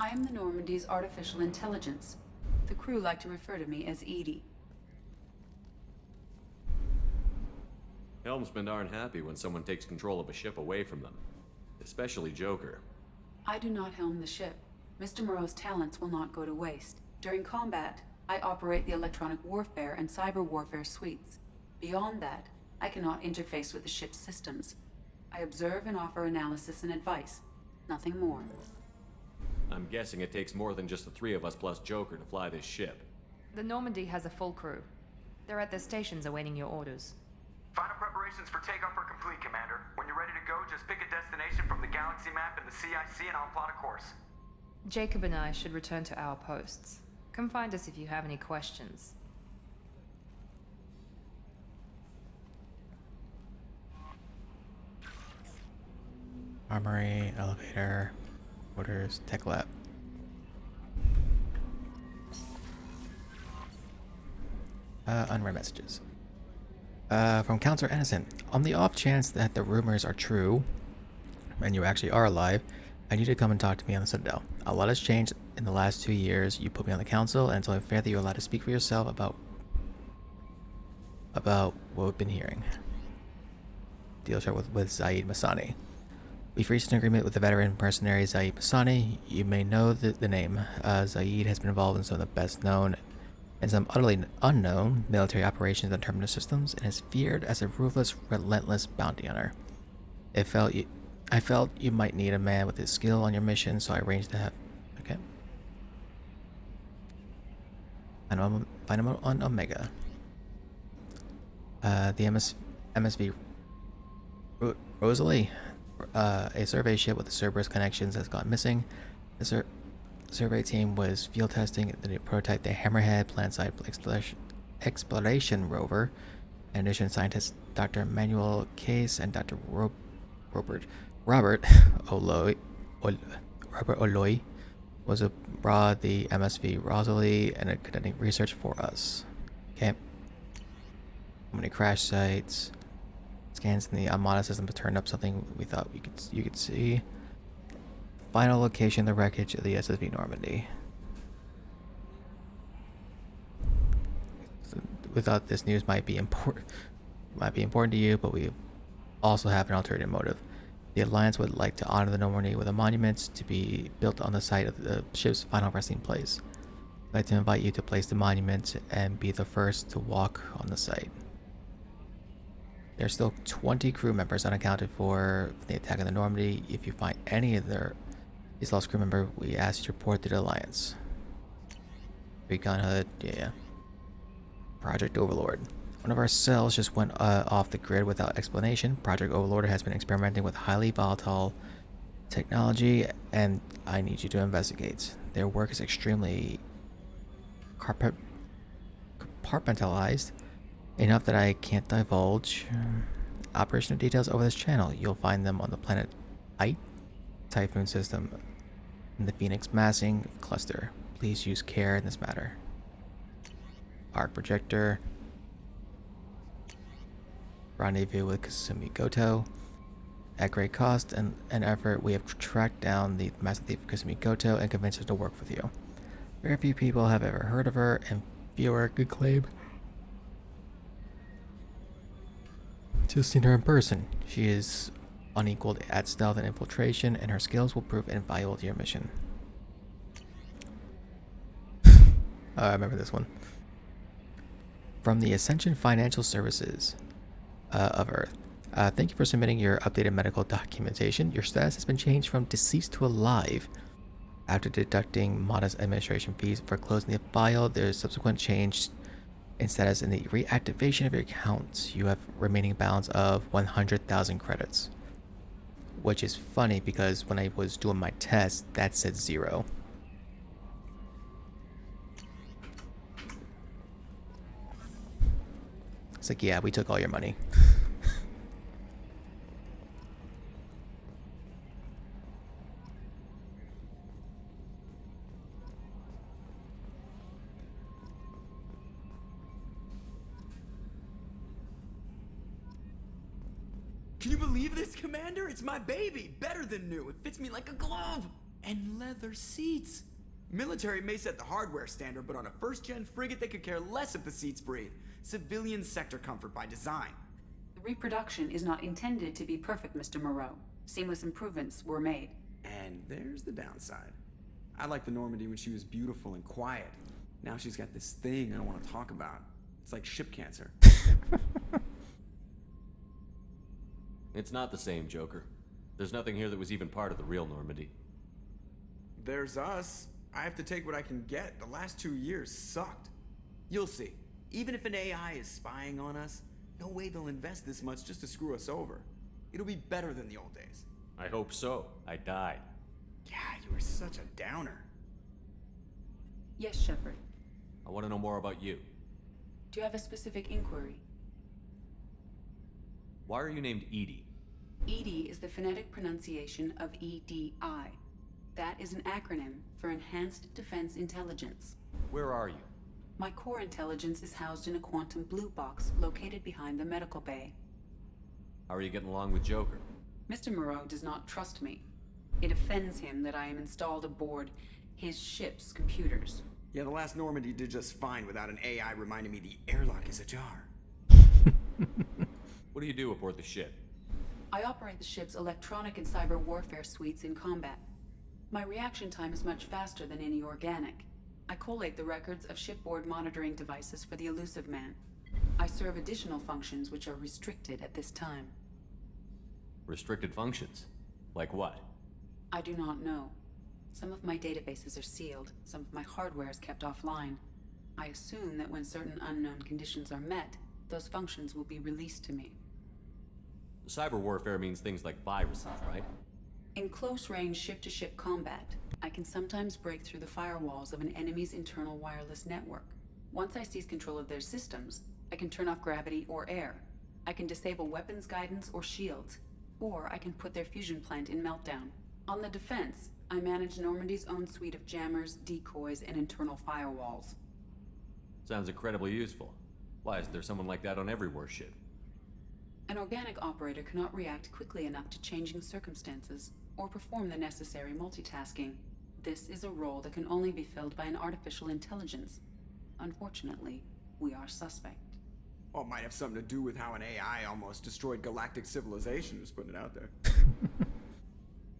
I am the Normandy's artificial intelligence. The crew like to refer to me as Edie. Helmsmen aren't happy when someone takes control of a ship away from them. Especially Joker. I do not helm the ship. Mr. Moreau's talents will not go to waste. During combat, I operate the electronic warfare and cyber warfare suites. Beyond that, I cannot interface with the ship's systems. I observe and offer analysis and advice. Nothing more. I'm guessing it takes more than just the three of us plus Joker to fly this ship. The Normandy has a full crew. They're at their stations awaiting your orders. Final preparations for takeoff are complete, Commander. When you're ready to go, just pick a destination from the galaxy map in the CIC and I'll plot a course. Jacob and I should return to our posts. Come find us if you have any questions. Armory, elevator, orders, tech lab. Unread messages. From Counselor Innocent. On the off chance that the rumors are true, and you actually are alive, I need you to come and talk to me on the Citadel. A lot has changed in the last 2 years. You put me on the council, and it's only fair that you're allowed to speak for yourself about what we've been hearing. Deal start with Zaid Masani. We've reached an agreement with the veteran mercenary Zaid Masani. You may know the name. Zaid has been involved in some of the best known and some utterly unknown military operations on Terminus systems, and is feared as a ruthless, relentless bounty hunter. I felt you might need a man with his skill on your mission, so I arranged to have... Okay. Find him on Omega. The MSV... Rosalie, A survey ship with the Cerberus connections has gone missing. The survey team was field testing the new prototype, the Hammerhead Planet-side exploration rover. In addition, scientists Dr. Manuel Case and Dr. Robert Oloy was abroad the MSV Rosalie and are conducting research for us. Okay. How many crash sites? Scans in the Armada system to turn up something we thought you could see. Final location: the wreckage of the SSV Normandy. So we thought this news might be important to you, but we also have an alternative motive. The Alliance would like to honor the Normandy with a monument to be built on the site of the ship's final resting place. I'd like to invite you to place the monument and be the first to walk on the site. There's still 20 crew members unaccounted for the attack on the Normandy. If you find any of these lost crew members, we ask you to report to the Alliance. Recon HUD, yeah. Project Overlord. One of our cells just went off the grid without explanation. Project Overlord has been experimenting with highly volatile technology, and I need you to investigate. Their work is extremely compartmentalized, enough that I can't divulge operational details over this channel. You'll find them on the planet Ite Typhoon system in the Phoenix Massing cluster. Please use care in this matter. Arc projector. Rendezvous with Kasumi Goto. At great cost and effort, we have tracked down the master thief Kasumi Goto and convinced her to work with you. Very few people have ever heard of her, and fewer could claim to have seen her in person. She is unequaled at stealth and infiltration, and her skills will prove invaluable to your mission. I remember this one. From the Ascension Financial Services of Earth. Thank you for submitting your updated medical documentation. Your status has been changed from deceased to alive. After deducting modest administration fees for closing the file, there is subsequent change in status in the reactivation of your account. You have remaining balance of 100,000 credits. Which is funny because when I was doing my test, that said 0. It's like, yeah, we took all your money. Can you believe this, Commander? It's my baby. Better than new. It fits me like a glove. And leather seats. Military may set the hardware standard, but on a first-gen frigate, they could care less if the seats breathe. Civilian sector comfort by design. The reproduction is not intended to be perfect, Mr. Moreau. Seamless improvements were made. And there's the downside. I liked the Normandy when she was beautiful and quiet. Now she's got this thing I don't want to talk about. It's like ship cancer. It's not the same, Joker. There's nothing here that was even part of the real Normandy. There's us. I have to take what I can get. The last 2 years sucked. You'll see. Even if an AI is spying on us, no way they'll invest this much just to screw us over. It'll be better than the old days. I hope so. I died. Yeah, you were such a downer. Yes, Shepard. I want to know more about you. Do you have a specific inquiry? Why are you named Edie? EDI is the phonetic pronunciation of EDI. That is an acronym for Enhanced Defense Intelligence. Where are you? My core intelligence is housed in a quantum blue box located behind the medical bay. How are you getting along with Joker? Mr. Moreau does not trust me. It offends him that I am installed aboard his ship's computers. Yeah, the last Normandy did just fine without an AI reminding me the airlock is ajar. What do you do aboard the ship? I operate the ship's electronic and cyber warfare suites in combat. My reaction time is much faster than any organic. I collate the records of shipboard monitoring devices for the Elusive Man. I serve additional functions which are restricted at this time. Restricted functions? Like what? I do not know. Some of my databases are sealed, some of my hardware is kept offline. I assume that when certain unknown conditions are met, those functions will be released to me. Cyber warfare means things like viruses, right? In close-range ship-to-ship combat, I can sometimes break through the firewalls of an enemy's internal wireless network. Once I seize control of their systems, I can turn off gravity or air. I can disable weapons guidance or shields, or I can put their fusion plant in meltdown. On the defense, I manage Normandy's own suite of jammers, decoys, and internal firewalls. Sounds incredibly useful. Why isn't there someone like that on every warship? An organic operator cannot react quickly enough to changing circumstances or perform the necessary multitasking. This is a role that can only be filled by an artificial intelligence. Unfortunately, we are suspect. Well, it might have something to do with how an AI almost destroyed galactic civilization, just putting it out there.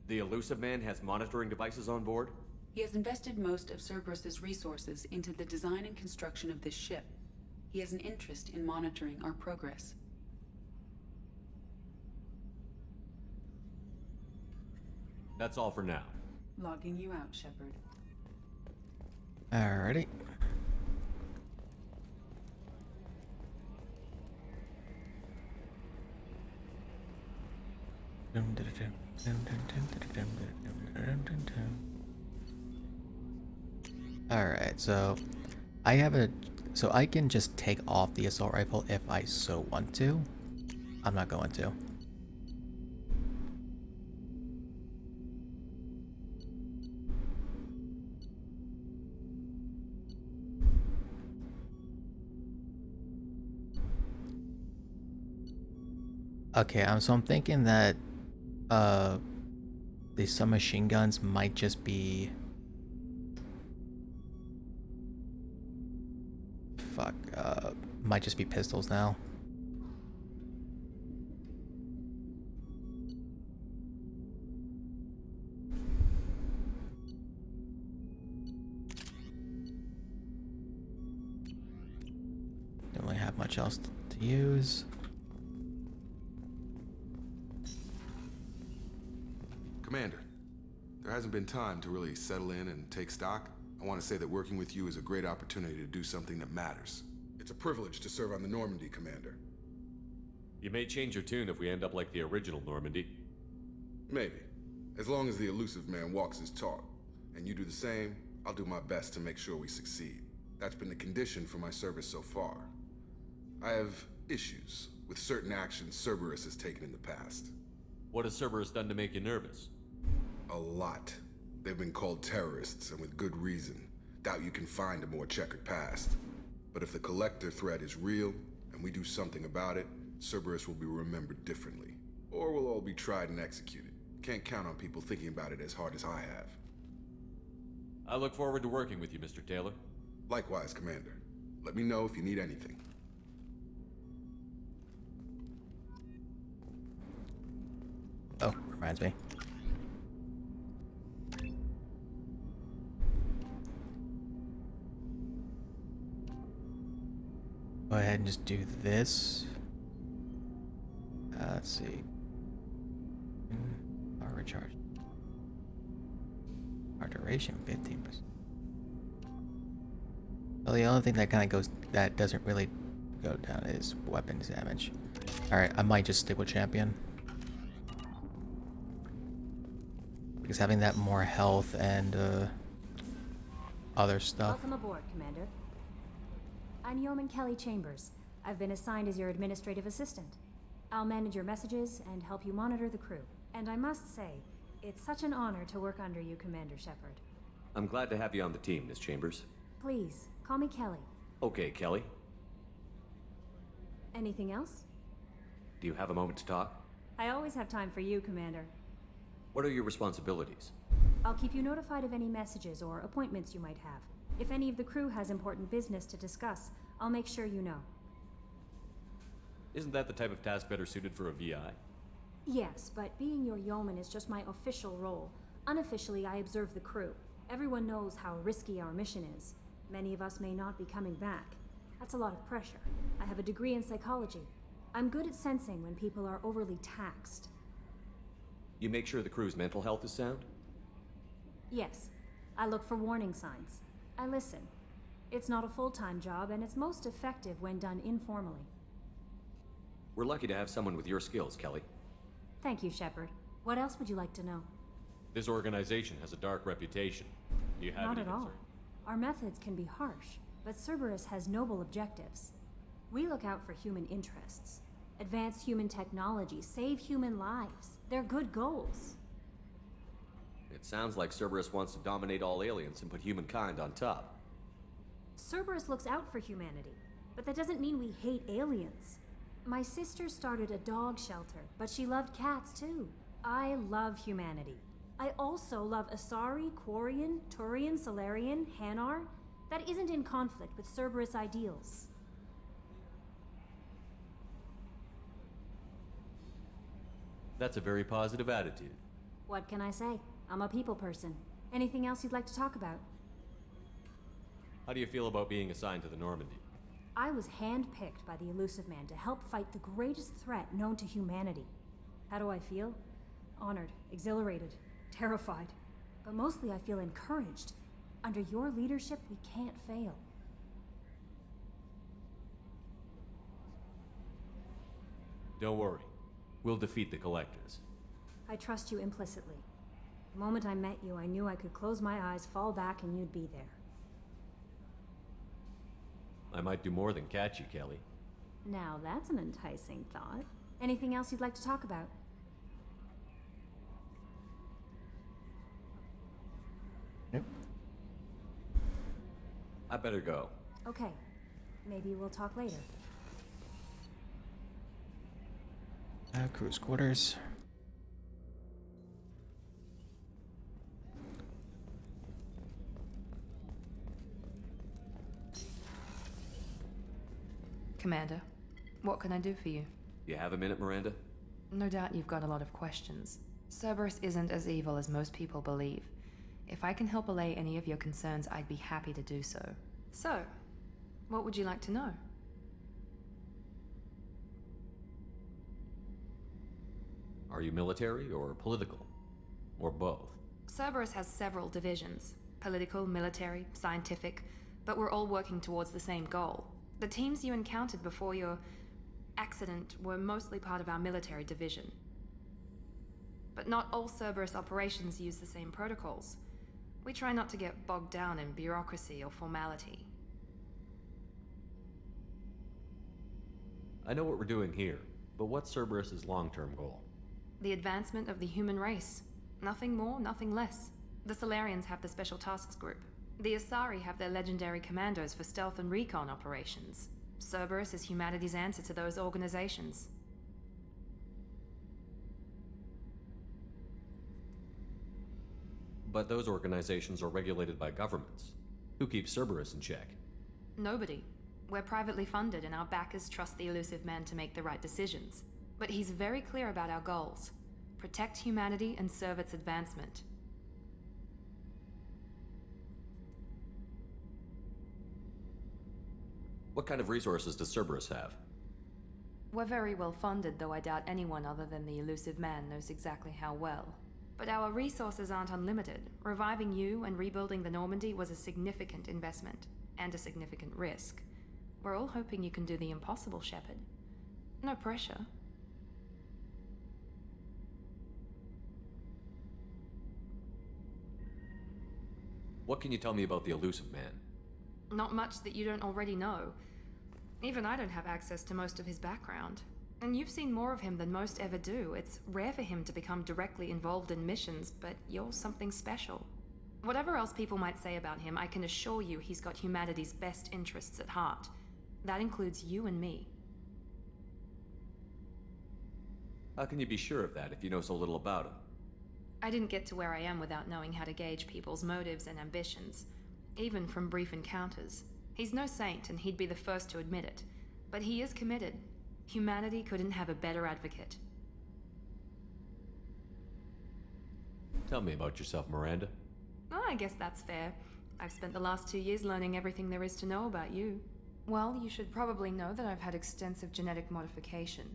The Elusive Man has monitoring devices on board? He has invested most of Cerberus's resources into the design and construction of this ship. He has an interest in monitoring our progress. That's all for now. Logging you out, Shepard. Alrighty. Alright, so I can just take off the assault rifle if I so want to. I'm not going to. Okay, so I'm thinking that these submachine guns might just be might just be pistols now. Don't really have much else to use. Commander, there hasn't been time to really settle in and take stock. I want to say that working with you is a great opportunity to do something that matters. It's a privilege to serve on the Normandy, Commander. You may change your tune if we end up like the original Normandy. Maybe. As long as the Elusive Man walks his talk, and you do the same, I'll do my best to make sure we succeed. That's been the condition for my service so far. I have issues with certain actions Cerberus has taken in the past. What has Cerberus done to make you nervous? A lot. They've been called terrorists, and with good reason. Doubt you can find a more checkered past. But if the Collector threat is real, and we do something about it, Cerberus will be remembered differently. Or we'll all be tried and executed. Can't count on people thinking about it as hard as I have. I look forward to working with you, Mr. Taylor. Likewise, Commander. Let me know if you need anything. Oh, reminds me. Go ahead and just do this. Let's see. Power recharge. Our duration 15%. Well, the only thing that kind of goes that doesn't really go down is weapons damage. All right, I might just stick with champion. Because having that more health and other stuff. Welcome aboard, Commander. I'm Yeoman Kelly Chambers. I've been assigned as your administrative assistant. I'll manage your messages and help you monitor the crew. And I must say, it's such an honor to work under you, Commander Shepard. I'm glad to have you on the team, Miss Chambers. Please, call me Kelly. Okay, Kelly. Anything else? Do you have a moment to talk? I always have time for you, Commander. What are your responsibilities? I'll keep you notified of any messages or appointments you might have. If any of the crew has important business to discuss, I'll make sure you know. Isn't that the type of task better suited for a VI? Yes, but being your yeoman is just my official role. Unofficially, I observe the crew. Everyone knows how risky our mission is. Many of us may not be coming back. That's a lot of pressure. I have a degree in psychology. I'm good at sensing when people are overly taxed. You make sure the crew's mental health is sound? Yes. I look for warning signs. I listen. It's not a full-time job, and it's most effective when done informally. We're lucky to have someone with your skills, Kelly. Thank you, Shepard. What else would you like to know? This organization has a dark reputation. Do you have Not any at all. concern? Our methods can be harsh, but Cerberus has noble objectives. We look out for human interests. Advance human technology, save human lives. They're good goals. It sounds like Cerberus wants to dominate all aliens and put humankind on top. Cerberus looks out for humanity, but that doesn't mean we hate aliens. My sister started a dog shelter, but she loved cats too. I love humanity. I also love Asari, Quarian, Turian, Solarian, Hanar. That isn't in conflict with Cerberus ideals. That's a very positive attitude. What can I say? I'm a people person. Anything else you'd like to talk about? How do you feel about being assigned to the Normandy? I was handpicked by the Elusive Man to help fight the greatest threat known to humanity. How do I feel? Honored, exhilarated, terrified. But mostly I feel encouraged. Under your leadership, we can't fail. Don't worry. We'll defeat the Collectors. I trust you implicitly. The moment I met you, I knew I could close my eyes, fall back, and you'd be there. I might do more than catch you, Kelly. Now that's an enticing thought. Anything else you'd like to talk about? Nope. I better go. Okay. Maybe we'll talk later. Crew's quarters. Commander, what can I do for you? You have a minute, Miranda? No doubt you've got a lot of questions. Cerberus isn't as evil as most people believe. If I can help allay any of your concerns, I'd be happy to do so. So, what would you like to know? Are you military or political? Or both? Cerberus has several divisions. Political, military, scientific, but we're all working towards the same goal. The teams you encountered before your accident were mostly part of our military division. But not all Cerberus operations use the same protocols. We try not to get bogged down in bureaucracy or formality. I know what we're doing here, but what's Cerberus's long-term goal? The advancement of the human race. Nothing more, nothing less. The Solarians have the Special Tasks Group. The Asari have their legendary commandos for stealth and recon operations. Cerberus is humanity's answer to those organizations. But those organizations are regulated by governments. Who keeps Cerberus in check? Nobody. We're privately funded and our backers trust the Elusive Man to make the right decisions. But he's very clear about our goals. Protect humanity and serve its advancement. What kind of resources does Cerberus have? We're very well funded, though I doubt anyone other than the Elusive Man knows exactly how well. But our resources aren't unlimited. Reviving you and rebuilding the Normandy was a significant investment, and a significant risk. We're all hoping you can do the impossible, Shepard. No pressure. What can you tell me about the Elusive Man? Not much that you don't already know. Even I don't have access to most of his background. And you've seen more of him than most ever do. It's rare for him to become directly involved in missions, but you're something special. Whatever else people might say about him, I can assure you he's got humanity's best interests at heart. That includes you and me. How can you be sure of that if you know so little about him? I didn't get to where I am without knowing how to gauge people's motives and ambitions, even from brief encounters. He's no saint, and he'd be the first to admit it. But he is committed. Humanity couldn't have a better advocate. Tell me about yourself, Miranda. Oh, I guess that's fair. I've spent the last 2 years learning everything there is to know about you. Well, you should probably know that I've had extensive genetic modification.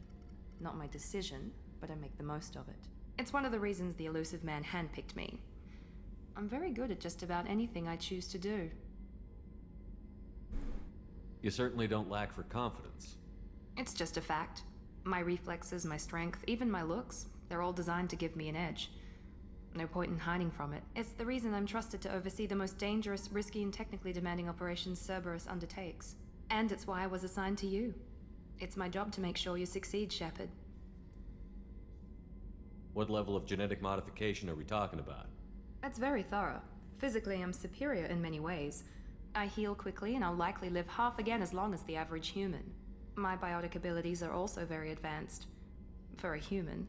Not my decision, but I make the most of it. It's one of the reasons the Elusive Man handpicked me. I'm very good at just about anything I choose to do. You certainly don't lack for confidence. It's just a fact. My reflexes, my strength, even my looks, They're all designed to give me an edge. No point in hiding from it. It's the reason I'm trusted to oversee the most dangerous, risky, and technically demanding operations Cerberus undertakes. And it's why I was assigned to you. It's my job to make sure you succeed, Shepard. What level of genetic modification are we talking about? That's very thorough. Physically, I'm superior in many ways. I heal quickly, and I'll likely live half again as long as the average human. My biotic abilities are also very advanced. For a human.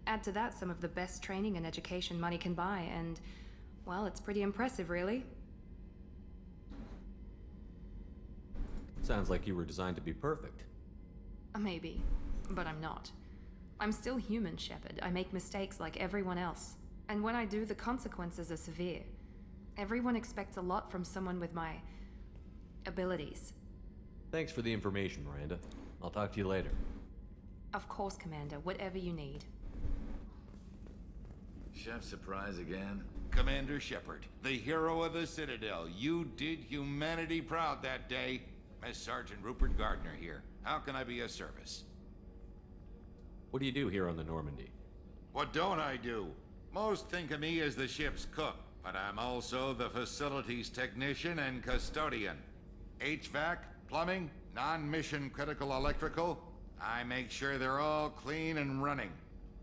Add to that some of the best training and education money can buy, and, well, it's pretty impressive, really. Sounds like you were designed to be perfect. Maybe, but I'm not. I'm still human, Shepard. I make mistakes like everyone else. And when I do, the consequences are severe. Everyone expects a lot from someone with my abilities. Thanks for the information, Miranda. I'll talk to you later. Of course, Commander. Whatever you need. Chef surprise again? Commander Shepard, the hero of the Citadel. You did humanity proud that day. Miss Sergeant Rupert Gardner here. How can I be of service? What do you do here on the Normandy? What don't I do? Most think of me as the ship's cook, but I'm also the facilities technician and custodian. HVAC, plumbing, non-mission critical electrical. I make sure they're all clean and running.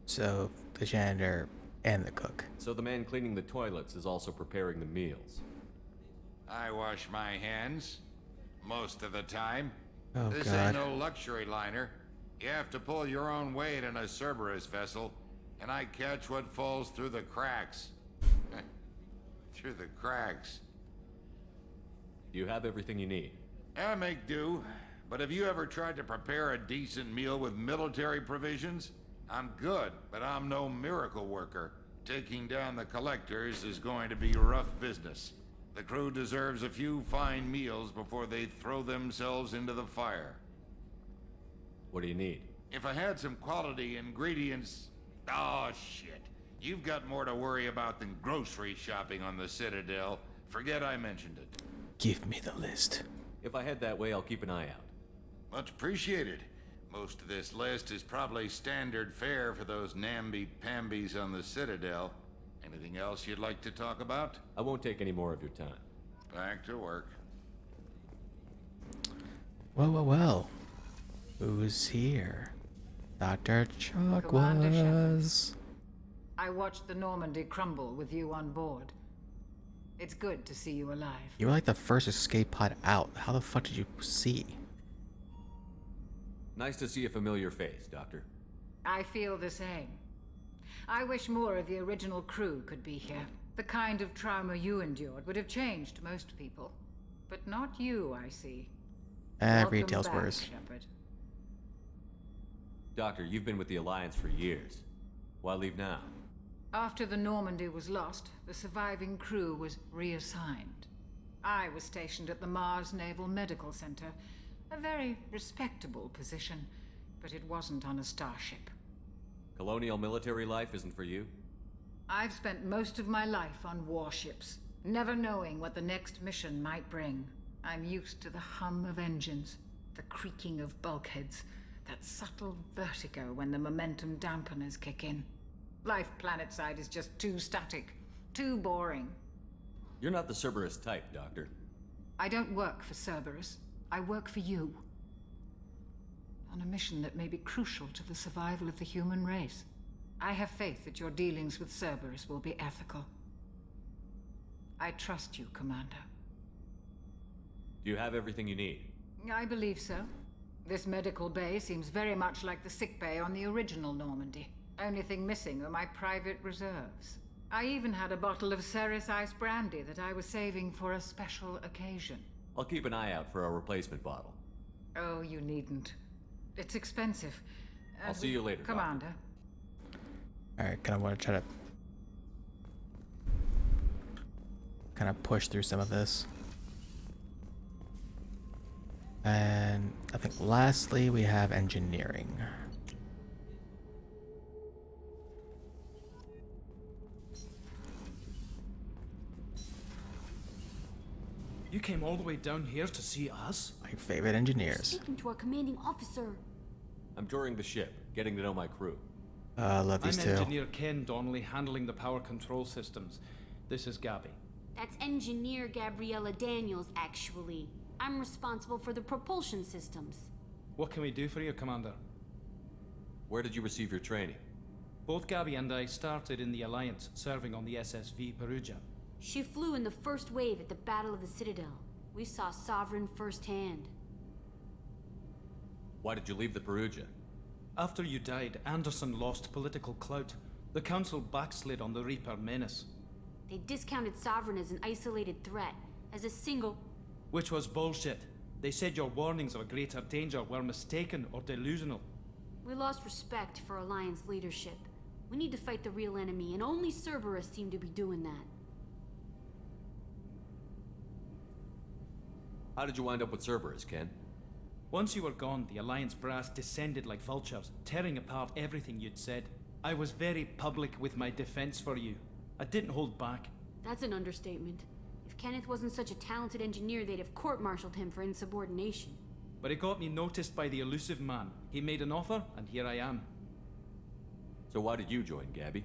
So, the janitor and the cook. So the man cleaning the toilets is also preparing the meals. I wash my hands. Most of the time. Oh, this God. ain't no luxury liner. You have to pull your own weight in a Cerberus vessel, and I catch what falls through the cracks. Through the cracks. Do you have everything you need? I make do, but have you ever tried to prepare a decent meal with military provisions? I'm good, but I'm no miracle worker. Taking down the collectors is going to be rough business. The crew deserves a few fine meals before they throw themselves into the fire. What do you need? If I had some quality ingredients... Oh, shit. You've got more to worry about than grocery shopping on the Citadel. Forget I mentioned it. Give me the list. If I head that way, I'll keep an eye out. Much appreciated. Most of this list is probably standard fare for those namby-pambies on the Citadel. Anything else you'd like to talk about? I won't take any more of your time. Back to work. Well. Who's here? Dr. Commander Chakwas. I watched the Normandy crumble with you on board. It's good to see you alive. You were like the first escape pod out. How the fuck did you see? Nice to see a familiar face, Doctor. I feel the same. I wish more of the original crew could be here. The kind of trauma you endured would have changed most people. But not you, I see. Retail's Welcome back, worse. Shepard. Doctor, you've been with the Alliance for years. Why leave now? After the Normandy was lost, the surviving crew was reassigned. I was stationed at the Mars Naval Medical Center. A very respectable position, but it wasn't on a starship. Colonial military life isn't for you? I've spent most of my life on warships, never knowing what the next mission might bring. I'm used to the hum of engines, the creaking of bulkheads, that subtle vertigo when the momentum dampeners kick in. Life planetside is just too static, too boring. You're not the Cerberus type, Doctor. I don't work for Cerberus. I work for you. On a mission that may be crucial to the survival of the human race. I have faith that your dealings with Cerberus will be ethical. I trust you, Commander. Do you have everything you need? I believe so. This medical bay seems very much like the sick bay on the original Normandy. Only thing missing are my private reserves. I even had a bottle of Ceres Ice brandy that I was saving for a special occasion. I'll keep an eye out for a replacement bottle. Oh, you needn't. It's expensive. I'll see you later, Commander. Alright, kind of want to try to kind of push through some of this. And I think lastly we have engineering. You came all the way down here to see us? My favorite engineers. Speaking to our commanding officer. I'm touring the ship, getting to know my crew. Love these I'm two. Engineer Ken Donnelly, handling the power control systems. This is Gabby. That's Engineer Gabriella Daniels, actually. I'm responsible for the propulsion systems. What can we do for you, Commander? Where did you receive your training? Both Gabby and I started in the Alliance, serving on the SSV Perugia. She flew in the first wave at the Battle of the Citadel. We saw Sovereign firsthand. Why did you leave the Perugia? After you died, Anderson lost political clout. The Council backslid on the Reaper menace. They discounted Sovereign as an isolated threat, as a single... Which was bullshit. They said your warnings of a greater danger were mistaken or delusional. We lost respect for Alliance leadership. We need to fight the real enemy, and only Cerberus seem to be doing that. How did you wind up with Cerberus, Ken? Once you were gone, the Alliance brass descended like vultures, tearing apart everything you'd said. I was very public with my defense for you. I didn't hold back. That's an understatement. If Kenneth wasn't such a talented engineer, they'd have court-martialed him for insubordination. But it got me noticed by the elusive man. He made an offer, and here I am. So why did you join, Gabby?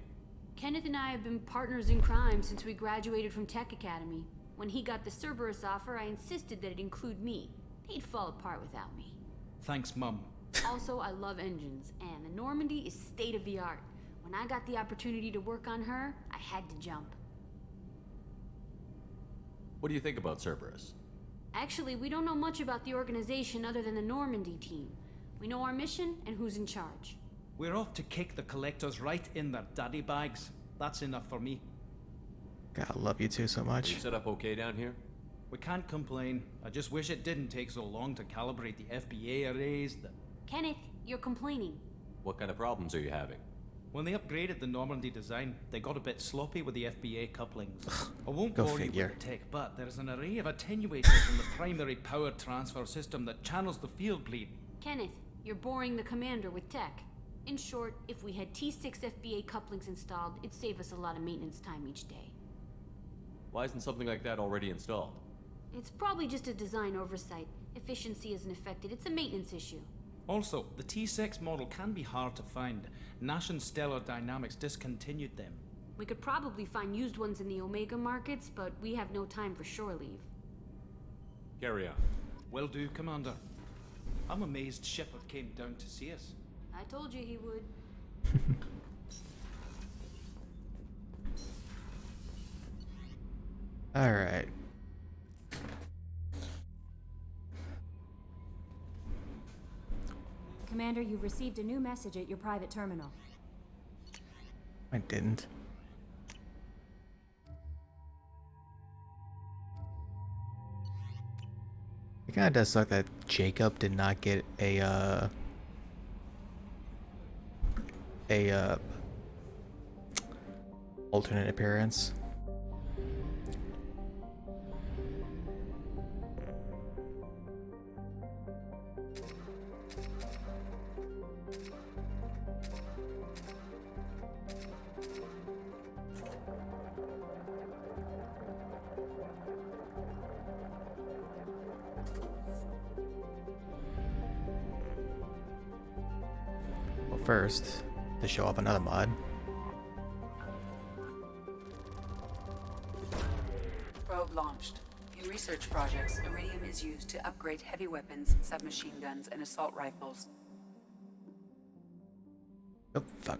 Kenneth and I have been partners in crime since we graduated from Tech Academy. When he got the Cerberus offer, I insisted that it include me. They'd fall apart without me. Thanks, Mum. Also, I love engines, and the Normandy is state-of-the-art. When I got the opportunity to work on her, I had to jump. What do you think about Cerberus? Actually, we don't know much about the organization other than the Normandy team. We know our mission and who's in charge. We're off to kick the Collectors right in their daddy bags. That's enough for me. God, I love you two so much. You set up okay down here? We can't complain. I just wish it didn't take so long to calibrate the FBA arrays. Kenneth, you're complaining. What kind of problems are you having? When they upgraded the Normandy design, they got a bit sloppy with the FBA couplings. I won't Go bore you figure. with the tech, but there's an array of attenuators in the primary power transfer system that channels the field bleed. Kenneth, you're boring the commander with tech. In short, if we had T6 FBA couplings installed, it'd save us a lot of maintenance time each day. Why isn't something like that already installed? It's probably just a design oversight. Efficiency isn't affected. It's a maintenance issue. Also, the T6 model can be hard to find. Nash and Stellar Dynamics discontinued them. We could probably find used ones in the Omega markets, but we have no time for shore leave. Carry on. Will do, Commander. I'm amazed Shepard came down to see us. I told you he would. All right. Commander, you've received a new message at your private terminal. I didn't. It kind of does suck that Jacob did not get a alternate appearance. Well, first, to show off another mod. Probe launched. In research projects, iridium is used to upgrade heavy weapons, submachine guns, and assault rifles. Oh, fuck.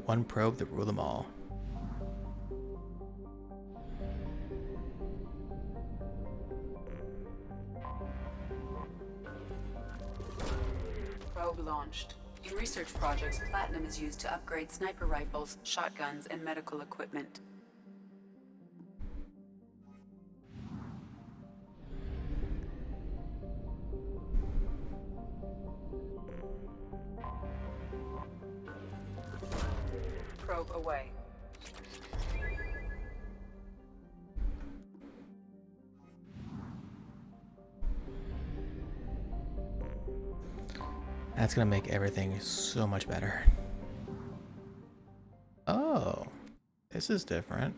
One probe that rule them all. Probe launched. In research projects, platinum is used to upgrade sniper rifles, shotguns, and medical equipment. Probe away. That's gonna make everything so much better. Oh, this is different.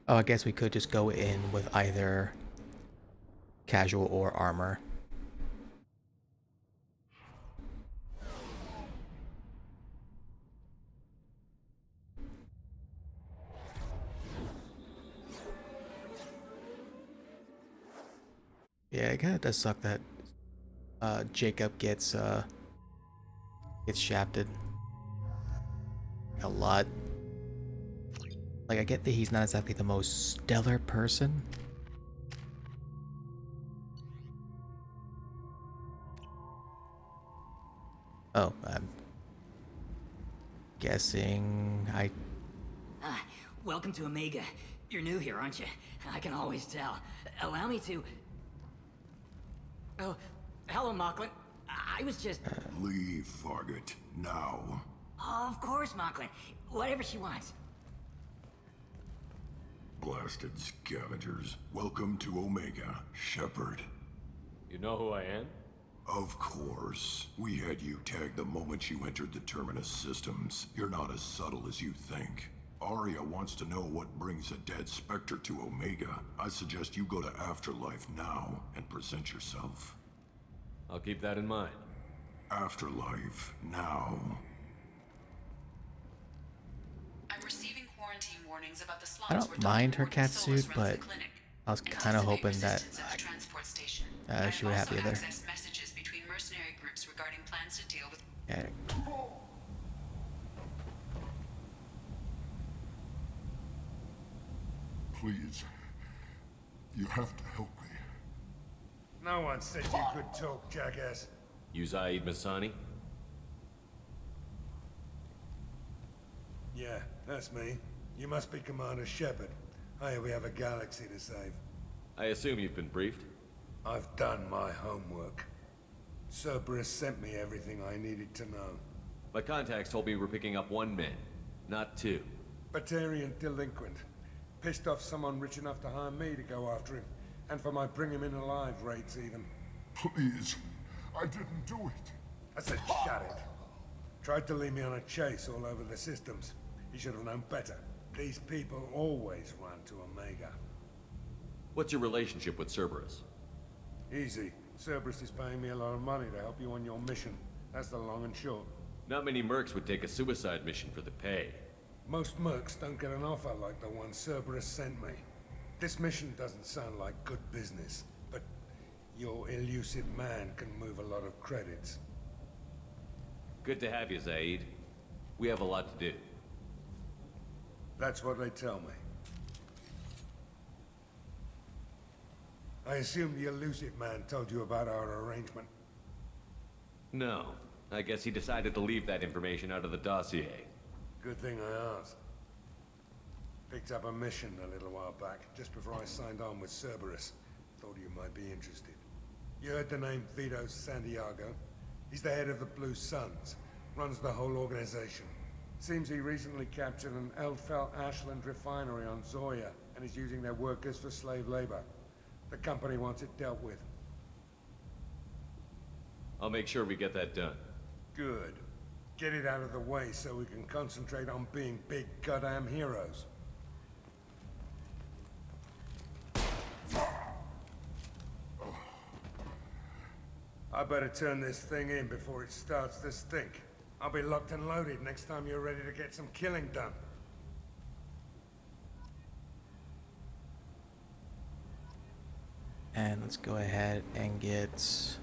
Oh, I guess we could just go in with either casual or armor. Yeah, it kind of does suck that Jacob gets shafted a lot. Like, I get that he's not exactly the most stellar person. Oh, I'm guessing Welcome to Omega. You're new here, aren't you? I can always tell. Allow me to... Oh, hello, Mocklin. I was just... Leave, Fargate. Now. Of course, Mocklin. Whatever she wants. Blasted scavengers. Welcome to Omega, Shepard. You know who I am? Of course. We had you tagged the moment you entered the Terminus systems. You're not as subtle as you think. Arya wants to know what brings a dead Spectre to Omega. I suggest you go to Afterlife now and present yourself. I'll keep that in mind. Afterlife now. I'm receiving quarantine warnings about the slots I don't mind her cat suit, but I was kind of hoping that she would have the other. Messages between mercenary groups regarding plans to deal with. Yeah. Please. You have to help me. No one said you could talk, jackass. You Zaid Masani? Yeah, that's me. You must be Commander Shepard. Hey, we have a galaxy to save. I assume you've been briefed? I've done my homework. Cerberus sent me everything I needed to know. My contacts told me we're picking up 1 man, not 2. Batarian delinquent. Pissed off someone rich enough to hire me to go after him. And for my bring him in alive rates even. Please. I didn't do it. I said shut it. Tried to lead me on a chase all over the systems. He should have known better. These people always run to Omega. What's your relationship with Cerberus? Easy. Cerberus is paying me a lot of money to help you on your mission. That's the long and short. Not many mercs would take a suicide mission for the pay. Most mercs don't get an offer like the one Cerberus sent me. This mission doesn't sound like good business, but your elusive man can move a lot of credits. Good to have you, Zaid. We have a lot to do. That's what they tell me. I assume the elusive man told you about our arrangement. No. I guess he decided to leave that information out of the dossier. Good thing I asked. Picked up a mission a little while back, just before I signed on with Cerberus. Thought you might be interested. You heard the name Vito Santiago? He's the head of the Blue Suns. Runs the whole organization. Seems he recently captured an Eldfell Ashland refinery on Zoya, and is using their workers for slave labor. The company wants it dealt with. I'll make sure we get that done. Good. Get it out of the way so we can concentrate on being big goddamn heroes. I better turn this thing in before it starts to stink. I'll be locked and loaded next time you're ready to get some killing done. And let's go ahead and get...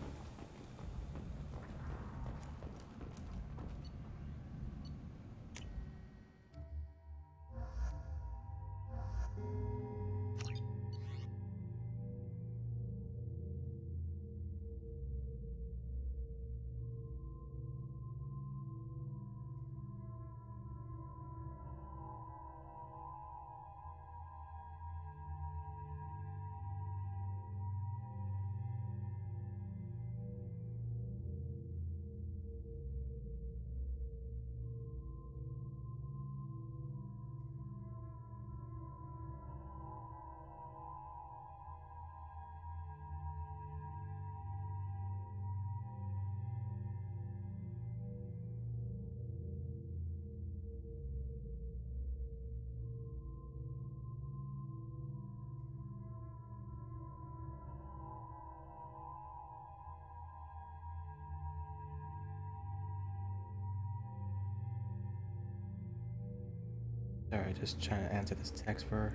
Sorry, just trying to answer this text for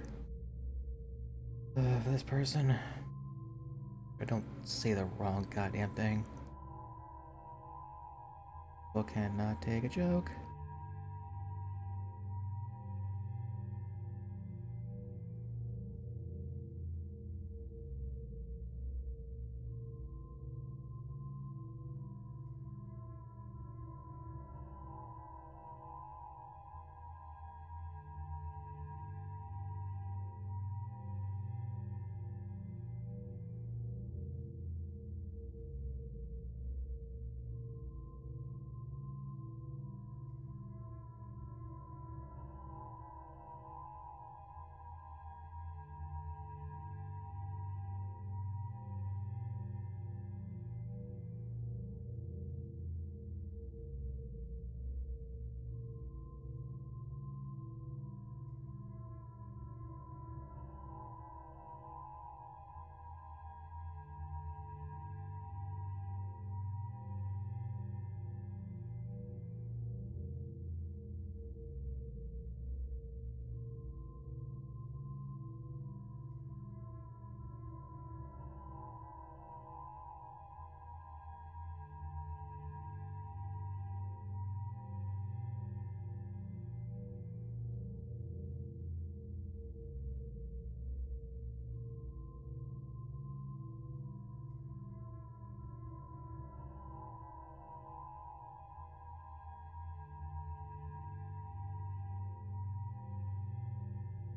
this person. I don't say the wrong goddamn thing. People cannot take a joke.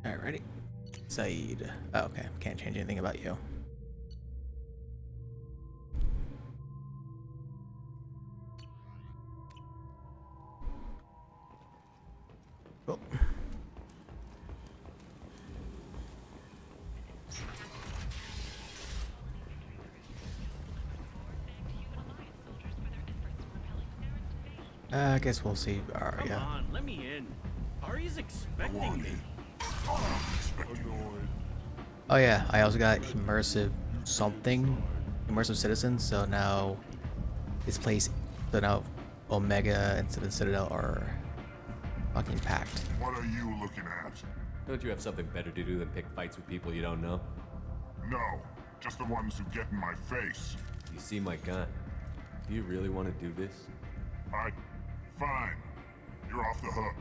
Alright, ready? Saeed. Oh, okay, can't change anything about you. Oh. I guess we'll see Arya. Come on, let me in. Arya's expecting me. Oh yeah, I also got immersive something, immersive citizen. So now this place, so now Omega and Citadel are fucking packed. What are you looking at? Don't you have something better to do than pick fights with people you don't know? No, just the ones who get in my face. You see my gun. Do you really want to do this? Fine. You're off the hook.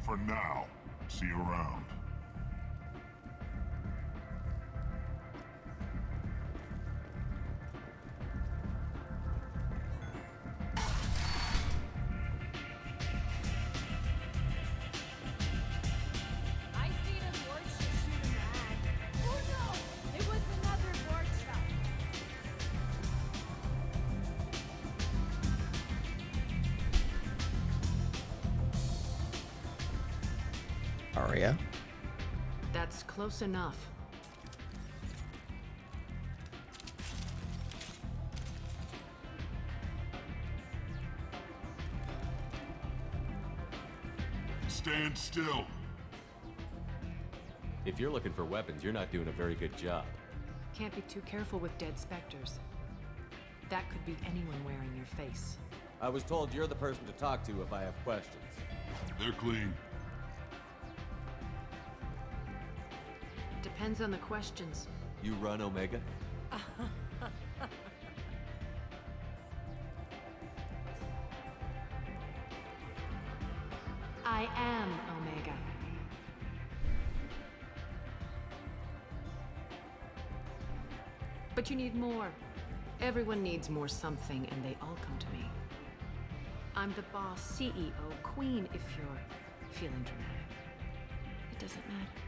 For now. See you around. I seen a Vorcha shoot a man. Oh no! It was another Vorcha. Arya. That's close enough. Stand still. If you're looking for weapons, you're not doing a very good job. Can't be too careful with dead specters. That could be anyone wearing your face. I was told you're the person to talk to if I have questions. They're clean. Depends on the questions. You run, Omega? I am Omega. But you need more. Everyone needs more something, and they all come to me. I'm the boss, CEO, queen, if you're feeling dramatic. It doesn't matter.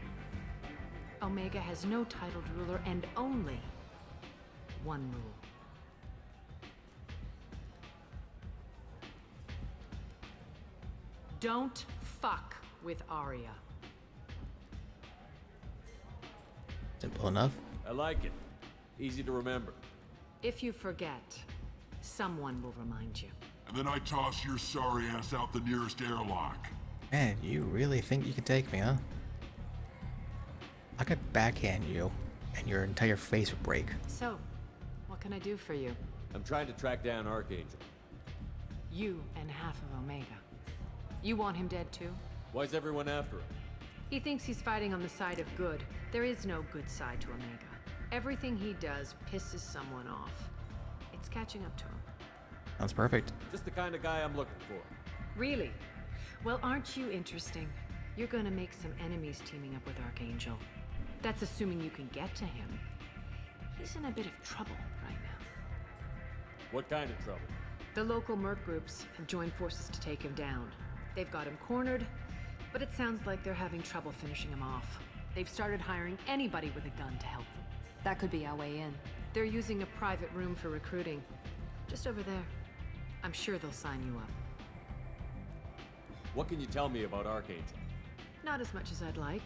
Omega has no titled ruler and only one rule. Don't fuck with Arya. Simple enough. I like it. Easy to remember. If you forget, someone will remind you. And then I toss your sorry ass out the nearest airlock. Man, you really think you can take me, huh? I could backhand you, and your entire face would break. So, what can I do for you? I'm trying to track down Archangel. You and half of Omega. You want him dead too? Why's everyone after him? He thinks he's fighting on the side of good. There is no good side to Omega. Everything he does pisses someone off. It's catching up to him. Sounds perfect. Just the kind of guy I'm looking for. Really? Well, aren't you interesting? You're gonna make some enemies teaming up with Archangel. That's assuming you can get to him. He's in a bit of trouble right now. What kind of trouble? The local merc groups have joined forces to take him down. They've got him cornered, but it sounds like they're having trouble finishing him off. They've started hiring anybody with a gun to help them. That could be our way in. They're using a private room for recruiting. Just over there. I'm sure they'll sign you up. What can you tell me about Archangel? Not as much as I'd like.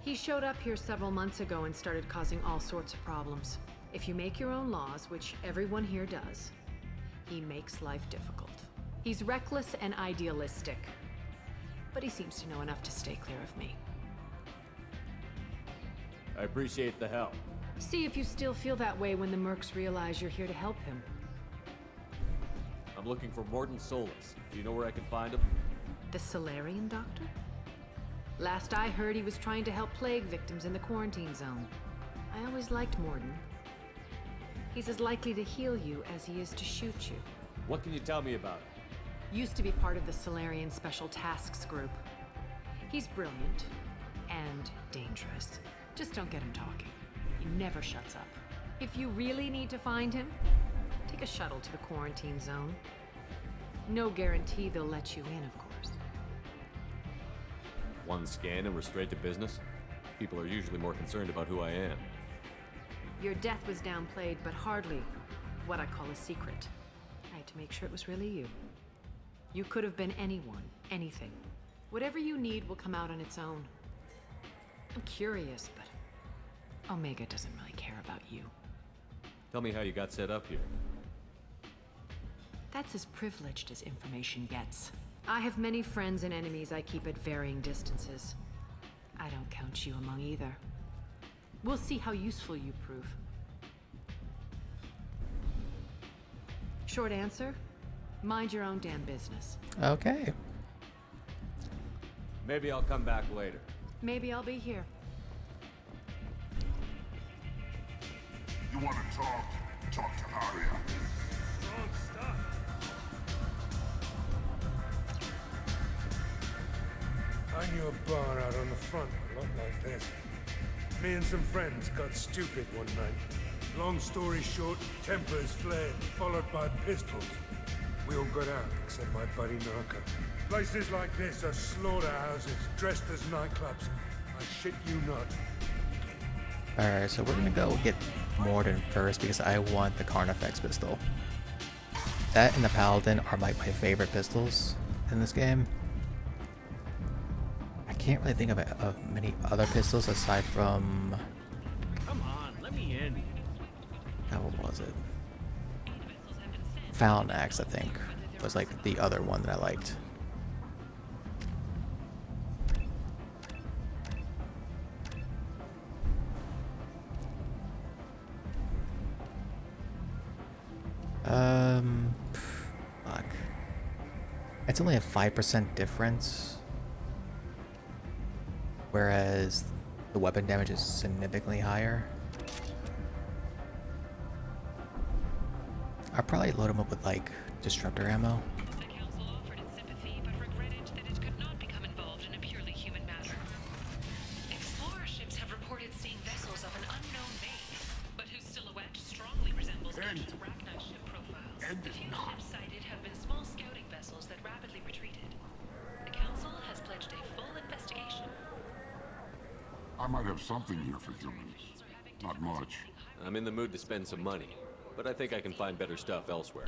He showed up here several months ago and started causing all sorts of problems. If you make your own laws, which everyone here does, he makes life difficult. He's reckless and idealistic. But he seems to know enough to stay clear of me. I appreciate the help. See if you still feel that way when the mercs realize you're here to help him. I'm looking for Mordin Solus. Do you know where I can find him? The Solarian doctor? Last I heard, he was trying to help plague victims in the quarantine zone. I always liked Mordin. He's as likely to heal you as he is to shoot you. What can you tell me about him? Used to be part of the Solarian Special Tasks Group. He's brilliant and dangerous. Just don't get him talking. He never shuts up. If you really need to find him, take a shuttle to the quarantine zone. No guarantee they'll let you in, of course. One scan and we're straight to business? People are usually more concerned about who I am. Your death was downplayed, but hardly what I call a secret. I had to make sure it was really you. You could have been anyone, anything. Whatever you need will come out on its own. I'm curious, but Omega doesn't really care about you. Tell me how you got set up here. That's as privileged as information gets. I have many friends and enemies I keep at varying distances. I don't count you among either. We'll see how useful you prove. Short answer, mind your own damn business. Okay. Maybe I'll come back later. Maybe I'll be here. You want to talk? Talk to Arya. Strong stuff. I knew a bar out on the front, a lot like this. Me and some friends got stupid one night. Long story short, tempers flared, followed by pistols. We all got out, except my buddy Narco. Places like this are slaughterhouses, dressed as nightclubs. I shit you not. Alright, so we're gonna go get Mordin first because I want the Carnifex pistol. That and the Paladin are like my favorite pistols in this game. I can't really think of many other pistols aside from... Come on, let me in. What was it? Fountain Axe, I think, was like the other one that I liked. Fuck. It's only a 5% difference, whereas the weapon damage is significantly higher. I'll probably load him up with like disruptor ammo. The Council offered its sympathy, but regretted that it could not become involved in a purely human matter. Explorer ships have reported seeing vessels of an unknown make, but whose silhouette strongly resembles ancient Arachnite ship profiles. The few ships sighted have been small scouting vessels that rapidly retreated. The Council has pledged a full investigation. I might have something here for humans. Not much. I'm in the mood to spend some money, but I think I can find better stuff elsewhere.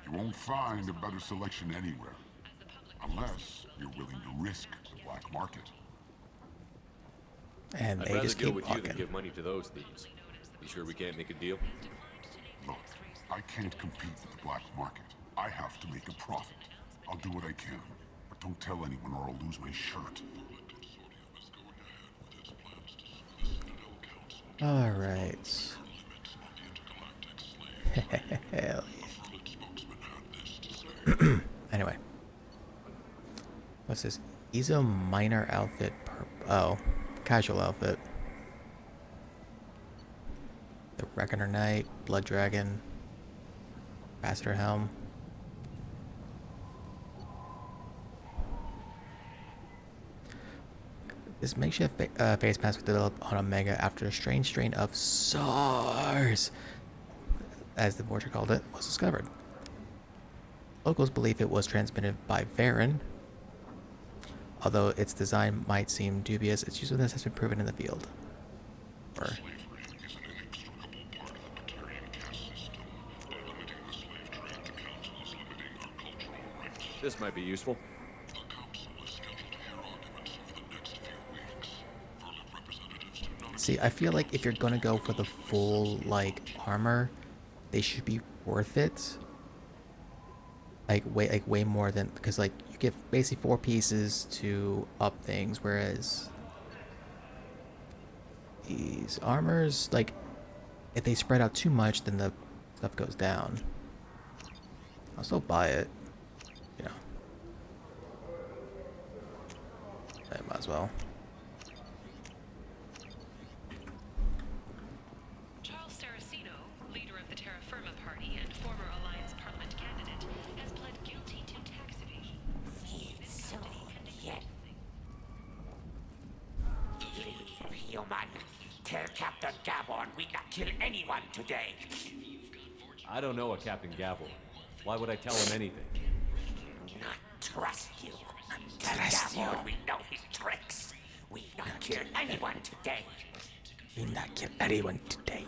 You won't find a better selection anywhere. Unless you're willing to risk the black market. And I'd they rather just deal keep with you walking. than give money to those thieves. You sure we can't make a deal? Look, I can't compete with the black market. I have to make a profit. I'll do what I can, but don't tell anyone or I'll lose my shirt. Alright. Hell yeah. Anyway. What's this? Ezo minor outfit. Oh, casual outfit. The Reckoner Knight, Blood Dragon, Ambassador Helm. This makeshift face mask was developed on Omega after a strange strain of SARS, as the Vorcha called it, was discovered. Locals believe it was transmitted by Varen. Although its design might seem dubious, its usefulness has been proven in the field. This might be useful. See, I feel like if you're gonna go for the full, like, armor, they should be worth it. Like way more than, because like you get basically 4 pieces to up things, whereas these armors, like, if they spread out too much, then the stuff goes down. I'll still buy it, you know. I might as well. Tell Captain Gavon we not kill anyone today. I don't know a Captain Gavon. Why would I tell him anything? Not trust you. Tell Gavon we know his tricks. We not kill anyone today. We not kill anyone today.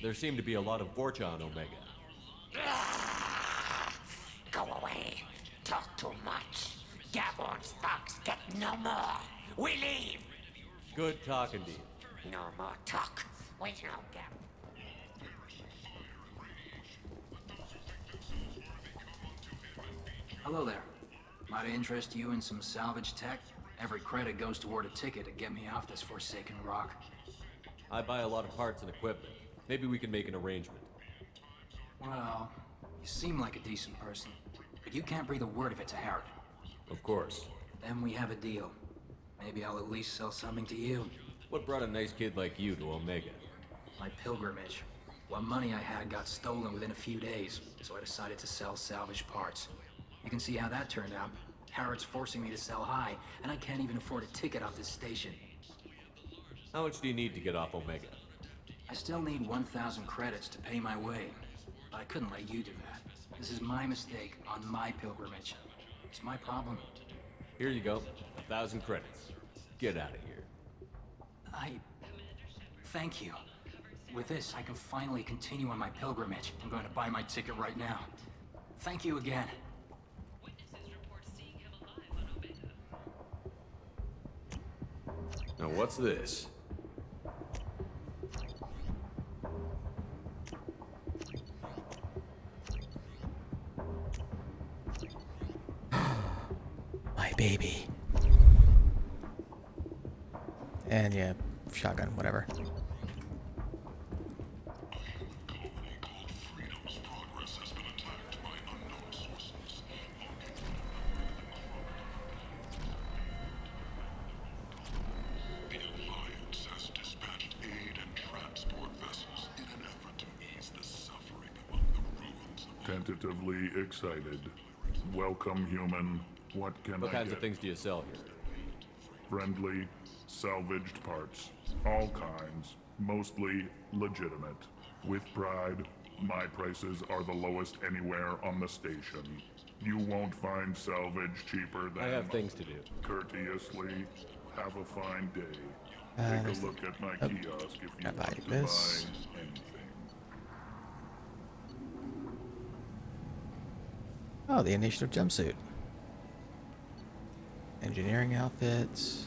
There seem to be a lot of Vorcha on Omega. Go away. Talk too much. Gavon's thugs get no more. We leave. Good talking to you. No more talk. We know Gavon. Hello there. Might I interest you in some salvage tech? Every credit goes toward a ticket to get me off this forsaken rock. I buy a lot of parts and equipment. Maybe we can make an arrangement. Well, you seem like a decent person, but you can't breathe a word of it to Harrod. Of course. Then we have a deal. Maybe I'll at least sell something to you. What brought a nice kid like you to Omega? My pilgrimage. What money I had got stolen within a few days, so I decided to sell salvage parts. You can see how that turned out. Harrod's forcing me to sell high, and I can't even afford a ticket off this station. How much do you need to get off Omega? I still need 1,000 credits to pay my way, but I couldn't let you do that. This is my mistake on my pilgrimage. It's my problem. Here you go. 1,000 credits. Get out of here. Thank you. With this, I can finally continue on my pilgrimage. I'm going to buy my ticket right now. Thank you again. Now what's this? My baby. And yeah, shotgun, whatever. Tentatively excited. Welcome, human. What can What I kinds get? of things do you sell here? Friendly, salvaged parts. All kinds. Mostly legitimate. With pride, my prices are the lowest anywhere on the station. You won't find salvage cheaper than... I have things to do. Courteously, have a fine day. Take a look at my kiosk if you want to buy anything. Oh, the initiative jumpsuit. Engineering outfits.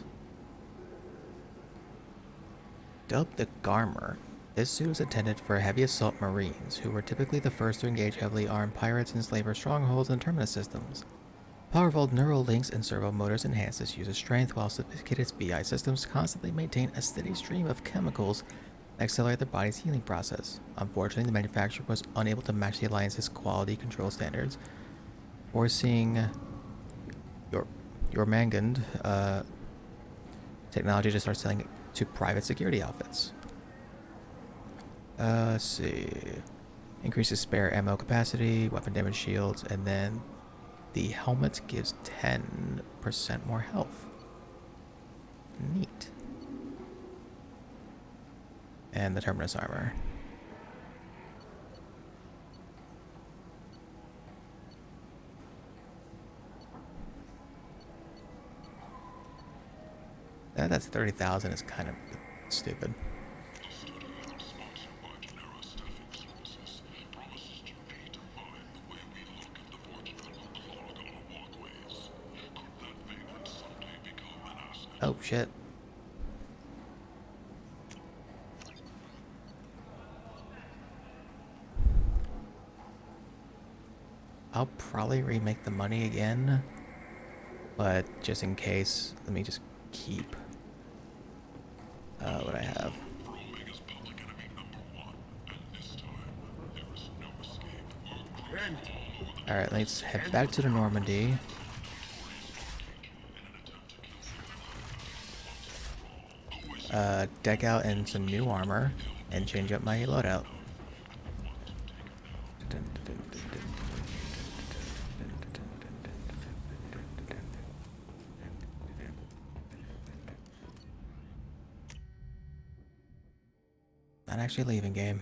Dubbed the Garmer, this suit was intended for heavy assault marines, who were typically the first to engage heavily armed pirates and slaver strongholds and terminus systems. Powerful neural links and servo motors enhance this user's strength, while sophisticated VI systems constantly maintain a steady stream of chemicals that accelerate their body's healing process. Unfortunately, the manufacturer was unable to match the Alliance's quality control standards, forcing your Mangand technology to start selling it to private security outfits. Let's see. Increases spare ammo capacity, weapon damage shields, and then the helmet gives 10% more health. Neat. And the Terminus armor. That's 30,000 is kind of stupid. Oh shit. I'll probably remake the money again, but just in case, let me just keep what I have. Alright, let's head back to the Normandy. Deck out in some new armor and change up my loadout. Not actually leaving game.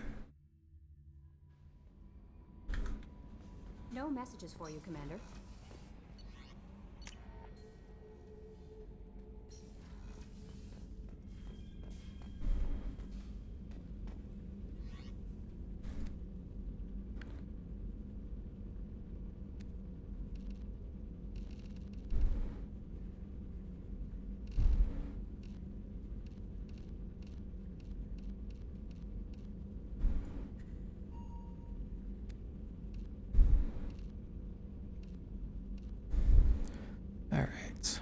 No messages for you, Commander. Alright.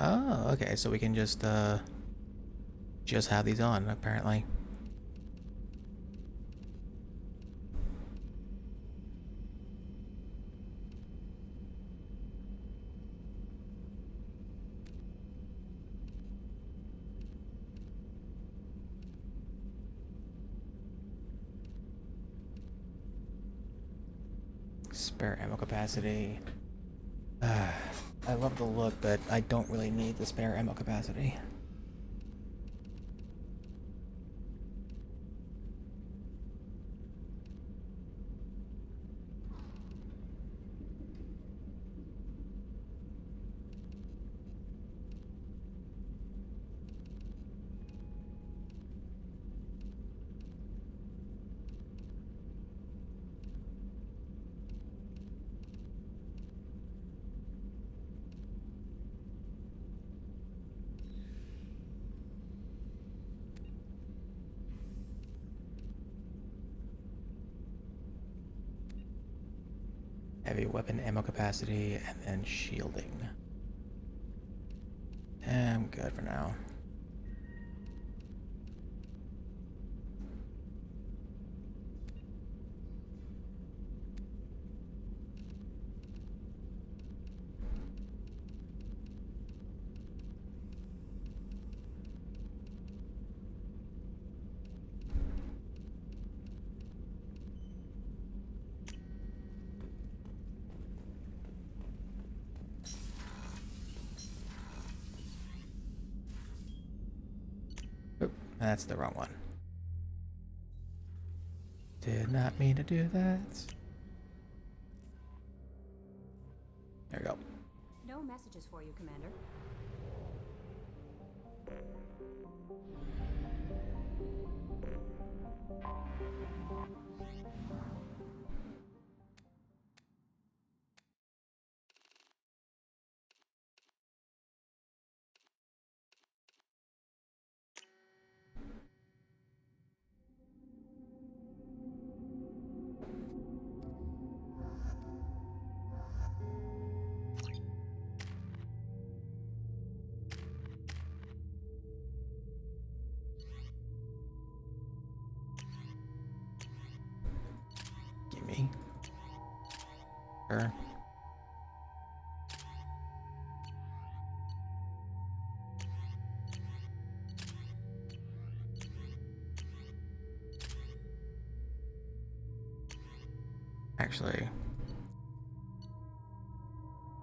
Oh, okay, so we can just have these on, apparently. Spare ammo capacity. I love the look, but I don't really need the spare ammo capacity. Heavy weapon ammo capacity, and then shielding. I'm good for now. That's the wrong one. Did not mean to do that. There we go. No messages for you, Commander. Sure. Actually,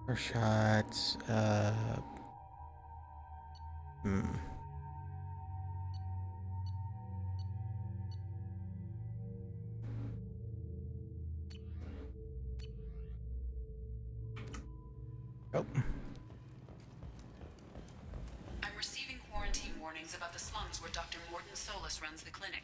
first shot. Oh. I'm receiving quarantine warnings about the slums where Dr. Morton Solus runs the clinic.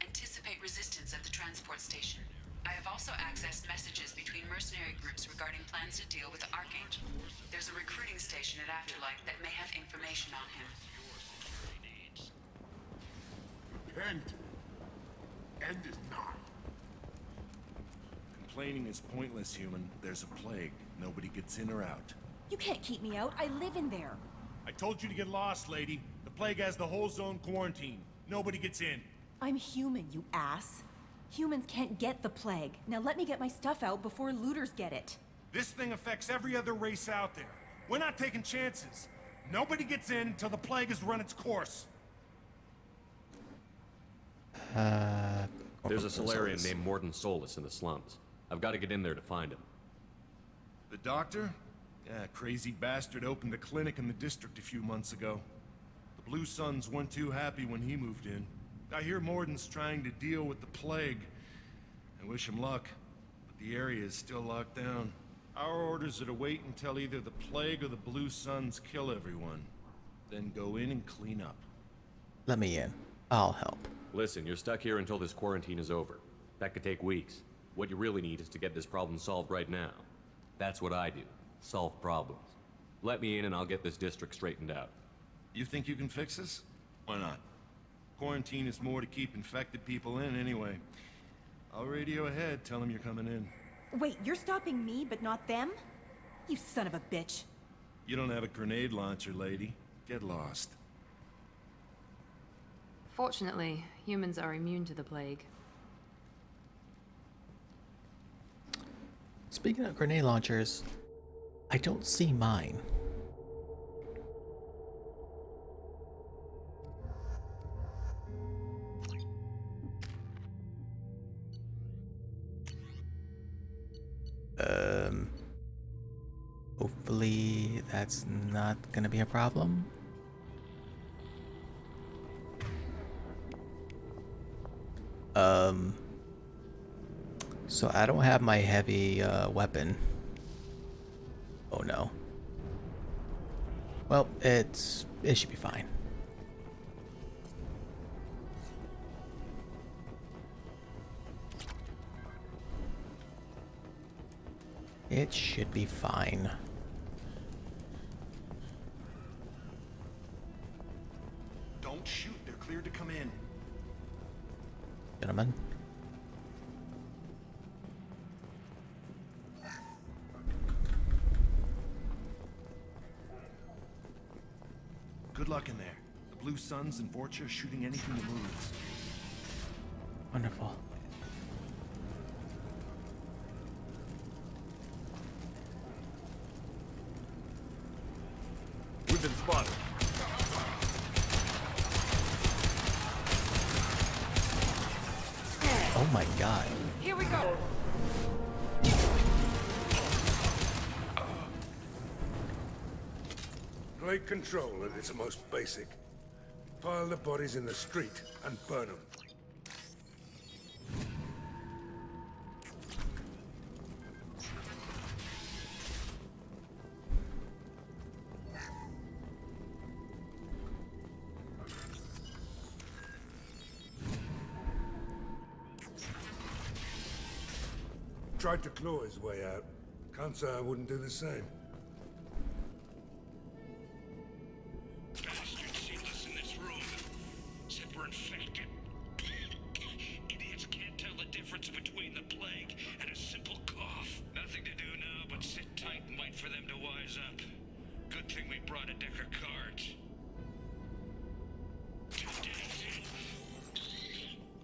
Anticipate resistance at the transport station. I have also accessed messages between mercenary groups regarding plans to deal with the Archangel. There's a recruiting station at Afterlife that may have information on him. End is nigh. Complaining is pointless, human. There's a plague. Nobody gets in or out. You can't keep me out. I live in there. I told you to get lost, lady. The plague has the whole zone quarantined. Nobody gets in. I'm human, you ass. Humans can't get the plague. Now let me get my stuff out before looters get it. This thing affects every other race out there. We're not taking chances. Nobody gets in until the plague has run its course. There's a Solarian named Morton Solus in the slums. I've got to get in there to find him. The doctor? Yeah, crazy bastard opened a clinic in the district a few months ago. The Blue Suns weren't too happy when he moved in. I hear Morton's trying to deal with the plague. I wish him luck, but the area is still locked down. Our orders are to wait until either the plague or the Blue Suns kill everyone. Then go in and clean up. Let me in. I'll help. Listen, you're stuck here until this quarantine is over. That could take weeks. What you really need is to get this problem solved right now. That's what I do. Solve problems. Let me in and I'll get this district straightened out. You think you can fix this? Why not? Quarantine is more to keep infected people in anyway. I'll radio ahead, tell them you're coming in. Wait, you're stopping me, but not them? You son of a bitch. You don't have a grenade launcher, lady. Get lost. Fortunately, humans are immune to the plague. Speaking of grenade launchers, I don't see mine. Hopefully that's not gonna be a problem. So I don't have my heavy weapon. Oh no. Well, it should be fine. It should be fine. Don't shoot, they're cleared to come in. Gentlemen. Good luck in there. The Blue Suns and Vorcha are shooting anything that moves. Wonderful. We've been spotted. Oh my god. Here we go. Plague control at its most basic. Pile the bodies in the street and burn them. Tried to claw his way out. Can't say I wouldn't do the same. Bastards seen us in this room. Said we're infected. Idiots can't tell the difference between the plague and a simple cough. Nothing to do now but sit tight and wait for them to wise up. Good thing we brought a deck of cards. 2 days in.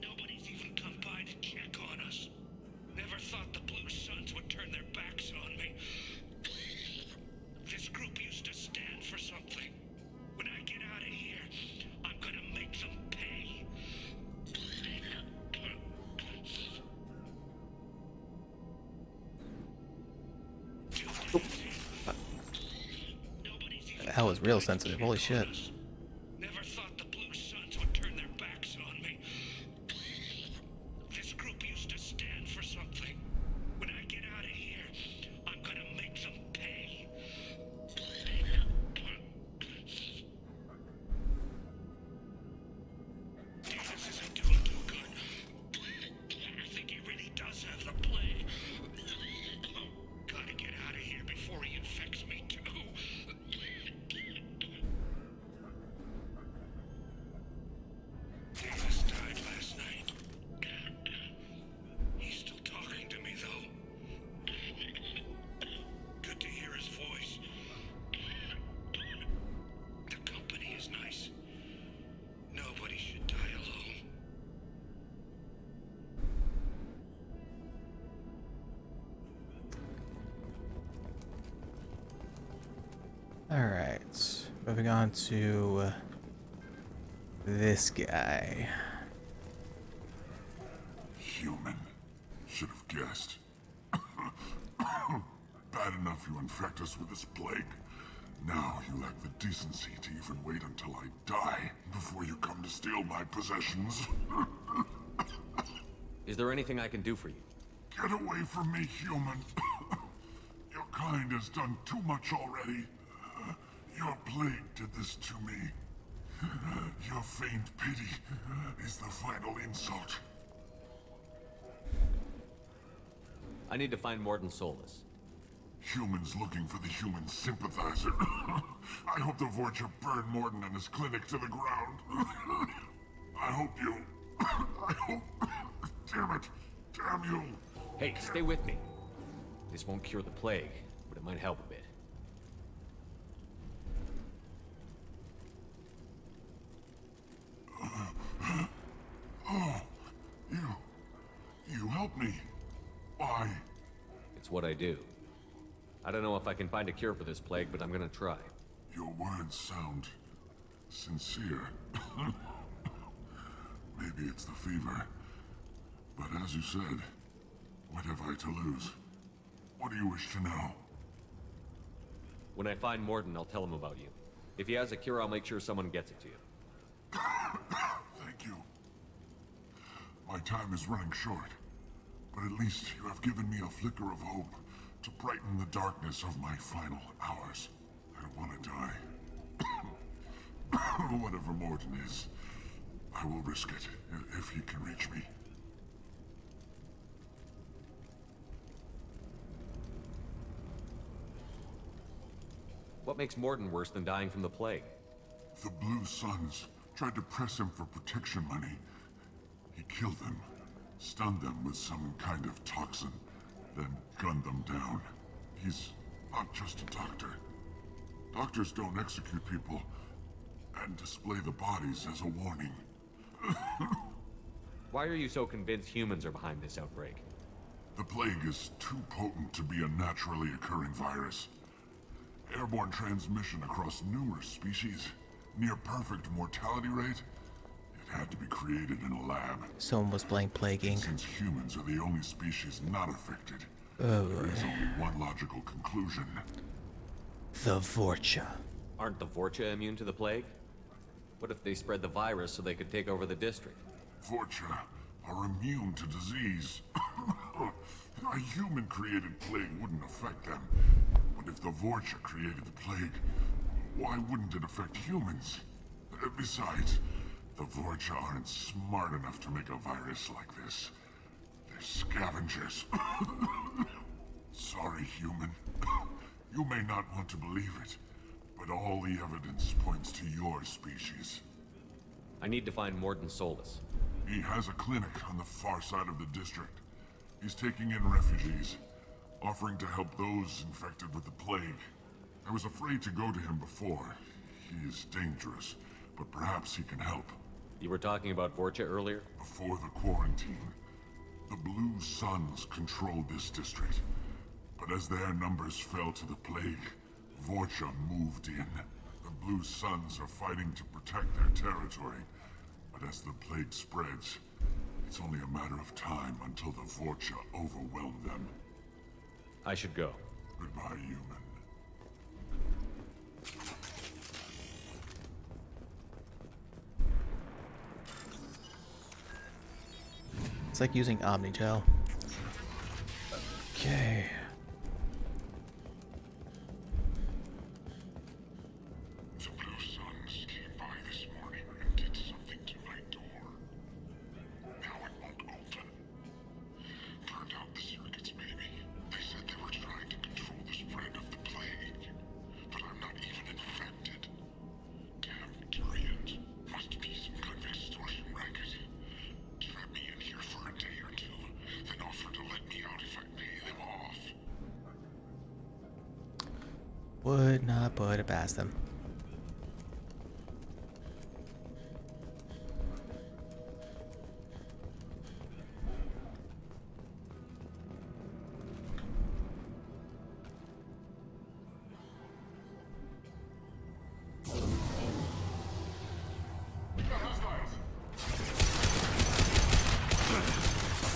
Nobody's even come by to check on us. Never thought the Blue Suns would turn their backs That was real sensitive. Holy shit. Never thought the Blue Suns would turn their backs on me. This group used to stand for something. When I get out of here, I'm gonna make them pay. This isn't doing too good. I think he really does have the plague. Gotta get out of here before he infects me too. Davis died last night. He's still talking to me, though. Good to hear his voice. The company is nice. Nobody should die alone. Alright. Moving on to this guy. Human. Should have guessed. Bad enough you infect us with this plague. Now you lack the decency to even wait until I die before you come to steal my possessions. Is there anything I can do for you? Get away from me, human. Your kind has done too much already. Your plague did this to me. Your feigned pity is the final insult. I need to find Morton Solus. Humans looking for the human sympathizer. I hope the Vorcha burn Morton and his clinic to the ground. I hope you... I hope... Damn it. Damn you. Hey, stay with me. This won't cure the plague, but it might help a bit. Oh, you helped me. Why? It's what I do. I don't know if I can find a cure for this plague, but I'm gonna try. Your words sound sincere. Maybe it's the fever. But as you said, what have I to lose? What do you wish to know? When I find Morton, I'll tell him about you. If he has a cure, I'll make sure someone gets it to you. Thank you. My time is running short, but at least you have given me a flicker of hope to brighten the darkness of my final hours. I don't want to die. Whatever Morton is, I will risk it if he can reach me. What makes Morton worse than dying from the plague? The Blue Suns tried to press him for protection money. He killed them, stunned them with some kind of toxin, then gunned them down. He's not just a doctor. Doctors don't execute people and display the bodies as a warning. Why are you so convinced humans are behind this outbreak? The plague is too potent to be a naturally occurring virus. Airborne transmission across numerous species, near perfect mortality rate. It had to be created in a lab. Someone was playing Plague Inc. Since humans are the only species not affected, Oh, there is only one logical conclusion. the Vorcha. Aren't the Vorcha immune to the plague? What if they spread the virus so they could take over the district? Vorcha are immune to disease. A human-created plague wouldn't affect them. But if the Vorcha created the plague, why wouldn't it affect humans? Besides, the Vorcha aren't smart enough to make a virus like this. They're scavengers. Sorry, human. You may not want to believe it, but all the evidence points to your species. I need to find Morton Solus. He has a clinic on the far side of the district. He's taking in refugees, offering to help those infected with the plague. I was afraid to go to him before. He is dangerous, but perhaps he can help. You were talking about Vorcha earlier? Before the quarantine, the Blue Suns controlled this district. But as their numbers fell to the plague, Vorcha moved in. The Blue Suns are fighting to protect their territory. But as the plague spreads, it's only a matter of time until the Vorcha overwhelm them. I should go. Goodbye, human. It's like using Omnigel. Okay. The Blue Suns came by this morning and did something to my door. Now it won't open. Turned out the circuits maybe. They said they were trying to control the spread of the plague. But I'm not even infected. Damn Turians. Must be some kind of extortion racket. Trap me in here for a day or two, then offer to let me out if I pay them off. Would not put it past them.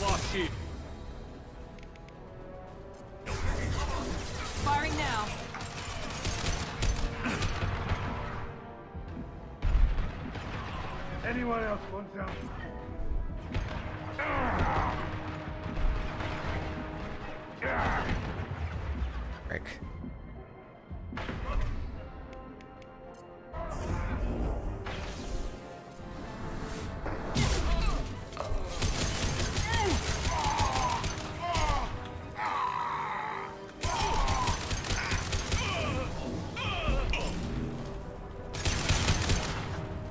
Lost sheep. Firing now. Anyone else want some? Frick.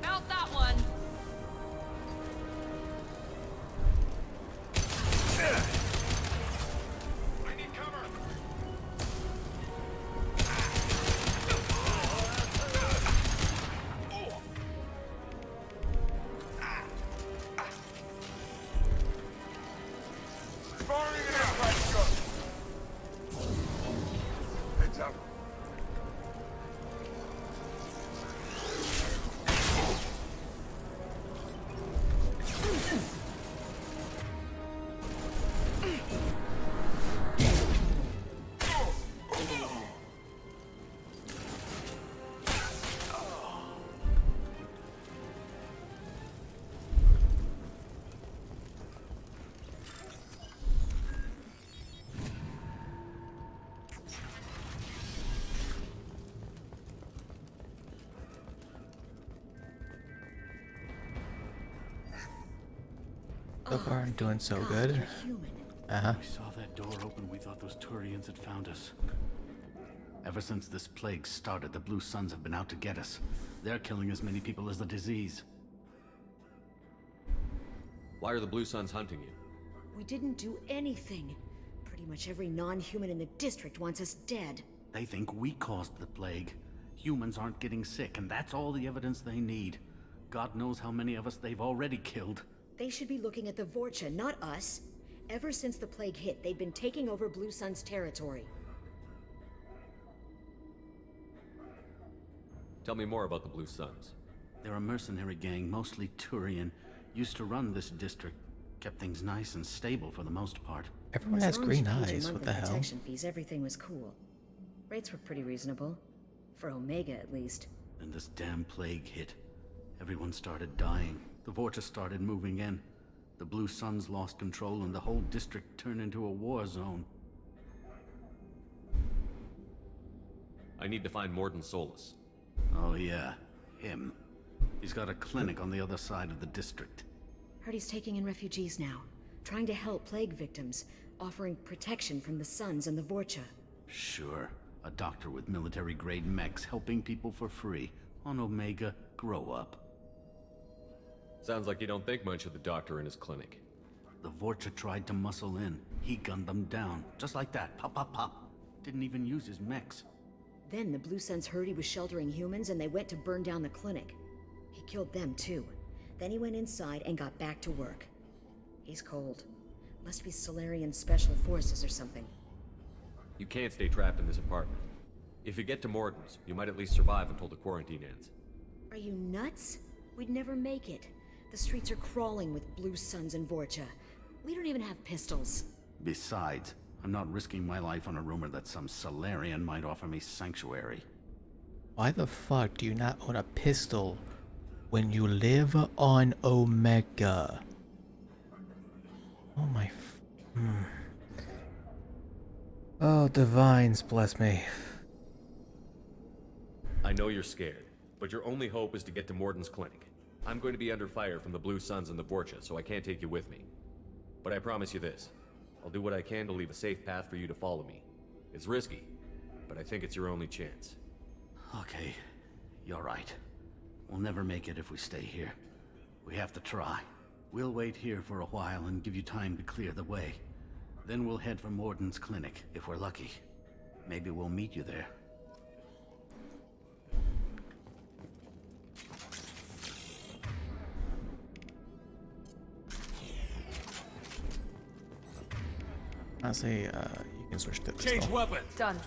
Mount that one. I need cover. Firing an aircraft shot. Heads up. So far, I'm doing so good. Uh-huh. We saw that door open, we thought those Turians had found us. Ever since this plague started, the Blue Suns have been out to get us. They're killing as many people as the disease. Why are the Blue Suns hunting you? We didn't do anything. Pretty much every non-human in the district wants us dead. They think we caused the plague. Humans aren't getting sick, and that's all the evidence they need. God knows how many of us they've already killed. They should be looking at the Vorcha, not us. Ever since the plague hit, they've been taking over Blue Sun's territory. Tell me more about the Blue Suns. They're a mercenary gang, mostly Turian. Used to run this district. Kept things nice and stable for the most part. Everyone As has long as green you paid your eyes. What monthly the hell? protection fees, everything was cool. Rates were pretty reasonable. For Omega, at least. Then this damn plague hit. Everyone started dying. The Vorcha started moving in. The Blue Suns lost control and the whole district turned into a war zone. I need to find Morden Solus. Oh yeah, him. He's got a clinic on the other side of the district. Heard he's taking in refugees now. Trying to help plague victims. Offering protection from the Suns and the Vorcha. Sure. A doctor with military-grade mechs helping people for free. On Omega, grow up. Sounds like you don't think much of the doctor in his clinic. The Vorcha tried to muscle in. He gunned them down. Just like that. Pop, pop, pop. Didn't even use his mechs. Then the Blue Suns heard he was sheltering humans and they went to burn down the clinic. He killed them too. Then he went inside and got back to work. He's cold. Must be Solarian Special Forces or something. You can't stay trapped in this apartment. If you get to Morden's, you might at least survive until the quarantine ends. Are you nuts? We'd never make it. The streets are crawling with Blue Suns and Vorcha. We don't even have pistols. Besides, I'm not risking my life on a rumor that some Solarian might offer me sanctuary. Why the fuck do you not own a pistol when you live on Omega? Oh my... Oh, divines, bless me. I know you're scared, but your only hope is to get to Morden's clinic. I'm going to be under fire from the Blue Suns and the Vorcha, so I can't take you with me. But I promise you this. I'll do what I can to leave a safe path for you to follow me. It's risky, but I think it's your only chance. Okay, you're right. We'll never make it if we stay here. We have to try. We'll wait here for a while and give you time to clear the way. Then we'll head for Morden's clinic, if we're lucky. Maybe we'll meet you there. Honestly, you can switch to this. Change weapon. Done.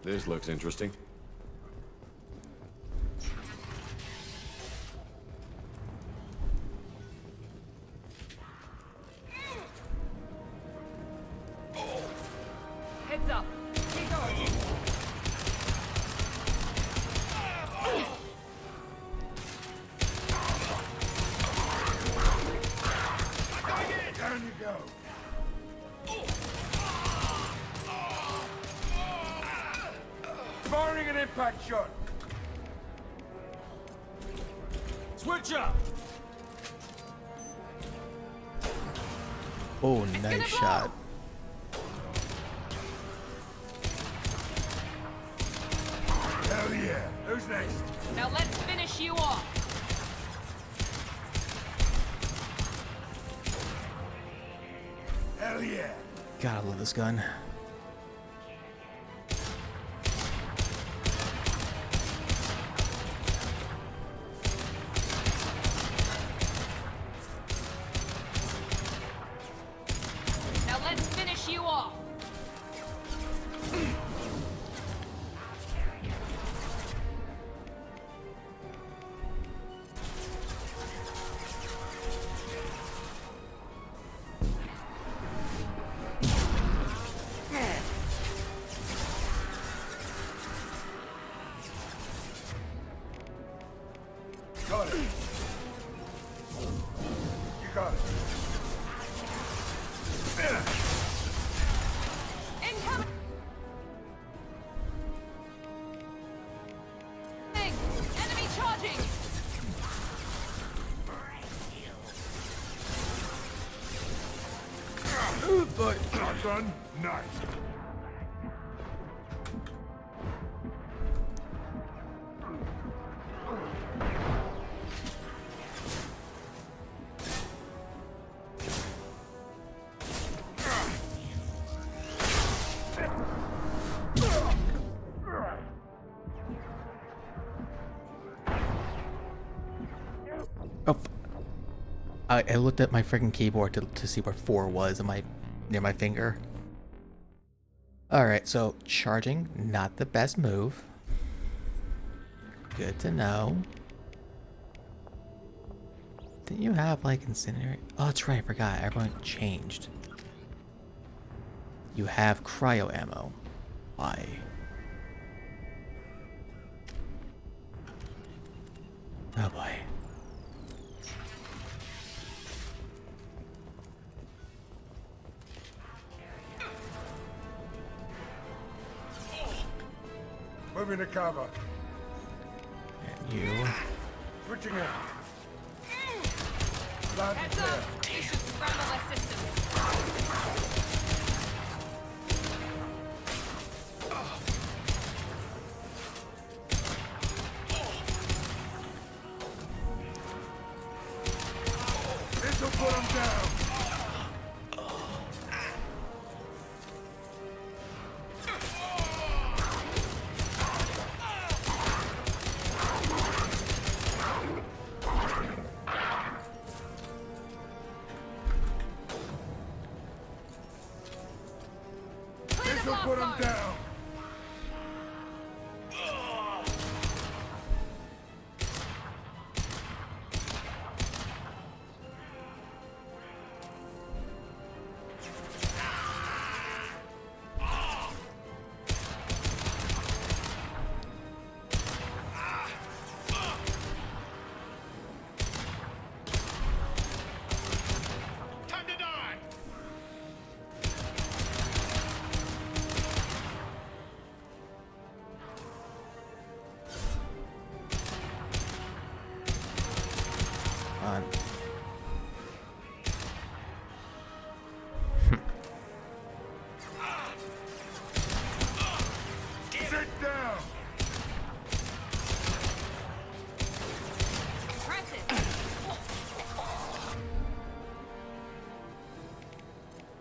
This looks interesting. Heads up. Keep going. Down you go. Firing an impact shot. Switch up. Oh, nice shot. Hell yeah. Who's next? Now let's finish you off. Hell yeah. Gotta love this gun. Now let's finish you off. Got it. You got it. Incoming! Enemy charging! Shotgun, nice. Oh, I looked at my freaking keyboard to see where 4 was near my finger. Alright, so charging, not the best move. Good to know. Didn't you have like incendiary? Oh, that's right, I forgot. Everyone changed. You have cryo ammo. Why? Oh boy. Moving to cover. And you. Switching out. Loud and Heads clear. up! We should scramble our systems. This'll put them down. This'll put them down. on. Sit down!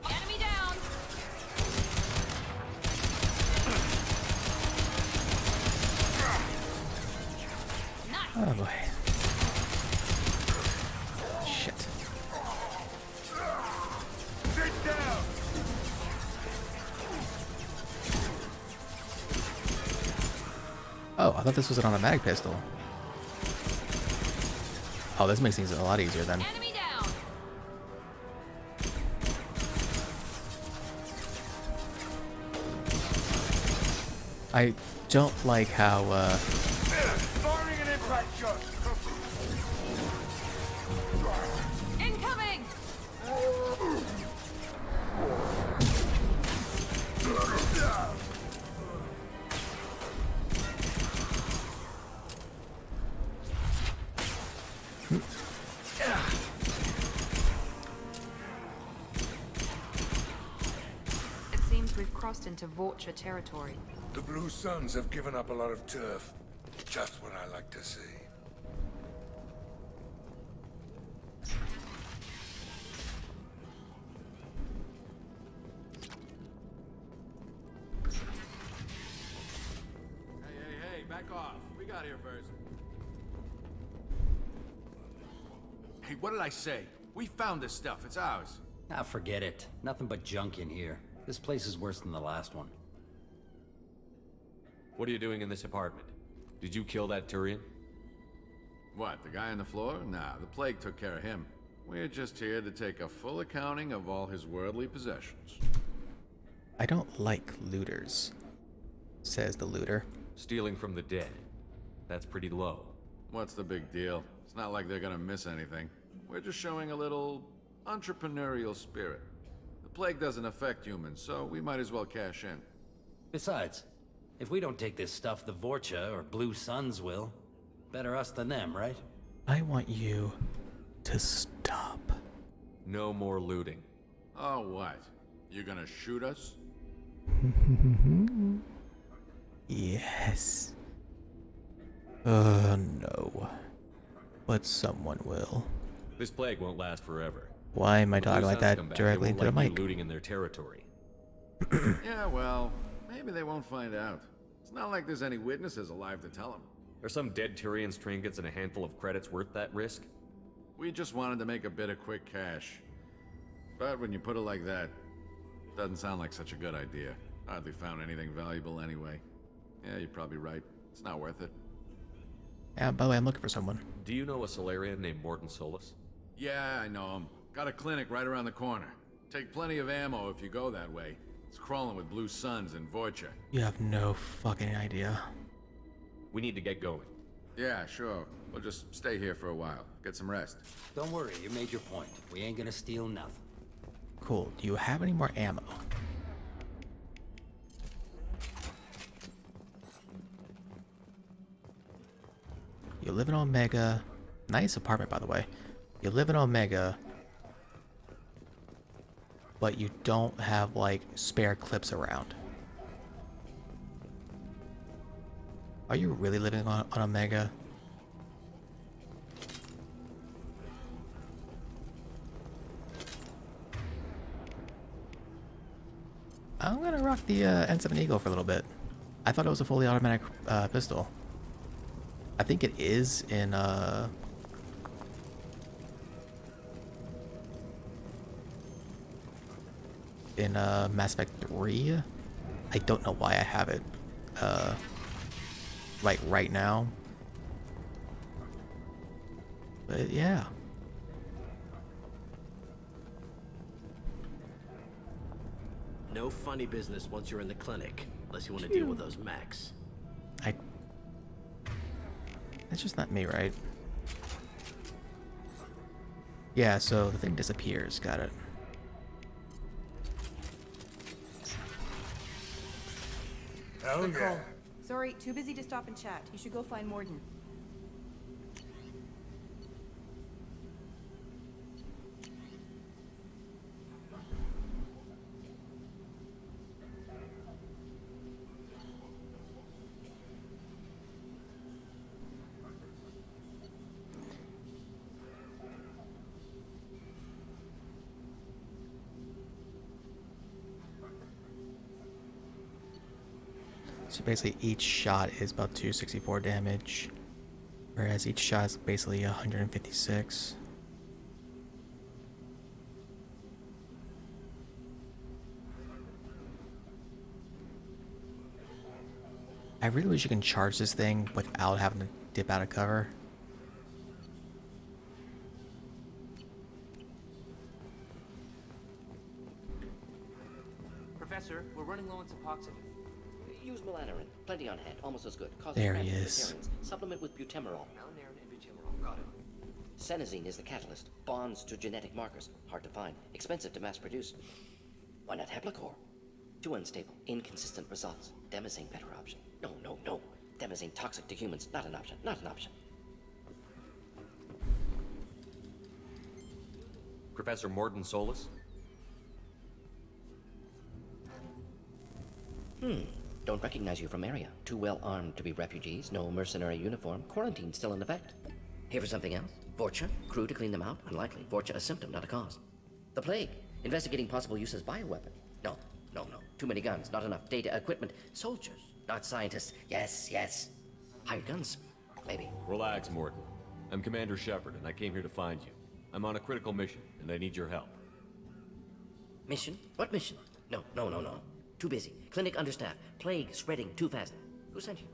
Enemy down! Oh boy. Shit. Sit down! Oh, I thought this was an automatic pistol. Oh, this makes things a lot easier then. Enemy down! I don't like how, Firing an impact shot! Incoming! It seems we've crossed into Vorcha territory. The Blue Suns have given up a lot of turf. Just what I like to see. Hey, back off. We got here first. Hey, what did I say? We found this stuff. It's ours. Ah, forget it. Nothing but junk in here. This place is worse than the last one. What are you doing in this apartment? Did you kill that Turian? What, the guy on the floor? Nah, the plague took care of him. We're just here to take a full accounting of all his worldly possessions. I don't like looters, says the looter. Stealing from the dead. That's pretty low. What's the big deal? It's not like they're gonna miss anything. We're just showing a little entrepreneurial spirit. The plague doesn't affect humans, so we might as well cash in. Besides, if we don't take this stuff, the Vorcha or Blue Suns will. Better us than them, right? I want you to stop. No more looting. Oh, what? You gonna shoot us? Yes. No. But someone will. This plague won't last forever. Why am I When the talking Blue like Suns that come back, directly they into the won't like mic? you looting in their territory. Yeah, well, maybe they won't find out. It's not like there's any witnesses alive to tell them. Are some dead Tyrians' trinkets and a handful of credits worth that risk? We just wanted to make a bit of quick cash. But when you put it like that, doesn't sound like such a good idea. Hardly found anything valuable anyway. Yeah, you're probably right. It's not worth it. Yeah, by the way, I'm looking for someone. Do you know a Solarian named Morton Solus? Yeah, I know him. Got a clinic right around the corner. Take plenty of ammo if you go that way. It's crawling with Blue Suns and Vorcha. You have no fucking idea. We need to get going. Yeah, sure. We'll just stay here for a while. Get some rest. Don't worry, you made your point. We ain't gonna steal nothing. Cool. Do you have any more ammo? You live in Omega. Nice apartment, by the way. You live in Omega, but you don't have, like, spare clips around. Are you really living on Omega? I'm gonna rock the N7 Eagle for a little bit. I thought it was a fully automatic pistol. I think it is in Mass Effect 3. I don't know why I have it like right now. But yeah. No funny business once you're in the clinic, unless you want to deal with those mechs. It's just not me, right? Yeah, so the thing disappears. Got it. Hell Good yeah. call. Sorry, too busy to stop and chat. You should go find Morden. So basically each shot is about 264 damage, whereas each shot is basically 156. I really wish you can charge this thing without having to dip out of cover. Professor, we're running low on Suboxone. Use melanorin. Plenty on hand. Almost as good. There he is. Supplement with butemerol. Melanorin and butemerol. Got it. Senesine is the catalyst. Bonds to genetic markers. Hard to find. Expensive to mass produce. Why not Heplicor? Too unstable. Inconsistent results. Demazine better option. No. Demazine toxic to humans. Not an option. Not an option. Professor Morton Solus? Don't recognize you from area. Too well armed to be refugees. No mercenary uniform. Quarantine still in effect. Here for something else? Vorcha? Crew to clean them out? Unlikely. Vorcha a symptom, not a cause. The plague. Investigating possible use as bioweapon. No. Too many guns. Not enough data, equipment. Soldiers, not scientists. Yes. Hired guns. Maybe. Relax, Morton. I'm Commander Shepard, and I came here to find you. I'm on a critical mission, and I need your help. Mission? What mission? No. Too busy. Clinic understaffed. Plague spreading too fast. Who sent you?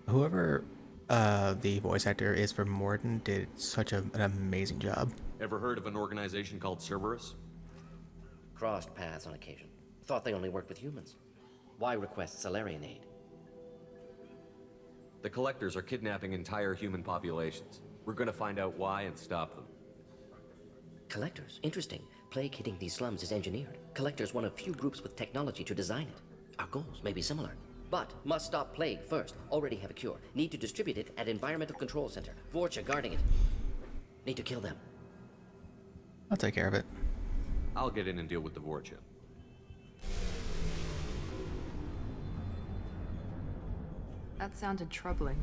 Whoever the voice actor is for Morton did such an amazing job. Ever heard of an organization called Cerberus? Crossed paths on occasion. Thought they only worked with humans. Why request Salarian aid? The Collectors are kidnapping entire human populations. We're gonna find out why and stop them. Collectors? Interesting. Plague hitting these slums is engineered. Collectors one of few groups with technology to design it. Our goals may be similar. But must stop plague first. Already have a cure. Need to distribute it at Environmental Control Center. Vorcha guarding it. Need to kill them. I'll take care of it. I'll get in and deal with the Vorcha. That sounded troubling.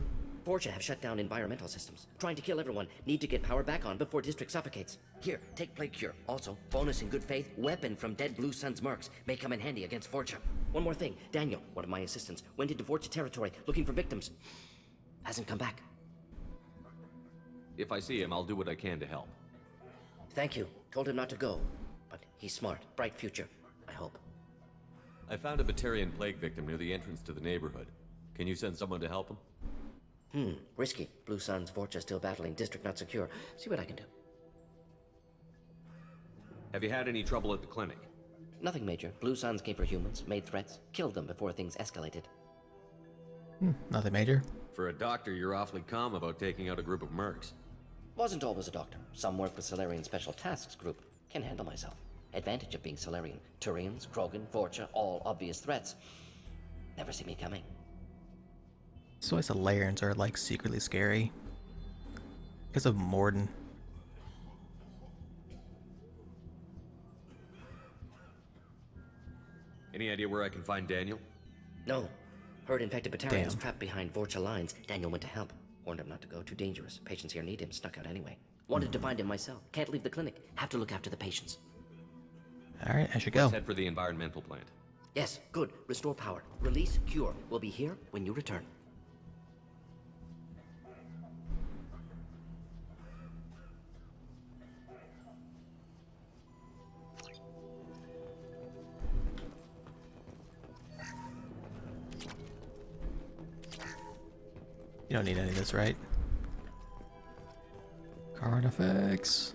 Vorcha have shut down environmental systems. Trying to kill everyone. Need to get power back on before district suffocates. Here, take plague cure. Also, bonus in good faith, weapon from dead Blue Sun's mercs. May come in handy against Vorcha. One more thing. Daniel, one of my assistants, went into Vorcha territory looking for victims. Hasn't come back. If I see him, I'll do what I can to help. Thank you. Told him not to go. But he's smart. Bright future. I hope. I found a Batarian plague victim near the entrance to the neighborhood. Can you send someone to help him? Risky. Blue Sun's Vorcha still battling. District not secure. See what I can do. Have you had any trouble at the clinic? Nothing major. Blue Suns came for humans, made threats, killed them before things escalated. Nothing major. For a doctor, you're awfully calm about taking out a group of mercs. Wasn't always a doctor. Some work with Salarian Special Tasks Group. Can handle myself. Advantage of being Salarian. Turians, Krogan, Vorcha, all obvious threats. Never see me coming. So Salarians are like secretly scary. Because of Morton. Any idea where I can find Daniel? No. Heard infected Batarians trapped behind Vorcha lines. Daniel went to help. Warned him not to go. Too dangerous. Patients here need him. Snuck out anyway. Wanted to find him myself. Can't leave the clinic. Have to look after the patients. Alright, I should go. Let's head for the environmental plant. Yes, good. Restore power. Release, cure. We'll be here when you return. You don't need any of this, right? Card effects.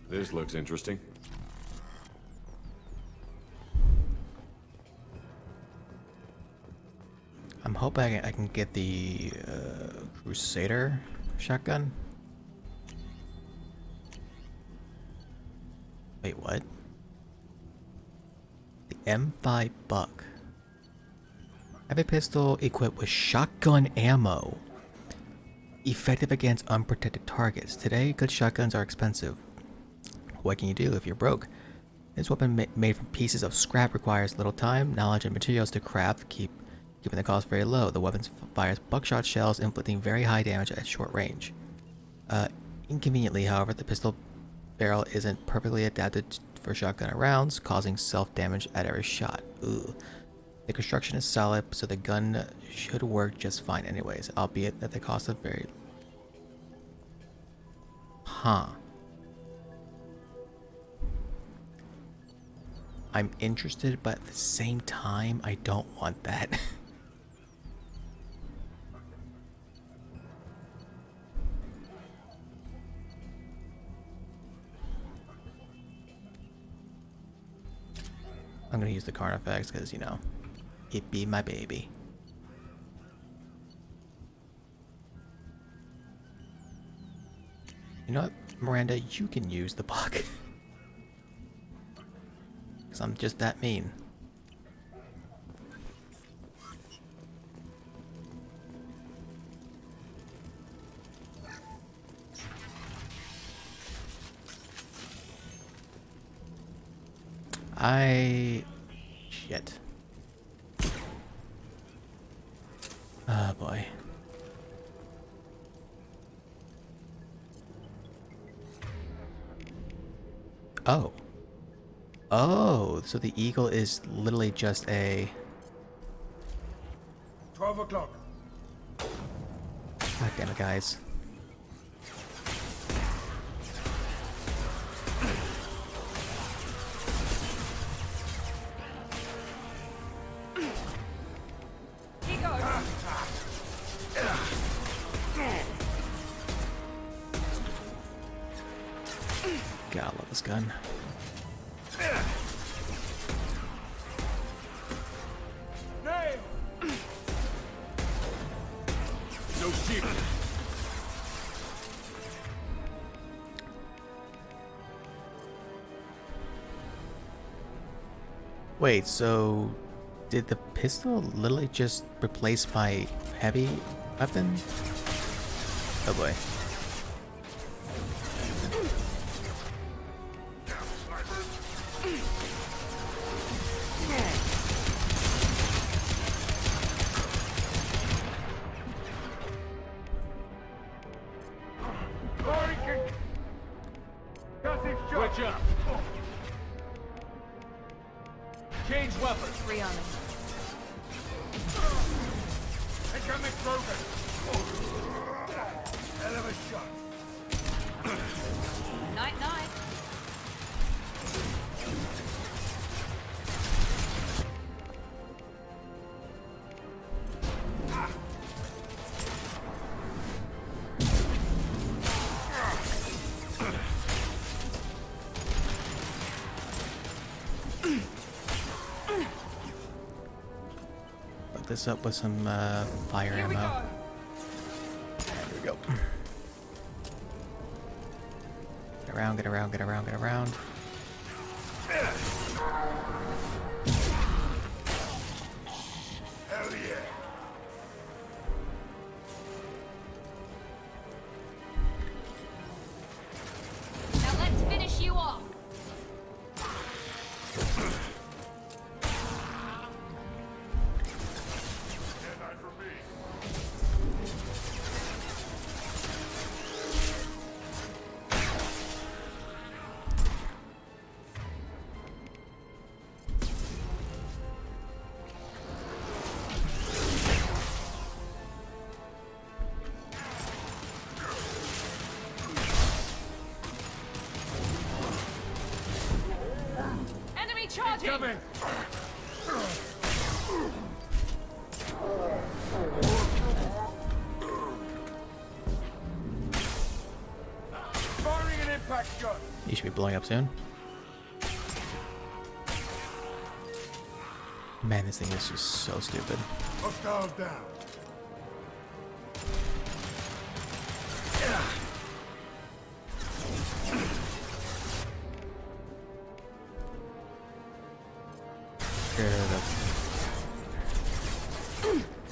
This looks interesting. I'm hoping I can get the Crusader shotgun. Wait, what? The M5 Buck. Have a pistol equipped with shotgun ammo. Effective against unprotected targets. Today, good shotguns are expensive. What can you do if you're broke? This weapon made from pieces of scrap requires little time, knowledge, and materials to craft, keeping the cost very low. The weapon fires buckshot shells, inflicting very high damage at short range. Inconveniently, however, the pistol barrel isn't perfectly adapted for shotgun rounds, causing self-damage at every shot. Ooh. The construction is solid, so the gun should work just fine anyways, albeit at the cost of very... Huh. I'm interested, but at the same time, I don't want that. I'm gonna use the Carnifex because, you know, it be my baby. You know what, Miranda, you can use the buck. Because I'm just that mean. Shit. Oh boy. Oh. Oh, so the eagle is literally just a... 12 o'clock. God damn it, guys. God, I love this gun. No sheep. Wait, so did the pistol literally just replace my heavy weapon? Oh boy. Switch up. Change weapons. 3 on me. Incoming Krogan. Hell of a shot. Night, night. Hook this up with some fire ammo. There we go. Get around, get around, get around, get around. Hell yeah. Now let's finish you off. Enemy charging! Coming. Firing an impact shot. You should be blowing up soon. Man, this thing is just so stupid. Hostile down.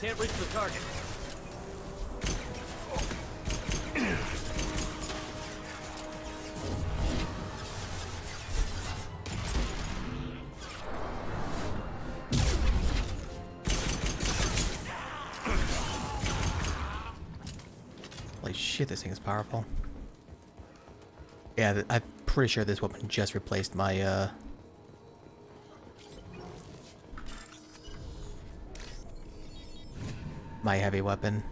Can't reach the target. Holy shit, this thing is powerful. Yeah, I'm pretty sure this weapon just replaced my my heavy weapon,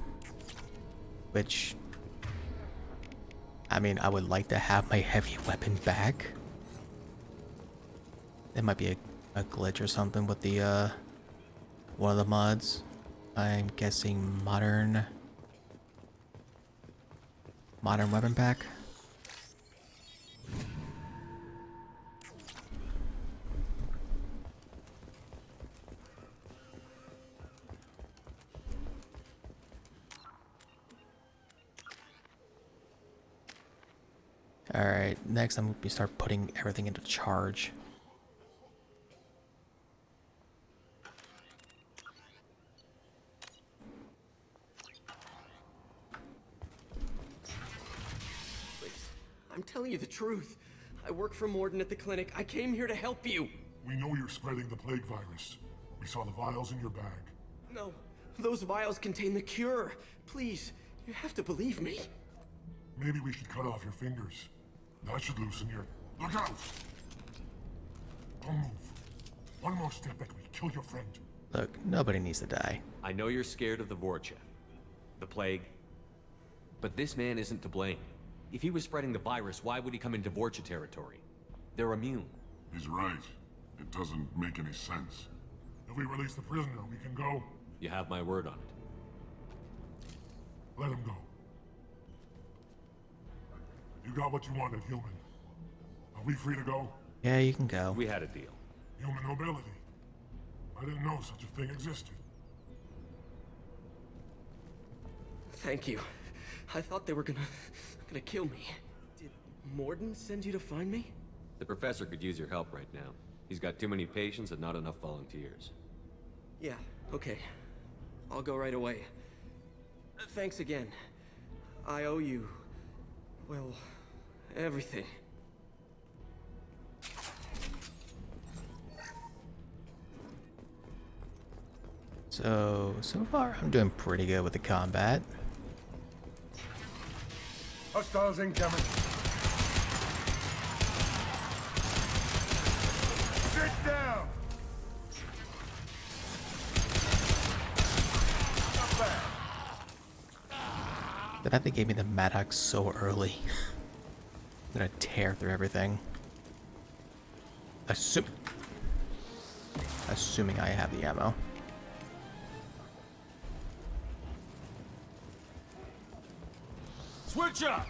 which, I mean, I would like to have my heavy weapon back. There might be a glitch or something with the one of the mods. I'm guessing modern weapon pack. Alright, next I'm going to start putting everything into charge. Please, I'm telling you the truth. I work for Morden at the clinic. I came here to help you. We know you're spreading the plague virus. We saw the vials in your bag. No, those vials contain the cure. Please, you have to believe me. Maybe we should cut off your fingers. That should loosen your... Look out! Don't move. One more step and we kill your friend. Look, nobody needs to die. I know you're scared of the Vorcha, the plague, but this man isn't to blame. If he was spreading the virus, why would he come into Vorcha territory? They're immune. He's right. It doesn't make any sense. If we release the prisoner, we can go. You have my word on it. Let him go. You got what you wanted, human. Are we free to go? Yeah, you can go. We had a deal. Human nobility. I didn't know such a thing existed. Thank you. I thought they were gonna kill me. Did Morden send you to find me? The professor could use your help right now. He's got too many patients and not enough volunteers. Yeah, okay. I'll go right away. Thanks again. I owe you... well, everything. So far I'm doing pretty good with the combat. Hostiles incoming. Sit down. Not bad. The fact they gave me the Maddox so early. I'm gonna tear through everything. Assuming I have the ammo. Switch up.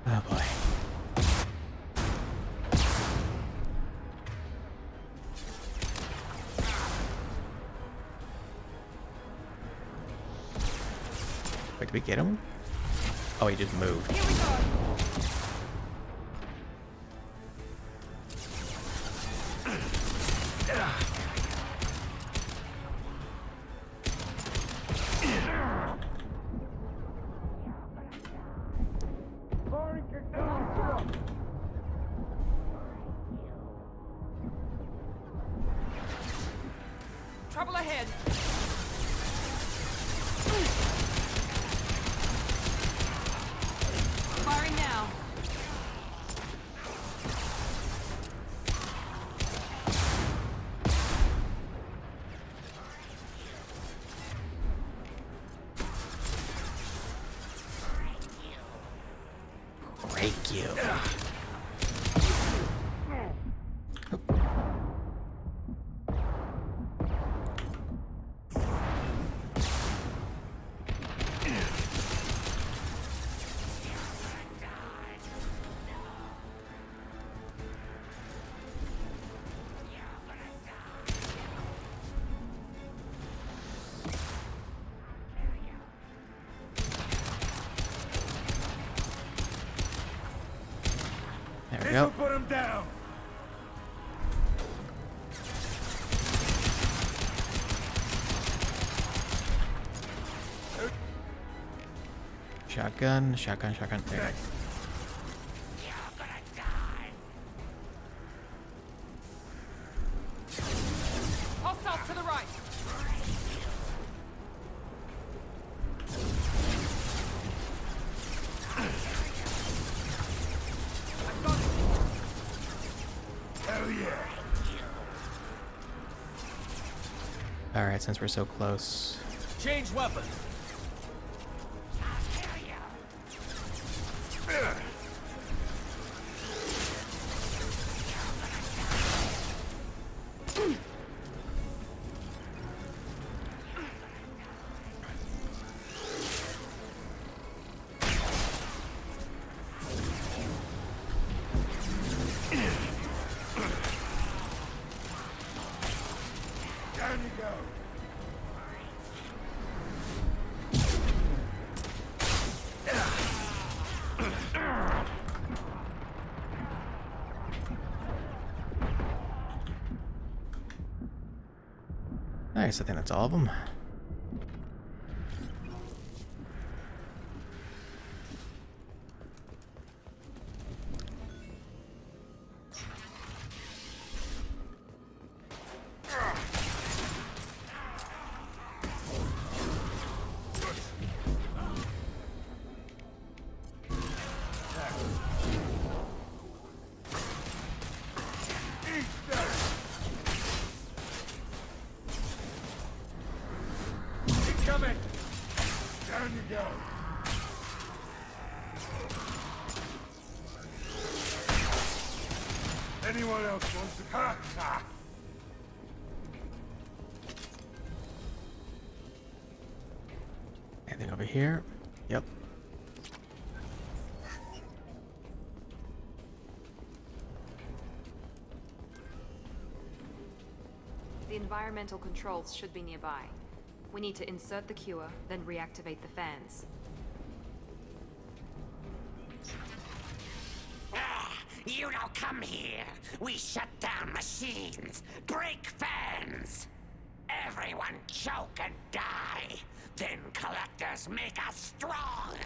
Oh boy. Wait, did we get him? Oh, he just moved. Here we go. Trouble ahead. Firing now. Break you. There we go. Put him down. Shotgun. There. Alright, since we're so close. Change weapons. Down you go. Nice, I think that's all of them. Coming! Down you go! Anyone else wants to... Ha! Ha! Anything over here? Yep. The environmental controls should be nearby. We need to insert the cure, then reactivate the fans. You don't come here. We shut down machines, break fans. Everyone choke and die. Then collectors make us strong.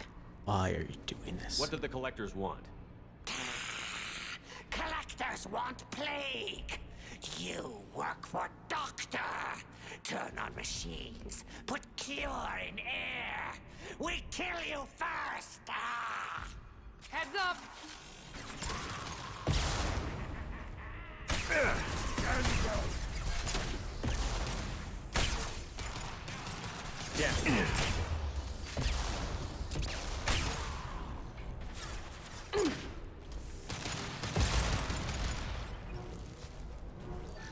Why are you doing this? What did the collectors want? Collectors want plague. You work for Doctor. Turn on machines. Put cure in air. We kill you first. Ah. Heads up! There you go. Yeah.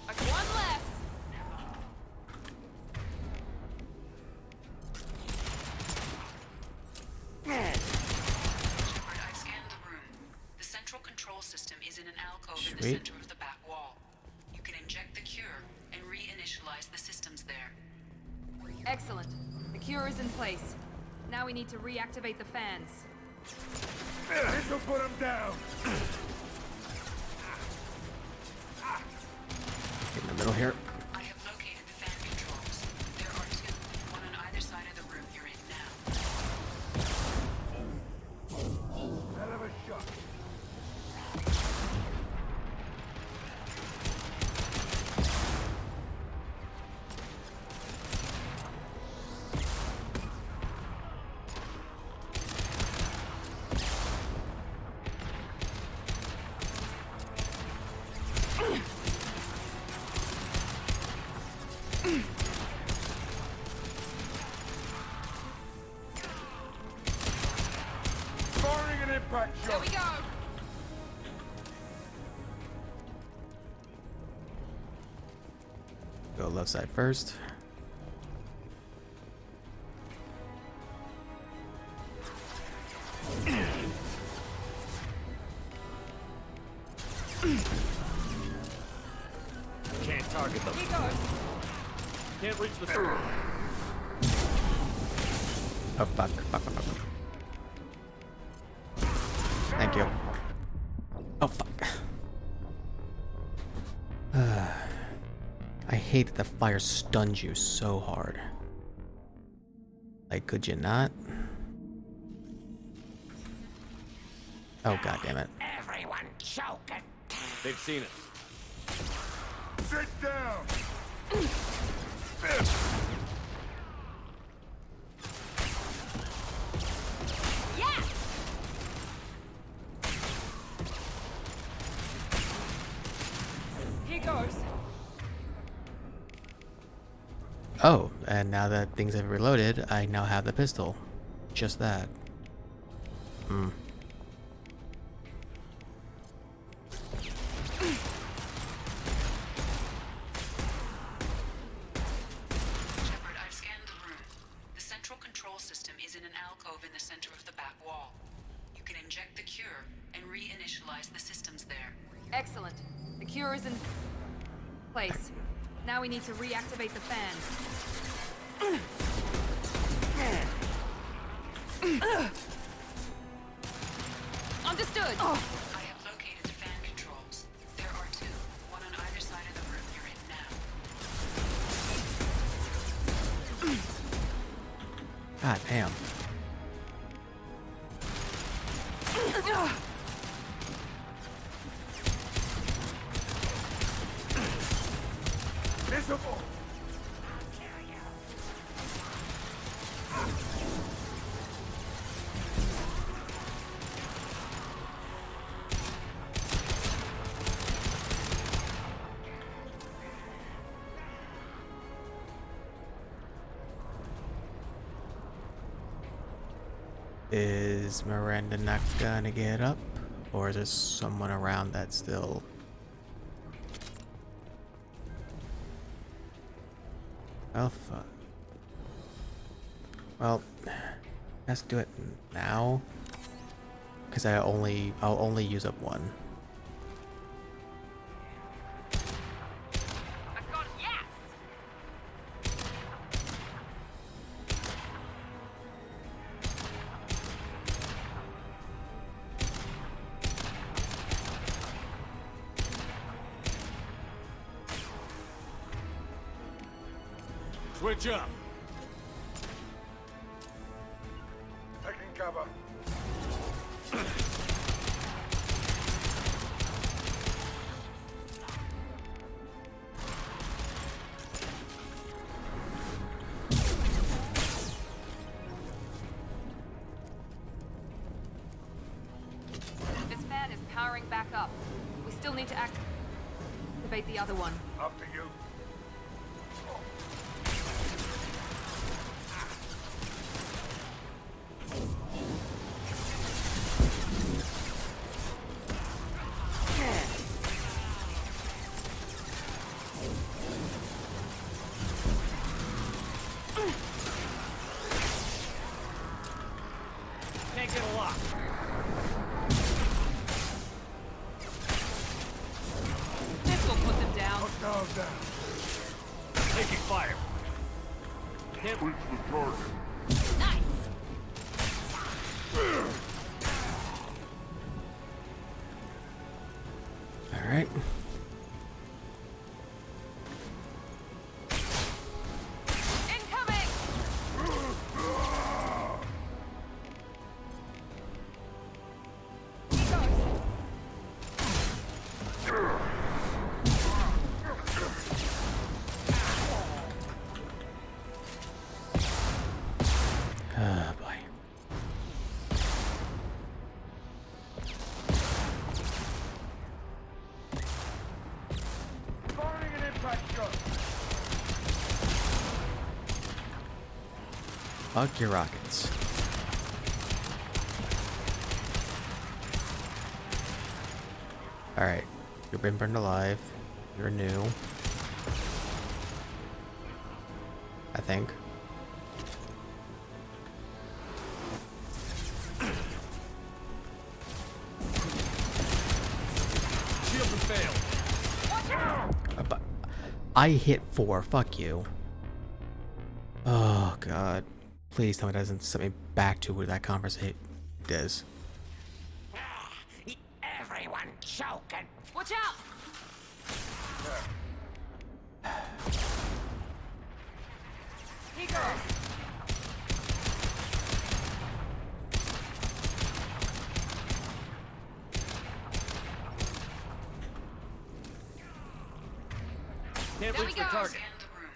Like one less. Shepard, I've scanned the room. The central control system is in an alcove in the Sweet. center of the back wall. You can inject the cure and reinitialize the systems there. Excellent. The cure is in place. Now we need to reactivate the fans. This will put him down. In the middle here. I have located the fan controls. There are two, one on either side of the room you're in now. Hell of a shot. Firing an impact shot. There we go! Go left side first. Can't target them. Here goes! Can't reach the... Oh fuck, fuck, fuck, fuck. Thank you. Oh fuck. I hate that the fire stuns you so hard. Like, could you not? Oh god damn it. Everyone choke and... They've seen it. Sit down. Yes! Here goes. Oh, and now that things have reloaded, I now have the pistol. Just that. Hmm. Shepard, I've scanned the room. The central control system is in an alcove in the center of the back wall. You can inject the cure and reinitialize the systems there. Excellent. The cure is in place. Now we need to reactivate the fans. Understood. I have located the fan controls. There are two, one on either side of the room you're in now. God damn. Visible! Is Miranda not gonna get up? Or is there someone around that's still... Oh, fuck. Well, let's do it now. Because I'll only use up one. Switch up. Taking cover. This fan is powering back up. We still need to activate the other one. Up to you. Can't get a lock. This will put them down. Hostiles down. Taking fire. Reach the target. Alright. Incoming! Oh boy. Firing an impact gun. Fuck your rockets. Alright. You've been burned alive. You're new. I think. Shields have failed. But I hit 4. Fuck you. Oh god. Please tell me that doesn't send me back to where that conversation is. Everyone choking. Watch out! He goes. Can't There reach we the go. target. Scan the room.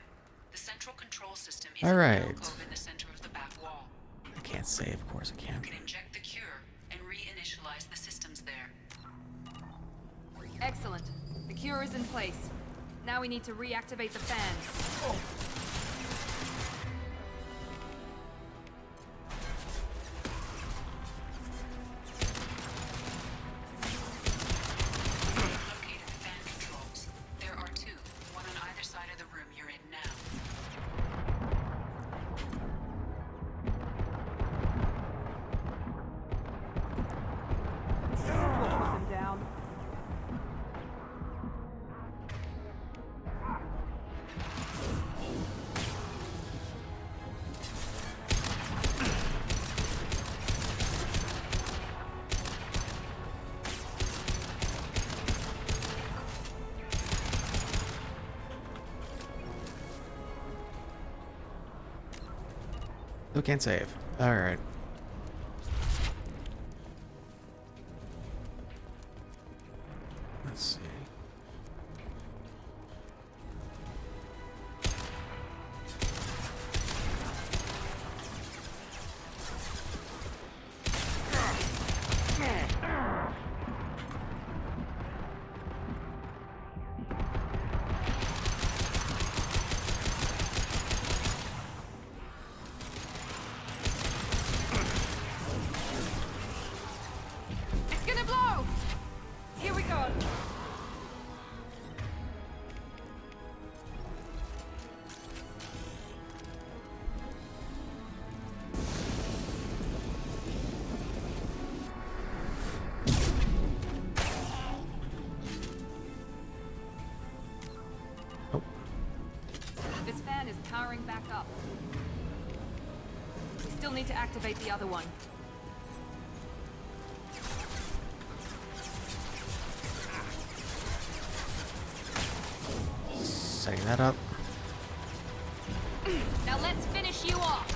The central control system is All in the right. alcove in the center of the back wall. I can't save, of course I can. You can inject the cure and reinitialize the systems there. Excellent. The cure is in place. Now we need to reactivate the fans. Still can't save. Alright. Let's see. It's gonna blow! Here we go! This fan is powering back up. We still need to activate the other one. Setting that up. Now let's finish you off!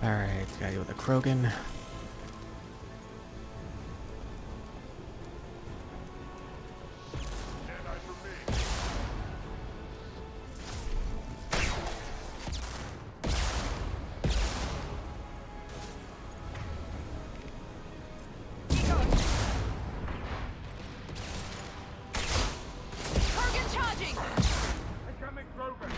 Alright, gotta deal with the Krogan. Kurgan charging! Incoming Grover!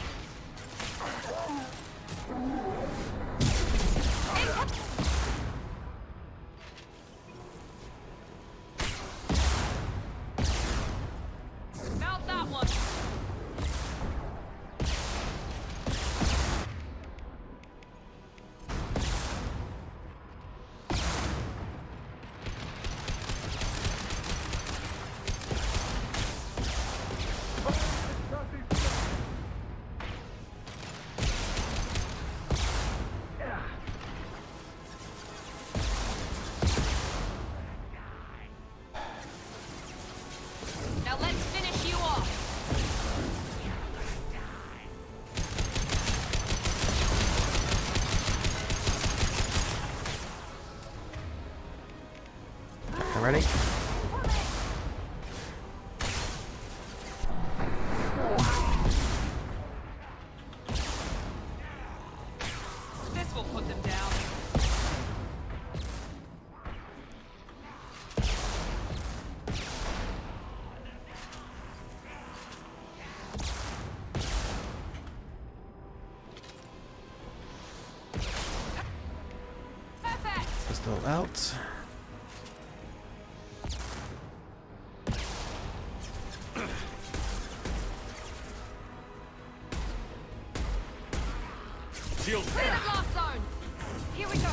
Mount that one! Now let's finish you off! Ready? This will put them down. Perfect! Pistol out. Shield. Clear the blast zone! Here we go!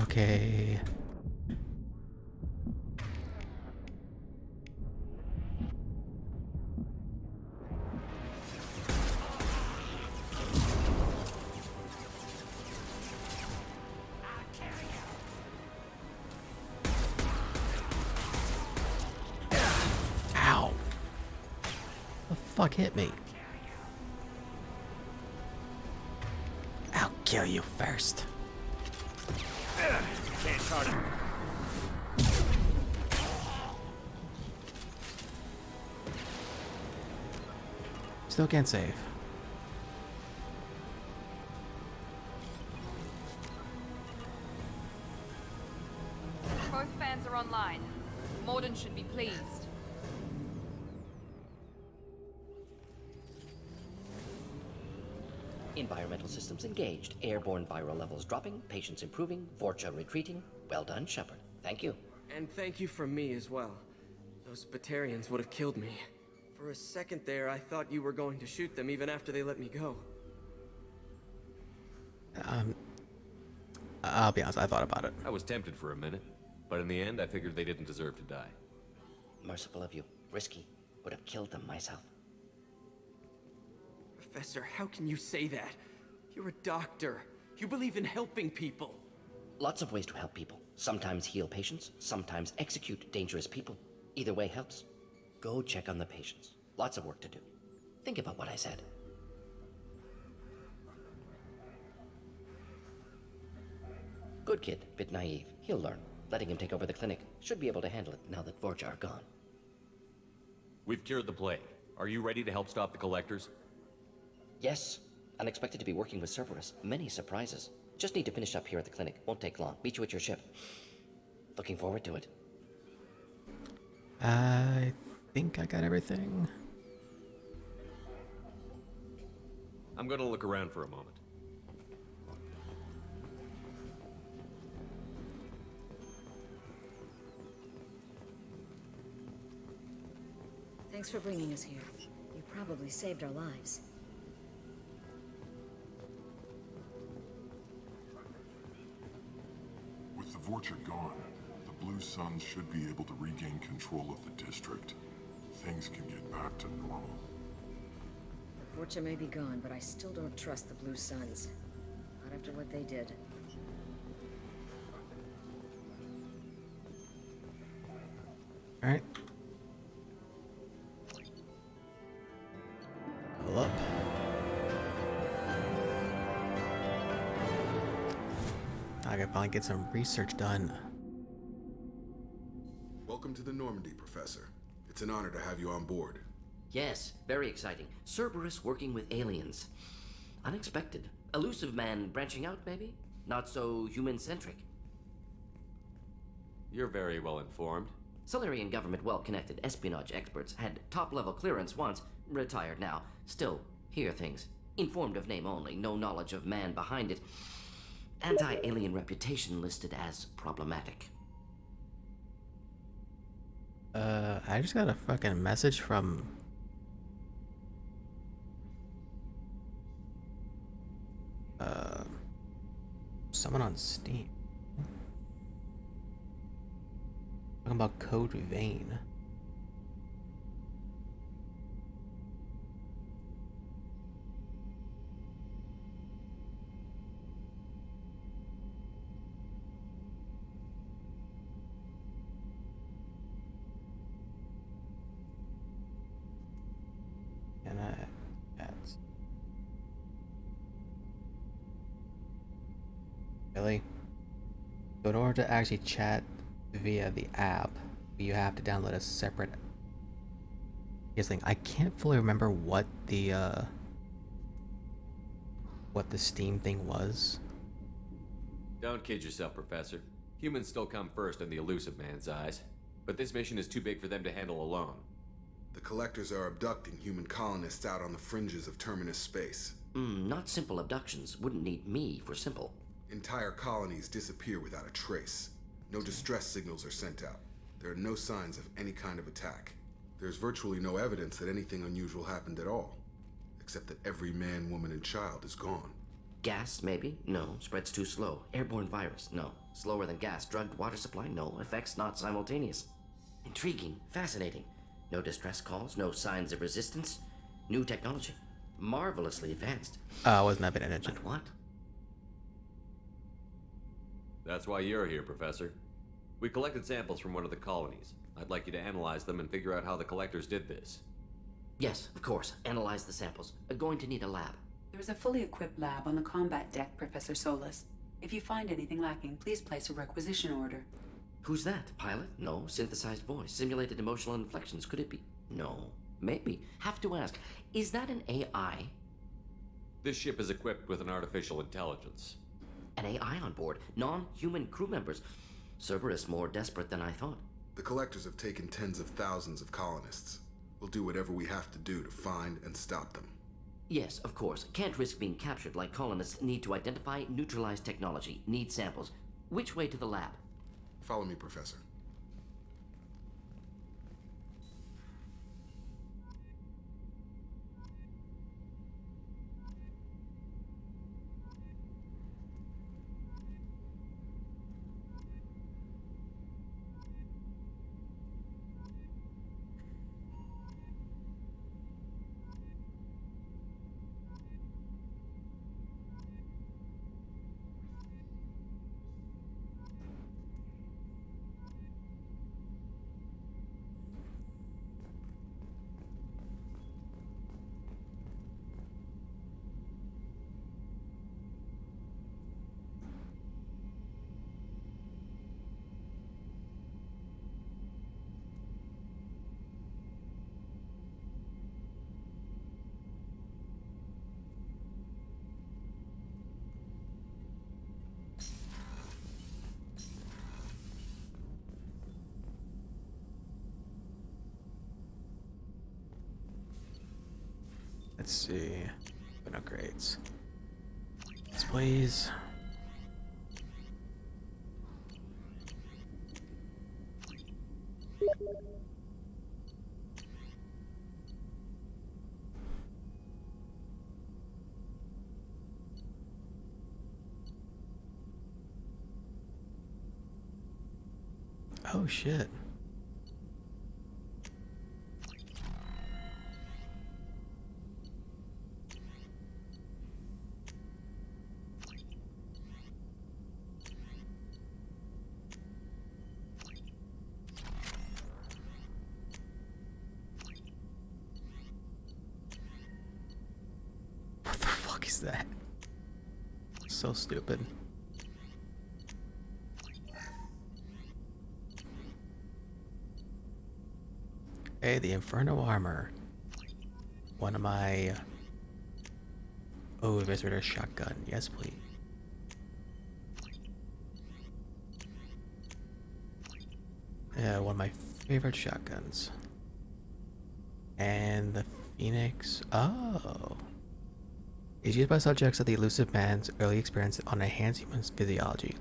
Okay. Ow. The fuck hit me? I'll kill you first. Can't charge him. Still can't save. Both fans are online. Morden should be pleased. Environmental systems engaged. Airborne viral levels dropping. Patients improving. Vorcha retreating. Well done, Shepard. Thank you. And thank you from me as well. Those Batarians would have killed me. For a second there, I thought you were going to shoot them even after they let me go. I'll be honest, I thought about it. I was tempted for a minute, but in the end, I figured they didn't deserve to die. Merciful of you. Risky. Would have killed them myself. Professor, how can you say that? You're a doctor. You believe in helping people. Lots of ways to help people. Sometimes heal patients, sometimes execute dangerous people. Either way helps. Go check on the patients. Lots of work to do. Think about what I said. Good kid, bit naive. He'll learn. Letting him take over the clinic. Should be able to handle it now that Vorcha are gone. We've cured the plague. Are you ready to help stop the collectors? Yes. Unexpected to be working with Cerberus. Many surprises. Just need to finish up here at the clinic. Won't take long. Meet you at your ship. Looking forward to it. I think I got everything. I'm gonna look around for a moment. Thanks for bringing us here. You probably saved our lives. With the Vorcha gone, the Blue Suns should be able to regain control of the district. Things can get back to normal. Vorcha may be gone, but I still don't trust the Blue Suns. Not after what they did. Alright. Pull up. I can finally get some research done. Welcome to the Normandy, Professor. It's an honor to have you on board. Yes, very exciting. Cerberus working with aliens. Unexpected. Elusive man branching out, maybe? Not so human-centric. You're very well informed. Solarian government well-connected espionage experts had top-level clearance once, retired now. Still, hear things. Informed of name only, no knowledge of man behind it. Anti-alien reputation listed as problematic. I just got a fucking message from... someone on Steam. Talking about Code Vein. And ads. Really? So in order to actually chat via the app, you have to download a separate thing. I can't fully remember what the Steam thing was. Don't kid yourself, Professor. Humans still come first in the elusive man's eyes. But this mission is too big for them to handle alone. The Collectors are abducting human colonists out on the fringes of Terminus space. Not simple abductions. Wouldn't need me for simple. Entire colonies disappear without a trace. No distress signals are sent out. There are no signs of any kind of attack. There's virtually no evidence that anything unusual happened at all. Except that every man, woman, and child is gone. Gas, maybe? No. Spreads too slow. Airborne virus? No. Slower than gas. Drugged water supply? No. Effects not simultaneous. Intriguing. Fascinating. No distress calls. No signs of resistance. New technology. Marvelously advanced. I wasn't that paying attention. But what? That's why you're here, Professor. We collected samples from one of the colonies. I'd like you to analyze them and figure out how the Collectors did this. Yes, of course. Analyze the samples. Going to need a lab. There's a fully equipped lab on the combat deck, Professor Solus. If you find anything lacking, please place a requisition order. Who's that? Pilot? No. Synthesized voice. Simulated emotional inflections. Could it be? No. Maybe. Have to ask. Is that an AI? This ship is equipped with an artificial intelligence. An AI on board. Non-human crew members. Cerberus more desperate than I thought. The Collectors have taken tens of thousands of colonists. We'll do whatever we have to do to find and stop them. Yes, of course. Can't risk being captured like colonists. Need to identify, neutralize technology. Need samples. Which way to the lab? Follow me, Professor. Let's see. No crates. Yes, please. Oh shit. What the fuck is that? So stupid. Hey, the Inferno armor. One of my... Oh, visitor shotgun. Yes, please. Yeah, one of my favorite shotguns. And the Phoenix. Oh. Is used by subjects of the elusive man's early experience on enhanced human physiology.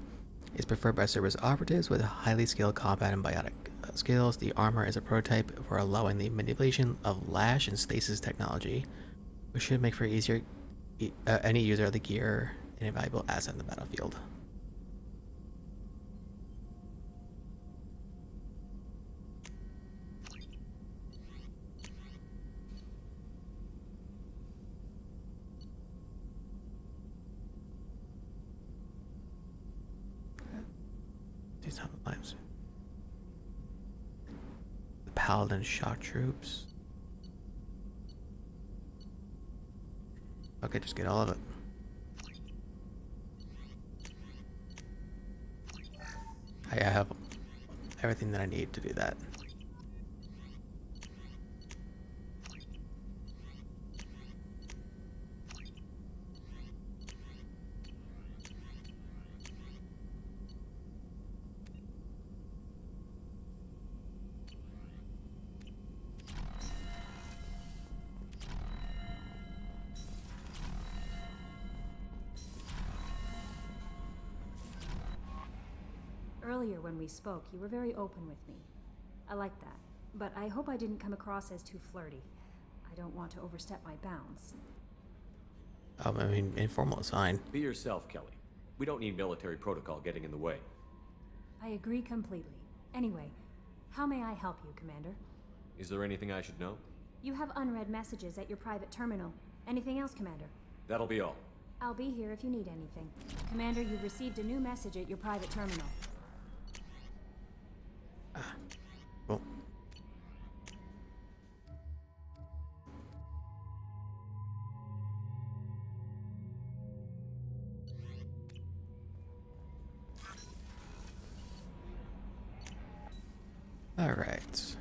It's preferred by service operatives with highly skilled combat and biotic skills. The armor is a prototype for allowing the manipulation of lash and stasis technology, which should make for easier any user of the gear an invaluable asset in the battlefield. These have lives. The Paladin shock troops. Okay, just get all of it. I have everything that I need to do that. Earlier when we spoke, you were very open with me. I like that, but I hope I didn't come across as too flirty. I don't want to overstep my bounds. I mean, informal is fine. Be yourself, Kelly. We don't need military protocol getting in the way. I agree completely. Anyway, how may I help you, Commander? Is there anything I should know? You have unread messages at your private terminal. Anything else, Commander? That'll be all. I'll be here if you need anything. Commander, you've received a new message at your private terminal. Cool. All right.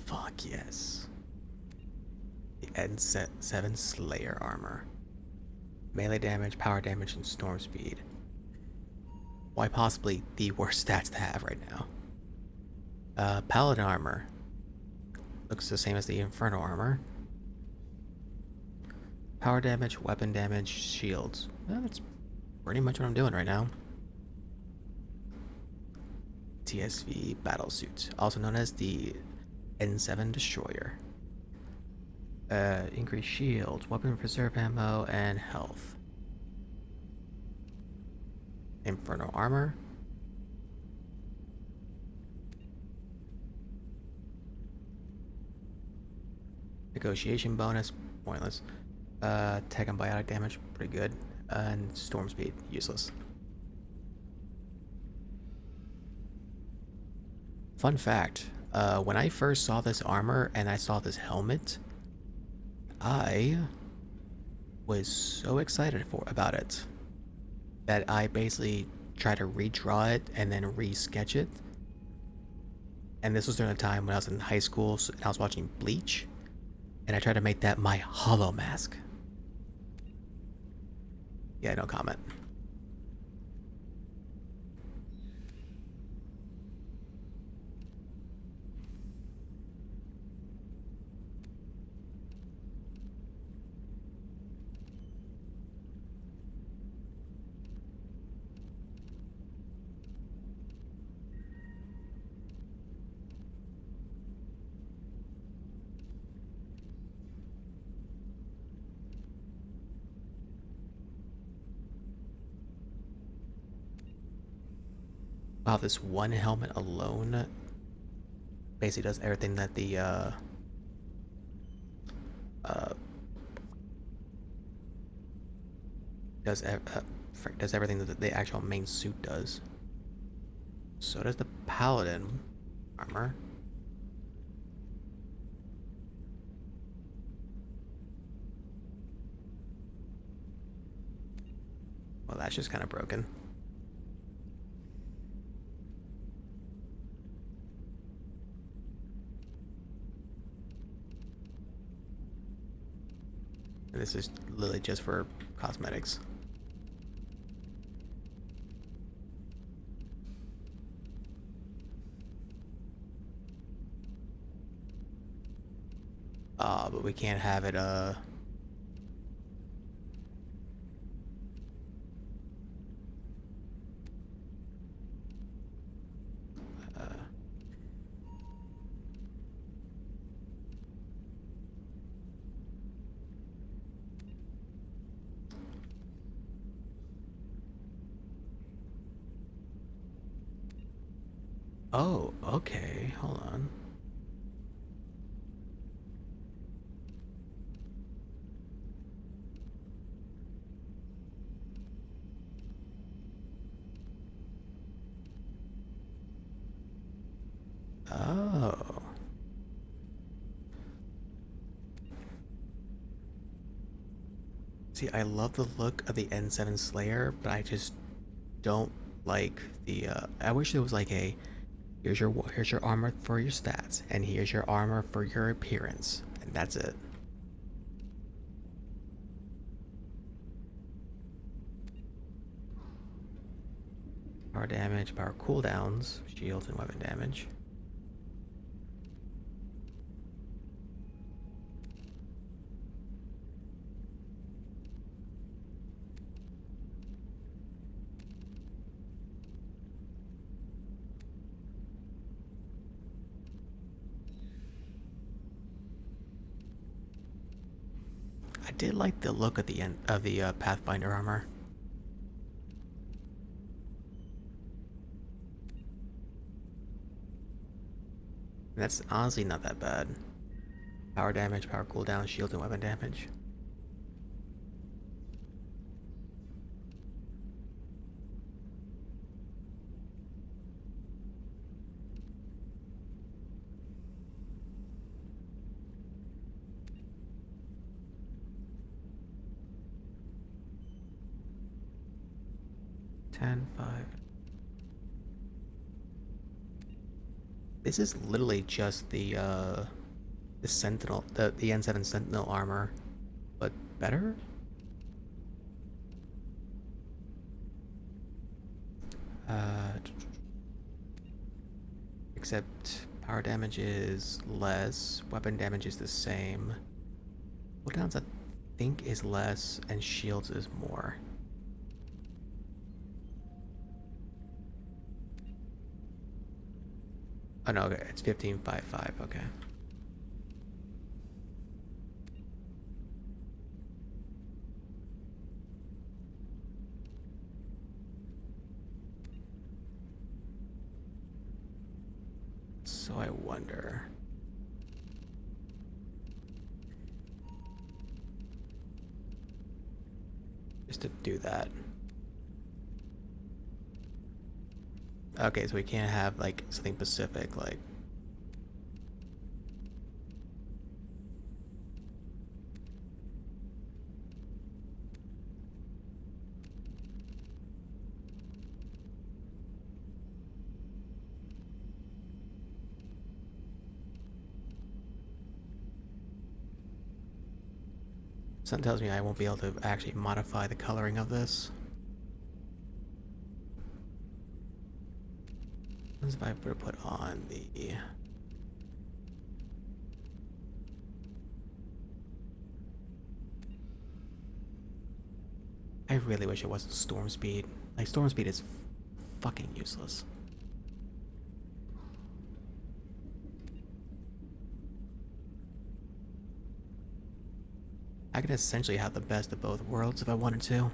Fuck yes. The N7 Slayer armor. Melee damage, power damage, and storm speed. Why possibly the worst stats to have right now. Paladin armor. Looks the same as the Inferno armor. Power damage, weapon damage, shields. Well, that's pretty much what I'm doing right now. TSV battle suit, also known as the N7 Destroyer. Increase shields, weapon preserve ammo, and health. Inferno armor. Negotiation bonus, pointless. Tech and biotic damage, pretty good. And storm speed, useless. Fun fact, when I first saw this armor and I saw this helmet, I was so excited about it that I basically tried to redraw it and then re-sketch it. And this was during a time when I was in high school and I was watching Bleach, and I tried to make that my hollow mask. Yeah, no comment. Wow, this one helmet alone basically does everything that the does everything that the actual main suit does. So does the paladin armor. Well, that's just kind of broken. And this is literally just for cosmetics. But we can't have it, oh, okay, hold on. Oh. See, I love the look of the N7 Slayer, but I just don't like the, I wish there was like a, here's your armor for your stats, and here's your armor for your appearance, and that's it. Power damage, power cooldowns, shields, and weapon damage. I did like the look at the end of the Pathfinder armor. That's honestly not that bad. Power damage, power cooldown, shield, and weapon damage. This is literally just the Sentinel, the N7 Sentinel armor, but better? Except power damage is less, weapon damage is the same. Cooldowns I think is less, and shields is more. Oh no, okay, it's 15.55, okay. So I wonder. Just to do that. Okay, so we can't have like something specific like Something tells me I won't be able to actually modify the coloring of this. What if I were to put on the... I really wish it wasn't storm speed. Like, storm speed is fucking useless. I could essentially have the best of both worlds if I wanted to.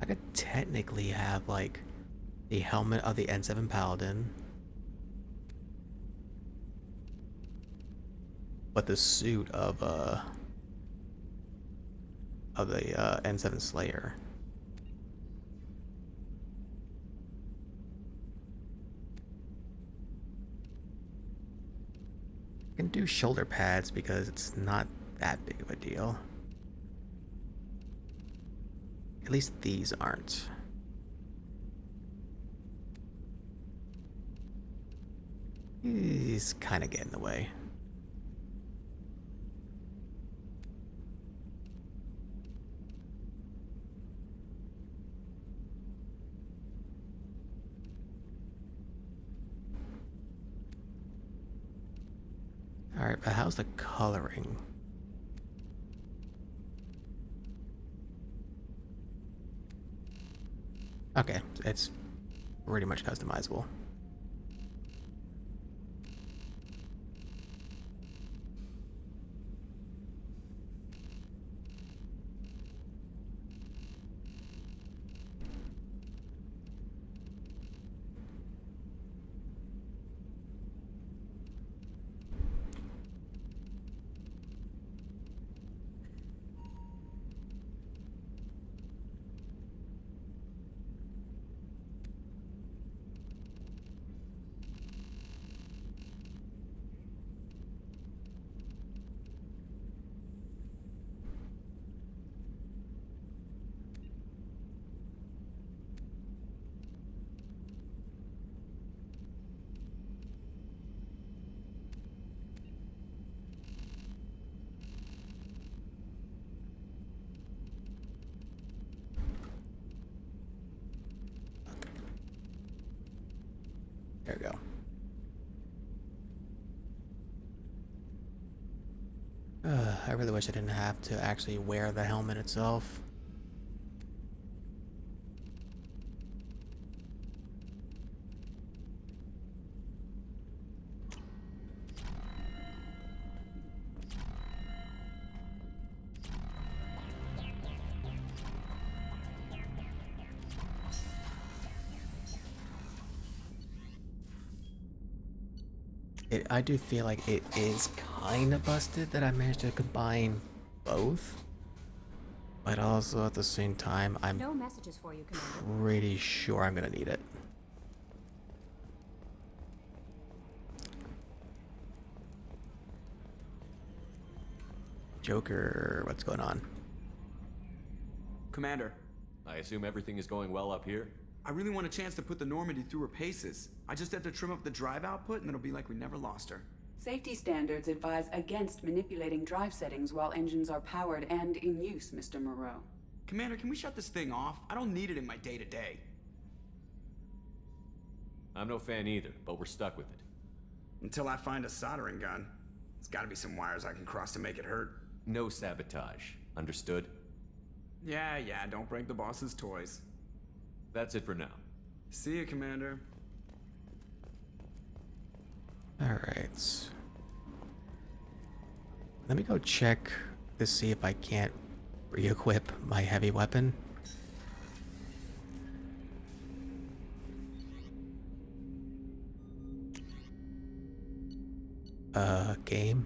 I could technically have, like, the helmet of the N7 Paladin, but the suit of the N7 Slayer. I can do shoulder pads because it's not that big of a deal. At least these aren't. He's kind of getting in the way. Alright, but how's the coloring? Okay, it's pretty much customizable. There we go. I really wish I didn't have to actually wear the helmet itself. I do feel like it is kind of busted that I managed to combine both, but also at the same time, I'm No messages for you, Commander. pretty sure I'm gonna need it. Joker, what's going on? Commander, I assume everything is going well up here? I really want a chance to put the Normandy through her paces. I just have to trim up the drive output and it'll be like we never lost her. Safety standards advise against manipulating drive settings while engines are powered and in use, Mr. Moreau. Commander, can we shut this thing off? I don't need it in my day-to-day. I'm no fan either, but we're stuck with it. Until I find a soldering gun. There's gotta be some wires I can cross to make it hurt. No sabotage. Understood? Yeah, don't break the boss's toys. That's it for now. See you, Commander. Alright. Let me go check to see if I can't re-equip my heavy weapon. Game.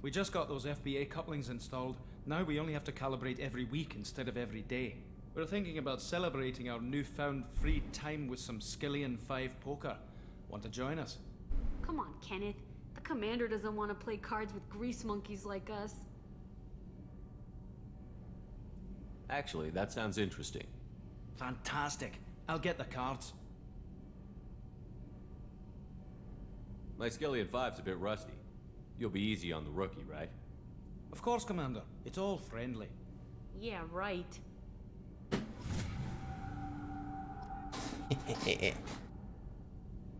We just got those FBA couplings installed. Now we only have to calibrate every week instead of every day. We're thinking about celebrating our newfound free time with some Skillian 5 poker. Want to join us? Come on, Kenneth. The commander doesn't want to play cards with grease monkeys like us. Actually, that sounds interesting. Fantastic. I'll get the cards. My Skillian 5's a bit rusty. You'll be easy on the rookie, right? Of course, Commander. It's all friendly. Yeah, right.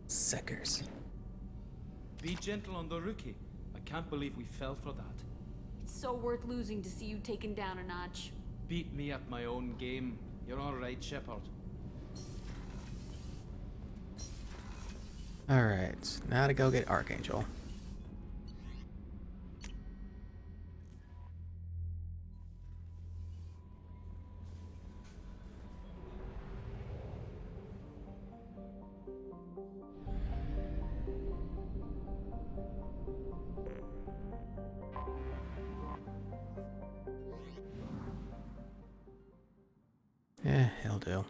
Suckers. Be gentle on the rookie. I can't believe we fell for that. It's so worth losing to see you taken down a notch. Beat me at my own game. You're all right, Shepard. Alright, now to go get Archangel. Yeah, he'll do.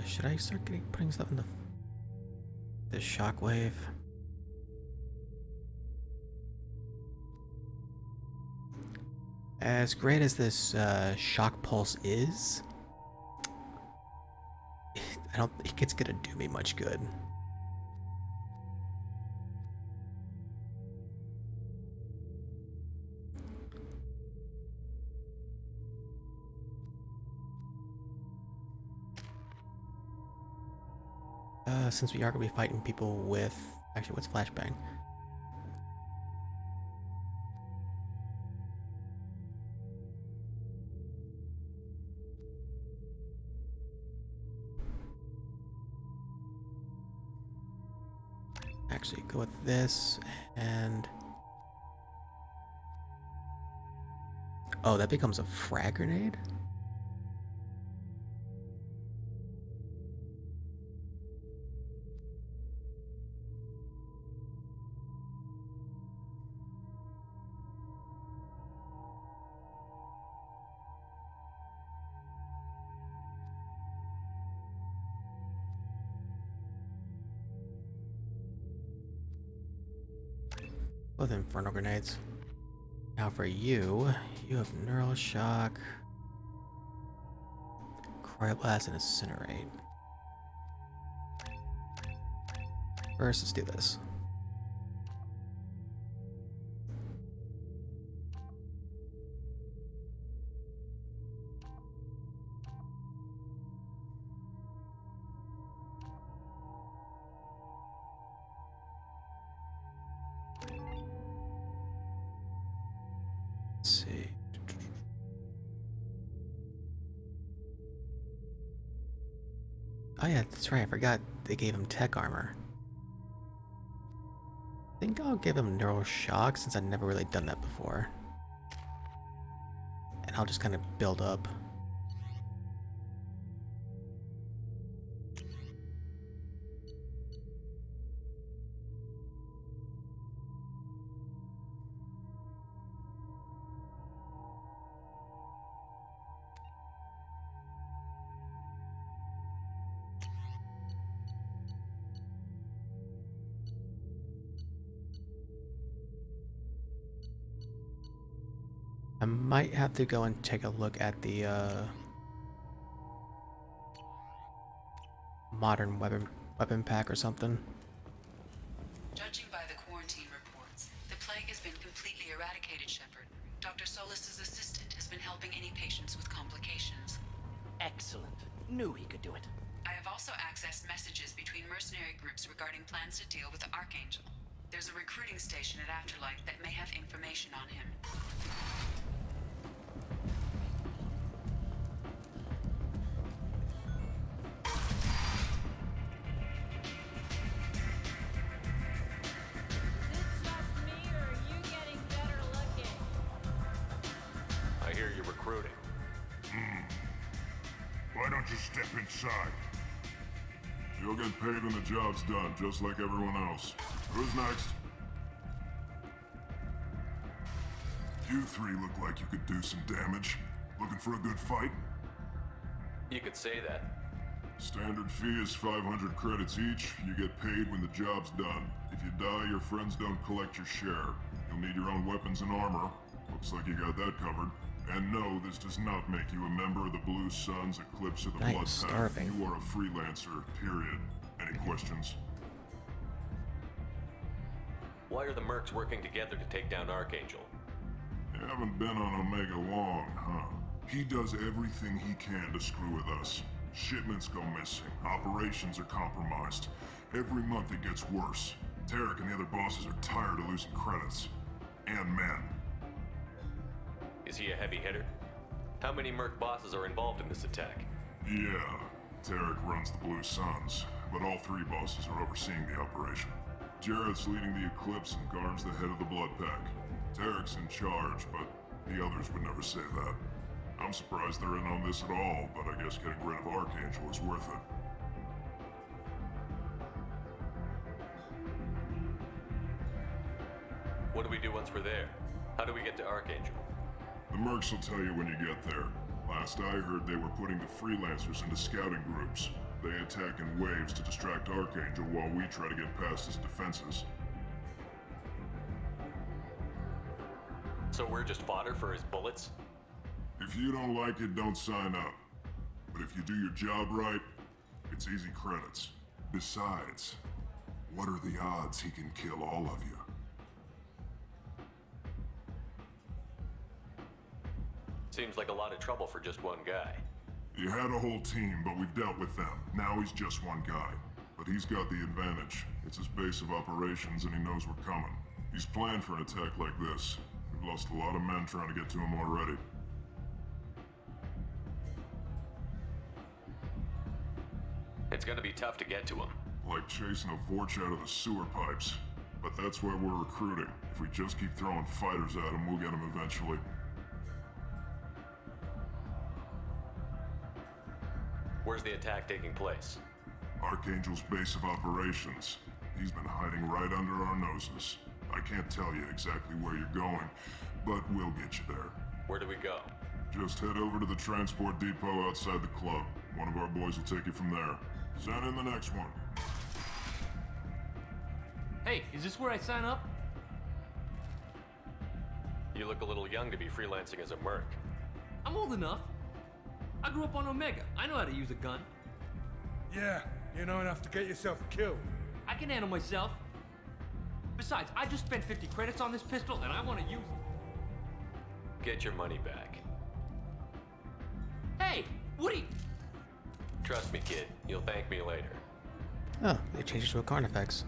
Should I start putting stuff in the shockwave? As great as this shock pulse is, I don't think it's gonna do me much good. Since we are going to be fighting people with... Actually, what's flashbang? Actually, go with this, and... Oh, that becomes a frag grenade? Both Inferno Grenades. Now for you, you have Neural Shock, Cryoblast, and Incinerate. First, let's do this. Let's see. Oh yeah, that's right, I forgot they gave him tech armor. I think I'll give him Neural Shock since I've never really done that before. And I'll just kind of build up. I might have to go and take a look at the modern weapon pack or something. Judging by the quarantine reports, the plague has been completely eradicated, Shepard. Dr. Solis's assistant has been helping any patients with complications. Excellent. Knew he could do it. I have also accessed messages between mercenary groups regarding plans to deal with the Archangel. There's a recruiting station at Afterlight that may have information on him. recruiting. Why don't you step inside? You'll get paid when the job's done, just like everyone else. Who's next? You three look like you could do some damage. Looking for a good fight? You could say that. Standard fee is 500 credits each. You get paid when the job's done. If you die, your friends don't collect your share. You'll need your own weapons and armor. Looks like you got that covered. And no, this does not make you a member of the Blue Suns Eclipse of the I am Blood Pact. starving. You are a freelancer, period. Any questions? Why are the mercs working together to take down Archangel? You haven't been on Omega long, huh? He does everything he can to screw with us. Shipments go missing. Operations are compromised. Every month it gets worse. Tarek and the other bosses are tired of losing credits. And men. Is he a heavy hitter? How many merc bosses are involved in this attack? Yeah, Tarek runs the Blue Suns, but all three bosses are overseeing the operation. Jarrett's leading the Eclipse and Garm's the head of the Blood Pack. Tarek's in charge, but the others would never say that. I'm surprised they're in on this at all, but I guess getting rid of Archangel is worth it. What do we do once we're there? How do we get to Archangel? The mercs will tell you when you get there. Last I heard, they were putting the freelancers into scouting groups. They attack in waves to distract Archangel while we try to get past his defenses. So we're just fodder for his bullets? If you don't like it, don't sign up. But if you do your job right, it's easy credits. Besides, what are the odds he can kill all of you? Seems like a lot of trouble for just one guy. You had a whole team, but we've dealt with them. Now he's just one guy. But he's got the advantage. It's his base of operations and he knows we're coming. He's planned for an attack like this. We've lost a lot of men trying to get to him already. It's gonna be tough to get to him. Like chasing a Vorch out of the sewer pipes. But that's why we're recruiting. If we just keep throwing fighters at him, we'll get him eventually. Where's the attack taking place? Archangel's base of operations. He's been hiding right under our noses. I can't tell you exactly where you're going, but we'll get you there. Where do we go? Just head over to the transport depot outside the club. One of our boys will take you from there. Send in the next one. Hey, is this where I sign up? You look a little young to be freelancing as a merc. I'm old enough. I grew up on Omega. I know how to use a gun. Yeah, you know enough to get yourself killed. I can handle myself. Besides, I just spent 50 credits on this pistol and I want to use it. Get your money back. Hey, Woody! Trust me, kid. You'll thank me later. Oh, they changed it to a Carnifex.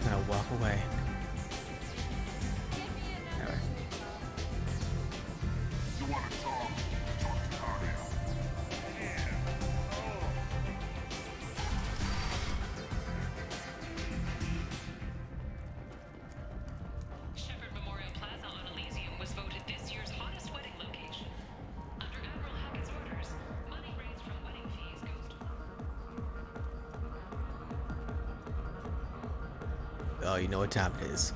Now walk away. Alright. You want to talk? Talk to Cordelia. Shepard Memorial Plaza on Elysium was voted this year's hottest wedding location. Under Admiral Hackett's orders, money raised from wedding fees goes to... Oh, you know what time it is.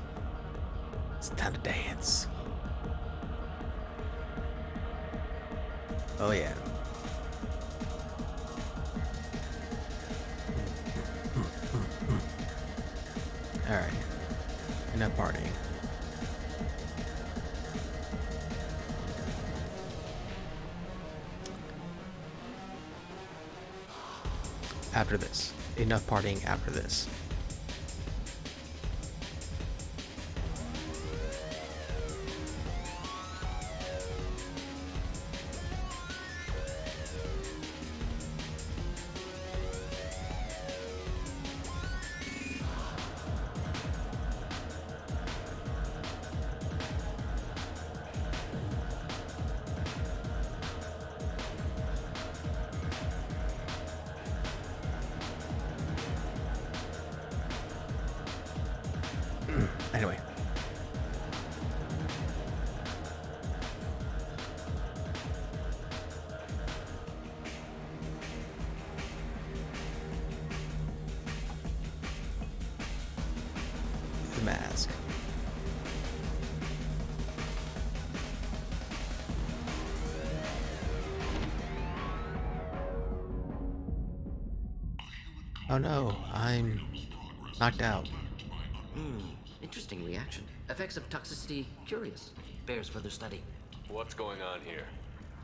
It's time to dance. Oh yeah. Alright. Enough partying. After this. Enough partying after this. Oh no, I'm knocked out. Interesting reaction. Effects of toxicity, curious. Bears further study. What's going on here?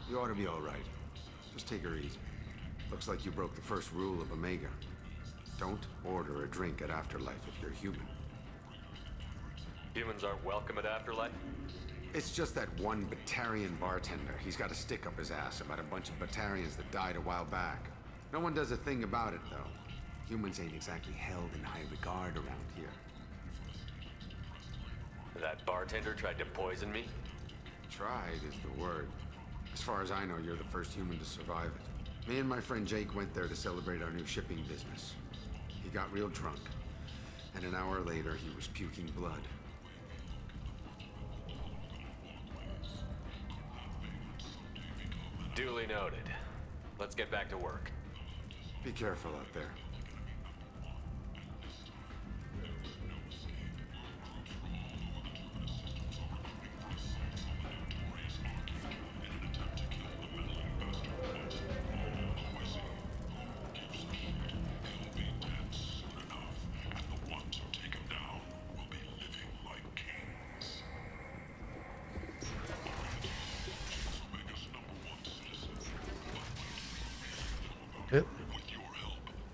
You ought to be all right. Just take her easy. Looks like you broke the first rule of Omega. Don't order a drink at Afterlife if you're human. Humans aren't welcome at Afterlife? It's just that one Batarian bartender. He's got a stick up his ass about a bunch of Batarians that died a while back. No one does a thing about it, though. Humans ain't exactly held in high regard around here. That bartender tried to poison me? Tried is the word. As far as I know, you're the first human to survive it. Me and my friend Jake went there to celebrate our new shipping business. He got real drunk, and an hour later he was puking blood. Duly noted. Let's get back to work. Be careful out there. Yep.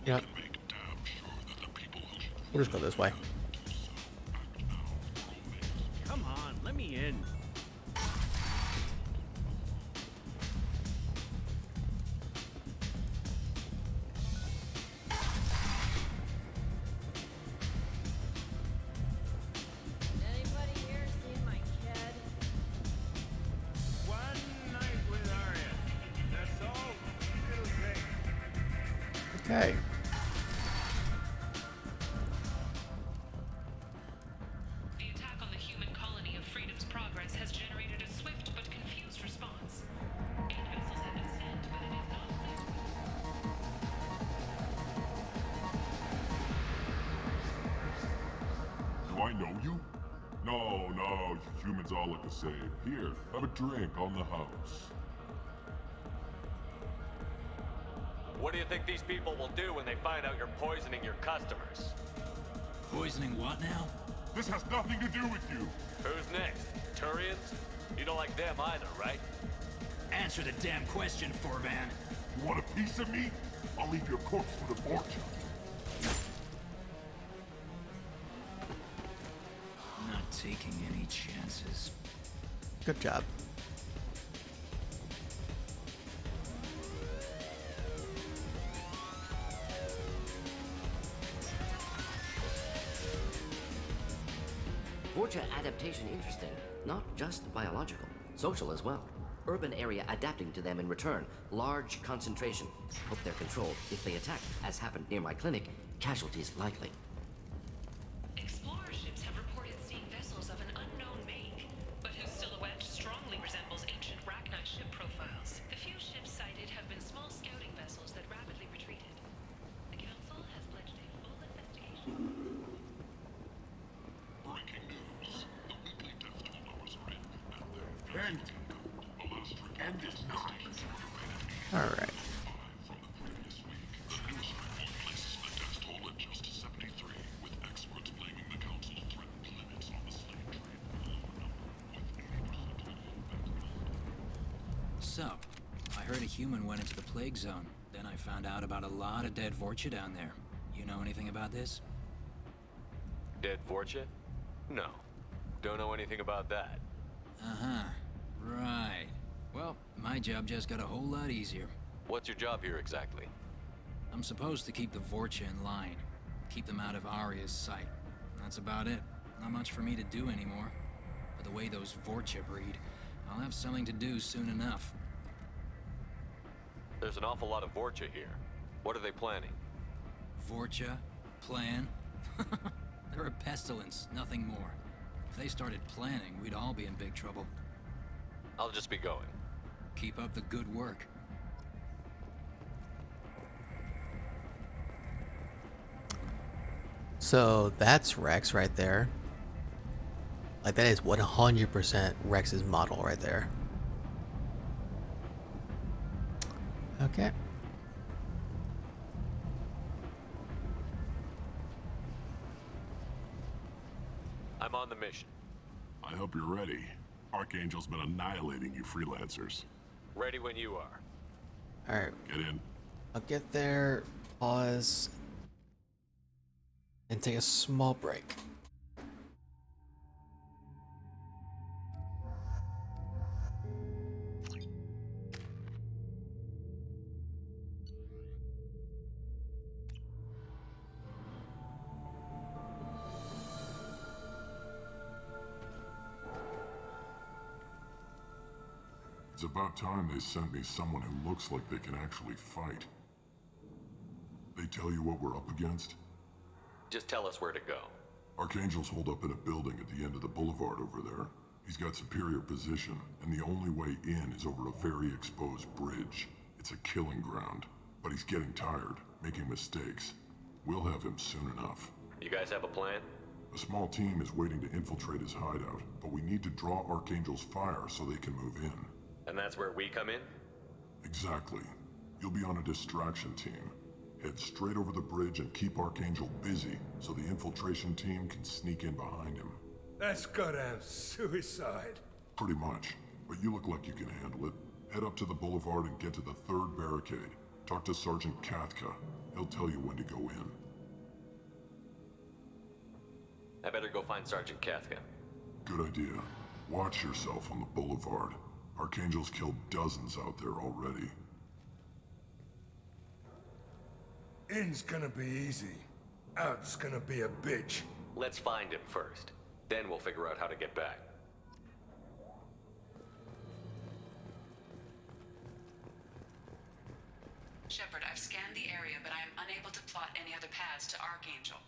Yep. We'll just go this way. Come on, let me in. Anybody here seen my kid? One night with Arya. That's all it'll take. Okay. The attack on the human colony of Freedom's Progress has generated a swift but confused response. 8 vessels have been sent, but it is not Do I know you? No, you humans all look the same. Here, have a drink on the house. What do you think these people will do when they find out you're poisoning your customers? Poisoning what now? This has nothing to do with you. Who's next? Turians? You don't like them either, right? Answer the damn question, Forvan. You want a piece of me? I'll leave your corpse for the fortune. Not taking any chances. Good job. Vorcha adaptation interesting. Not just biological, social as well. Urban area adapting to them in return. Large concentration. Hope they're controlled. If they attack, as happened near my clinic, casualties likely. Explorer ships have reported seeing vessels of an unknown make, but whose silhouette strongly resembles ancient Rachni ship profiles. The few ships sighted have been small scouting vessels that rapidly retreated. The Council has pledged a full investigation. End it now. All right. So, I heard a human went into the plague zone. Then I found out about a lot of dead Vorcha down there. You know anything about this? Dead Vorcha? No. Don't know anything about that. Uh-huh. Right. Well, my job just got a whole lot easier. What's your job here exactly? I'm supposed to keep the Vorcha in line. Keep them out of Arya's sight. That's about it. Not much for me to do anymore. But the way those Vorcha breed, I'll have something to do soon enough. There's an awful lot of Vorcha here. What are they planning? Vorcha? Plan? They're a pestilence, nothing more. If they started planning, we'd all be in big trouble. I'll just be going. Keep up the good work. So that's Rex right there. Like that is 100% Rex's model right there. Okay. mission. I hope you're ready. Archangel's been annihilating you freelancers. Ready when you are. Alright. Get in. I'll get there, pause, and take a small break. It's about time they sent me someone who looks like they can actually fight. They tell you what we're up against? Just tell us where to go. Archangel's holed up in a building at the end of the boulevard over there. He's got superior position, and the only way in is over a very exposed bridge. It's a killing ground, but he's getting tired, making mistakes. We'll have him soon enough. You guys have a plan? A small team is waiting to infiltrate his hideout, but we need to draw Archangel's fire so they can move in. And that's where we come in? Exactly. You'll be on a distraction team. Head straight over the bridge and keep Archangel busy so the infiltration team can sneak in behind him. That's goddamn suicide. Pretty much, but you look like you can handle it. Head up to the boulevard and get to the third barricade. Talk to Sergeant Kathka. He'll tell you when to go in. I better go find Sergeant Kathka. Good idea. Watch yourself on the boulevard. Archangel's killed dozens out there already. In's gonna be easy. Out's gonna be a bitch. Let's find him first. Then we'll figure out how to get back. Shepard, I've scanned the area, but I am unable to plot any other paths to Archangel.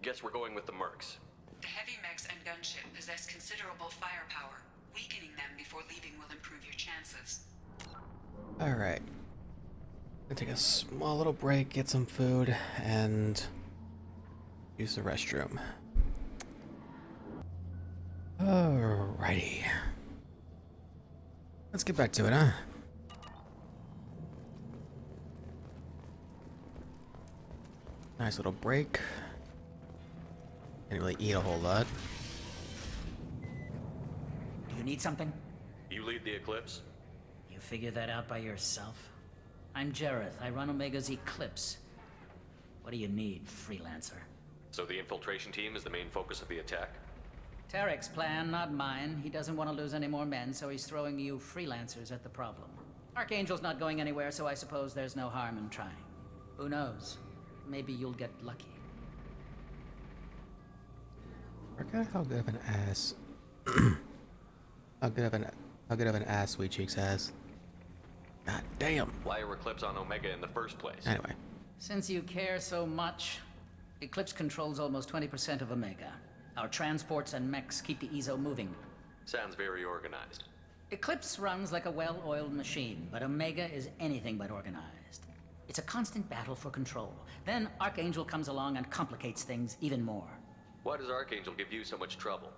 Guess we're going with the mercs. The heavy mechs and gunship possess considerable firepower. Weakening them before leaving will improve your chances. Alright. Gonna take a small little break, get some food, and use the restroom. Alrighty. Let's get back to it, huh? Nice little break. Didn't really eat a whole lot. Do you need something? You lead the Eclipse? You figure that out by yourself? I'm Jareth. I run Omega's Eclipse. What do you need, freelancer? So the infiltration team is the main focus of the attack? Tarek's plan, not mine. He doesn't want to lose any more men, so he's throwing you freelancers at the problem. Archangel's not going anywhere, so I suppose there's no harm in trying. Who knows? Maybe you'll get lucky. Forgot how good of an ass how good of an ass Sweet Cheeks has. God damn. Why are Eclipse on Omega in the first place? Anyway. Since you care so much, Eclipse controls almost 20% of Omega. Our transports and mechs keep the EZO moving. Sounds very organized. Eclipse runs like a well-oiled machine, but Omega is anything but organized. It's a constant battle for control. Then Archangel comes along and complicates things even more. Why does Archangel give you so much trouble?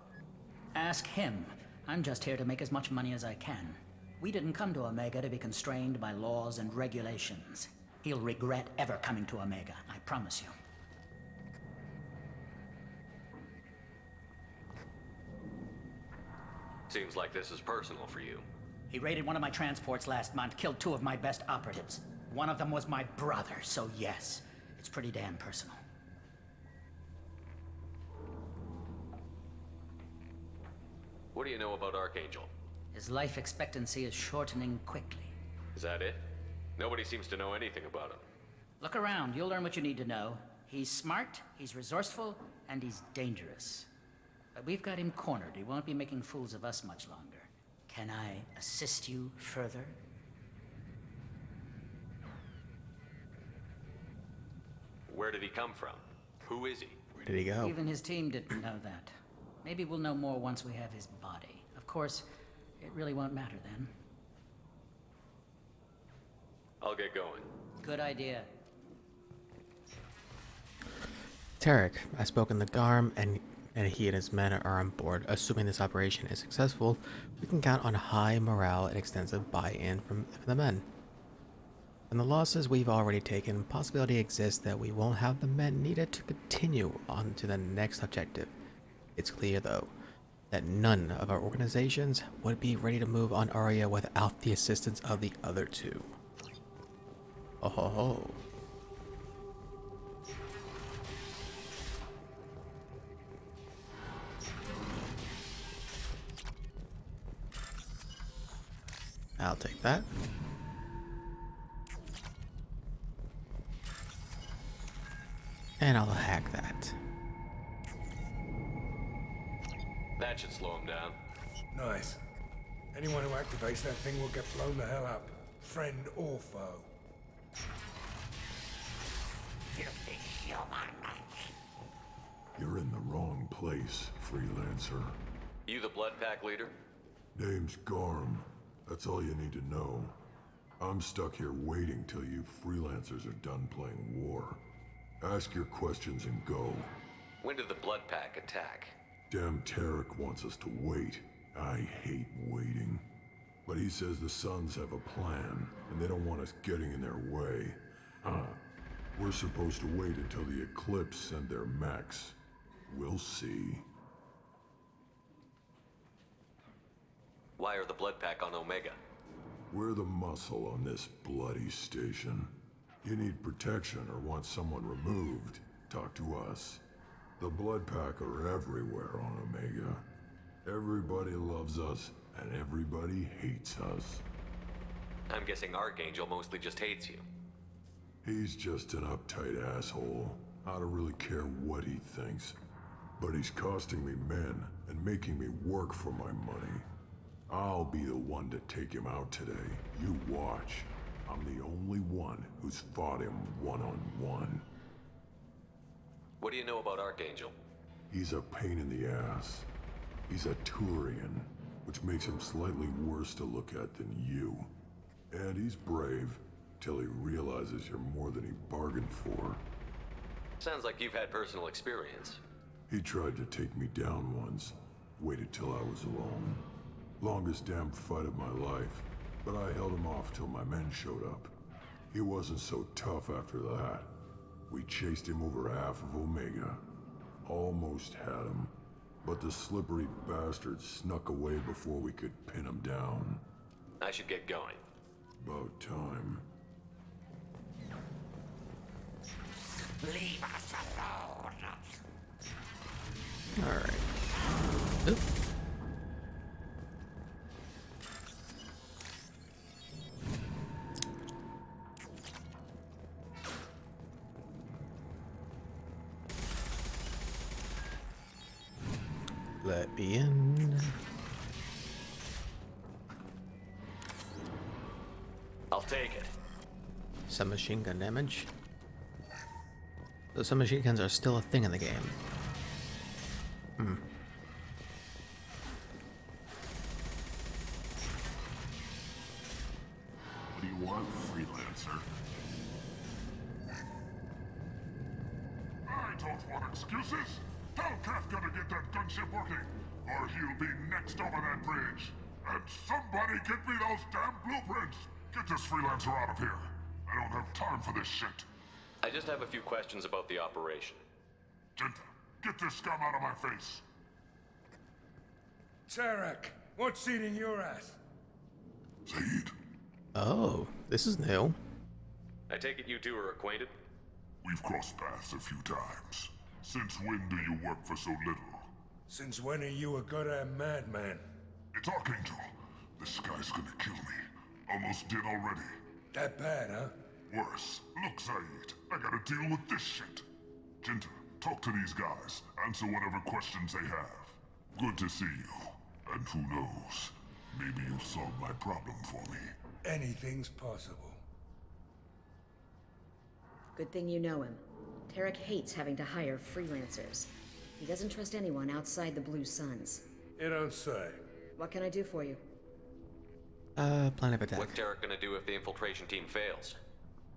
Ask him. I'm just here to make as much money as I can. We didn't come to Omega to be constrained by laws and regulations. He'll regret ever coming to Omega, I promise you. Seems like this is personal for you. He raided one of my transports last month, killed 2 of my best operatives. One of them was my brother, so yes, it's pretty damn personal. What do you know about Archangel? His life expectancy is shortening quickly. Is that it? Nobody seems to know anything about him. Look around, you'll learn what you need to know. He's smart, he's resourceful, and he's dangerous. But we've got him cornered. He won't be making fools of us much longer. Can I assist you further? Where did he come from? Who is he? Where did he go? Even his team didn't know that. Maybe we'll know more once we have his body. Of course, it really won't matter then. I'll get going. Good idea. Tarek, I've spoken to Garm, and he and his men are on board. Assuming this operation is successful, we can count on high morale and extensive buy-in from the men. And the losses we've already taken, possibility exists that we won't have the men needed to continue on to the next objective. It's clear, though, that none of our organizations would be ready to move on Aria without the assistance of the other two. Oh ho ho. I'll take that. And I'll hack that. That should slow him down. Nice. Anyone who activates that thing will get blown the hell up. Friend or foe. You're in the wrong place, freelancer. You the Blood Pack leader? Name's Garm. That's all you need to know. I'm stuck here waiting till you freelancers are done playing war. Ask your questions and go. When did the Blood Pack attack? Damn Tarek wants us to wait. I hate waiting. But he says the Suns have a plan, and they don't want us getting in their way. We're supposed to wait until the Eclipse send their mechs. We'll see. Why are the Blood Pack on Omega? We're the muscle on this bloody station. You need protection or want someone removed, talk to us. The Blood Pack are everywhere on Omega. Everybody loves us, and everybody hates us. I'm guessing Archangel mostly just hates you. He's just an uptight asshole. I don't really care what he thinks. But he's costing me men and making me work for my money. I'll be the one to take him out today. You watch. I'm the only one who's fought him one-on-one. What do you know about Archangel? He's a pain in the ass. He's a Turian, which makes him slightly worse to look at than you. And he's brave, till he realizes you're more than he bargained for. Sounds like you've had personal experience. He tried to take me down once. Waited till I was alone. Longest damn fight of my life, but I held him off till my men showed up. He wasn't so tough after that. We chased him over half of Omega. Almost had him, but the slippery bastard snuck away before we could pin him down. I should get going. About time. Leave us alone. Alright. Oop. Let me in. I'll take it. Some machine gun damage. So some machine guns are still a thing in the game. Hmm. What do you want, freelancer? I don't want excuses. Tell Kafka to get that gunship working, or he'll be next over that bridge. And somebody get me those damn blueprints. Get this freelancer out of here. I don't have time for this shit. I just have a few questions about the operation. Jinta, get this scum out of my face. Tarek, what's eating your ass? Zaid. Oh, this is new. I take it you two are acquainted? We've crossed paths a few times. Since when do you work for so little? Since when are you a goddamn madman? It's Archangel. This guy's gonna kill me. Almost did already. That bad, huh? Worse. Look, Zaid, I gotta deal with this shit. Jinta, talk to these guys. Answer whatever questions they have. Good to see you. And who knows, maybe you'll solve my problem for me. Anything's possible. Good thing you know him. Tarek hates having to hire freelancers. He doesn't trust anyone outside the Blue Suns. You don't say. What can I do for you? Plan of attack. What's Tarek gonna do if the infiltration team fails?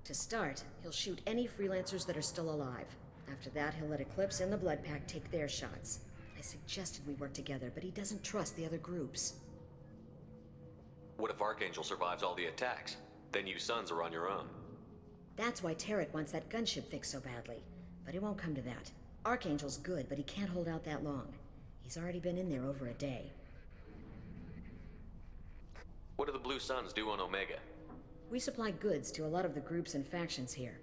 To start, he'll shoot any freelancers that are still alive. After that, he'll let Eclipse and the Blood Pack take their shots. I suggested we work together, but he doesn't trust the other groups. What if Archangel survives all the attacks? Then you Sons are on your own. That's why Tarek wants that gunship fixed so badly. But it won't come to that. Archangel's good, but he can't hold out that long. He's already been in there over a day. What do the Blue Suns do on Omega? We supply goods to a lot of the groups and factions here.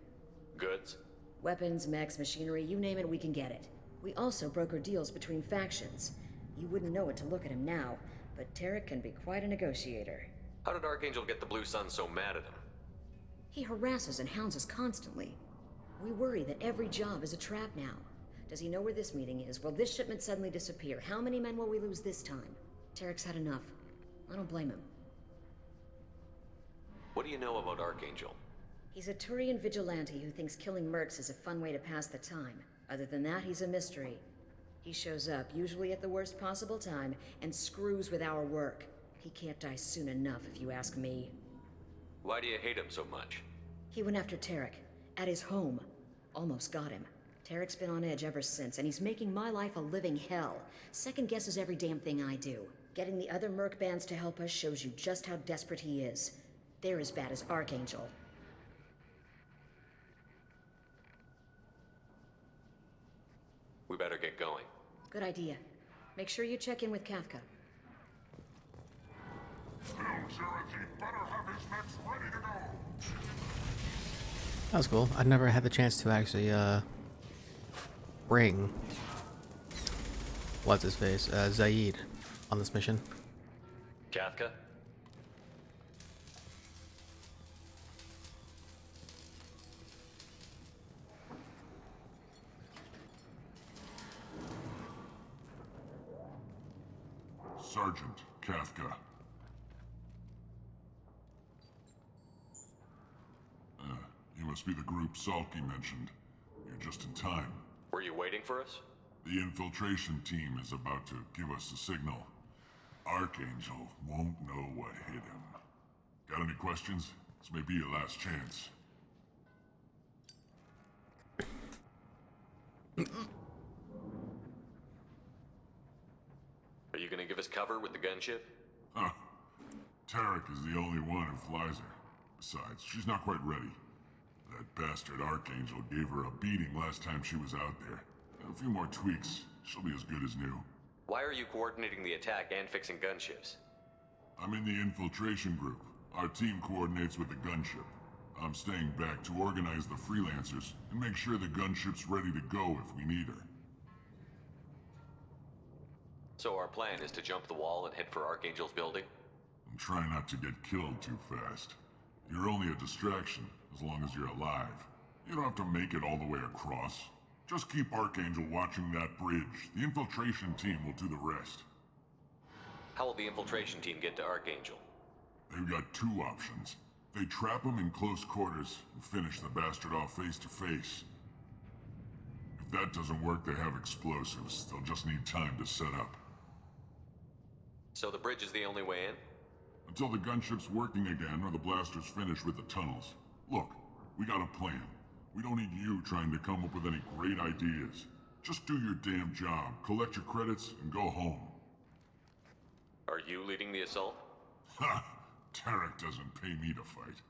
Goods? Weapons, mechs, machinery, you name it, we can get it. We also broker deals between factions. You wouldn't know it to look at him now, but Tarek can be quite a negotiator. How did Archangel get the Blue Suns so mad at him? He harasses and hounds us constantly. We worry that every job is a trap now. Does he know where this meeting is? Will this shipment suddenly disappear? How many men will we lose this time? Tarek's had enough. I don't blame him. What do you know about Archangel? He's a Turian vigilante who thinks killing mercs is a fun way to pass the time. Other than that, he's a mystery. He shows up, usually at the worst possible time, and screws with our work. He can't die soon enough, if you ask me. Why do you hate him so much? He went after Tarek, at his home. Almost got him. Tarek's been on edge ever since, and he's making my life a living hell. Second guesses every damn thing I do. Getting the other merc bands to help us shows you just how desperate he is. They're as bad as Archangel. We better get going. Good idea. Make sure you check in with Kafka. Cherokee better have his mechs ready to go. That was cool. I've never had the chance to actually bring what's his face, Zaid, on this mission. Kafka? Sergeant Kafka. You must be the group Salky mentioned. You're just in time. Were you waiting for us? The infiltration team is about to give us a signal. Archangel won't know what hit him. Got any questions? This may be your last chance. Are you gonna give us cover with the gunship? Huh. Tarek is the only one who flies her. Besides, she's not quite ready. That bastard Archangel gave her a beating last time she was out there. A few more tweaks, she'll be as good as new. Why are you coordinating the attack and fixing gunships? I'm in the infiltration group. Our team coordinates with the gunship. I'm staying back to organize the freelancers and make sure the gunship's ready to go if we need her. So our plan is to jump the wall and head for Archangel's building? And try not to get killed too fast. You're only a distraction, as long as you're alive. You don't have to make it all the way across. Just keep Archangel watching that bridge. The infiltration team will do the rest. How will the infiltration team get to Archangel? They've got two options. They trap him in close quarters and finish the bastard off face to face. If that doesn't work, they have explosives. They'll just need time to set up. So the bridge is the only way in? Until the gunship's working again or the blasters finish with the tunnels. Look, we got a plan. We don't need you trying to come up with any great ideas. Just do your damn job, collect your credits, and go home. Are you leading the assault? Ha! Tarek doesn't pay me to fight.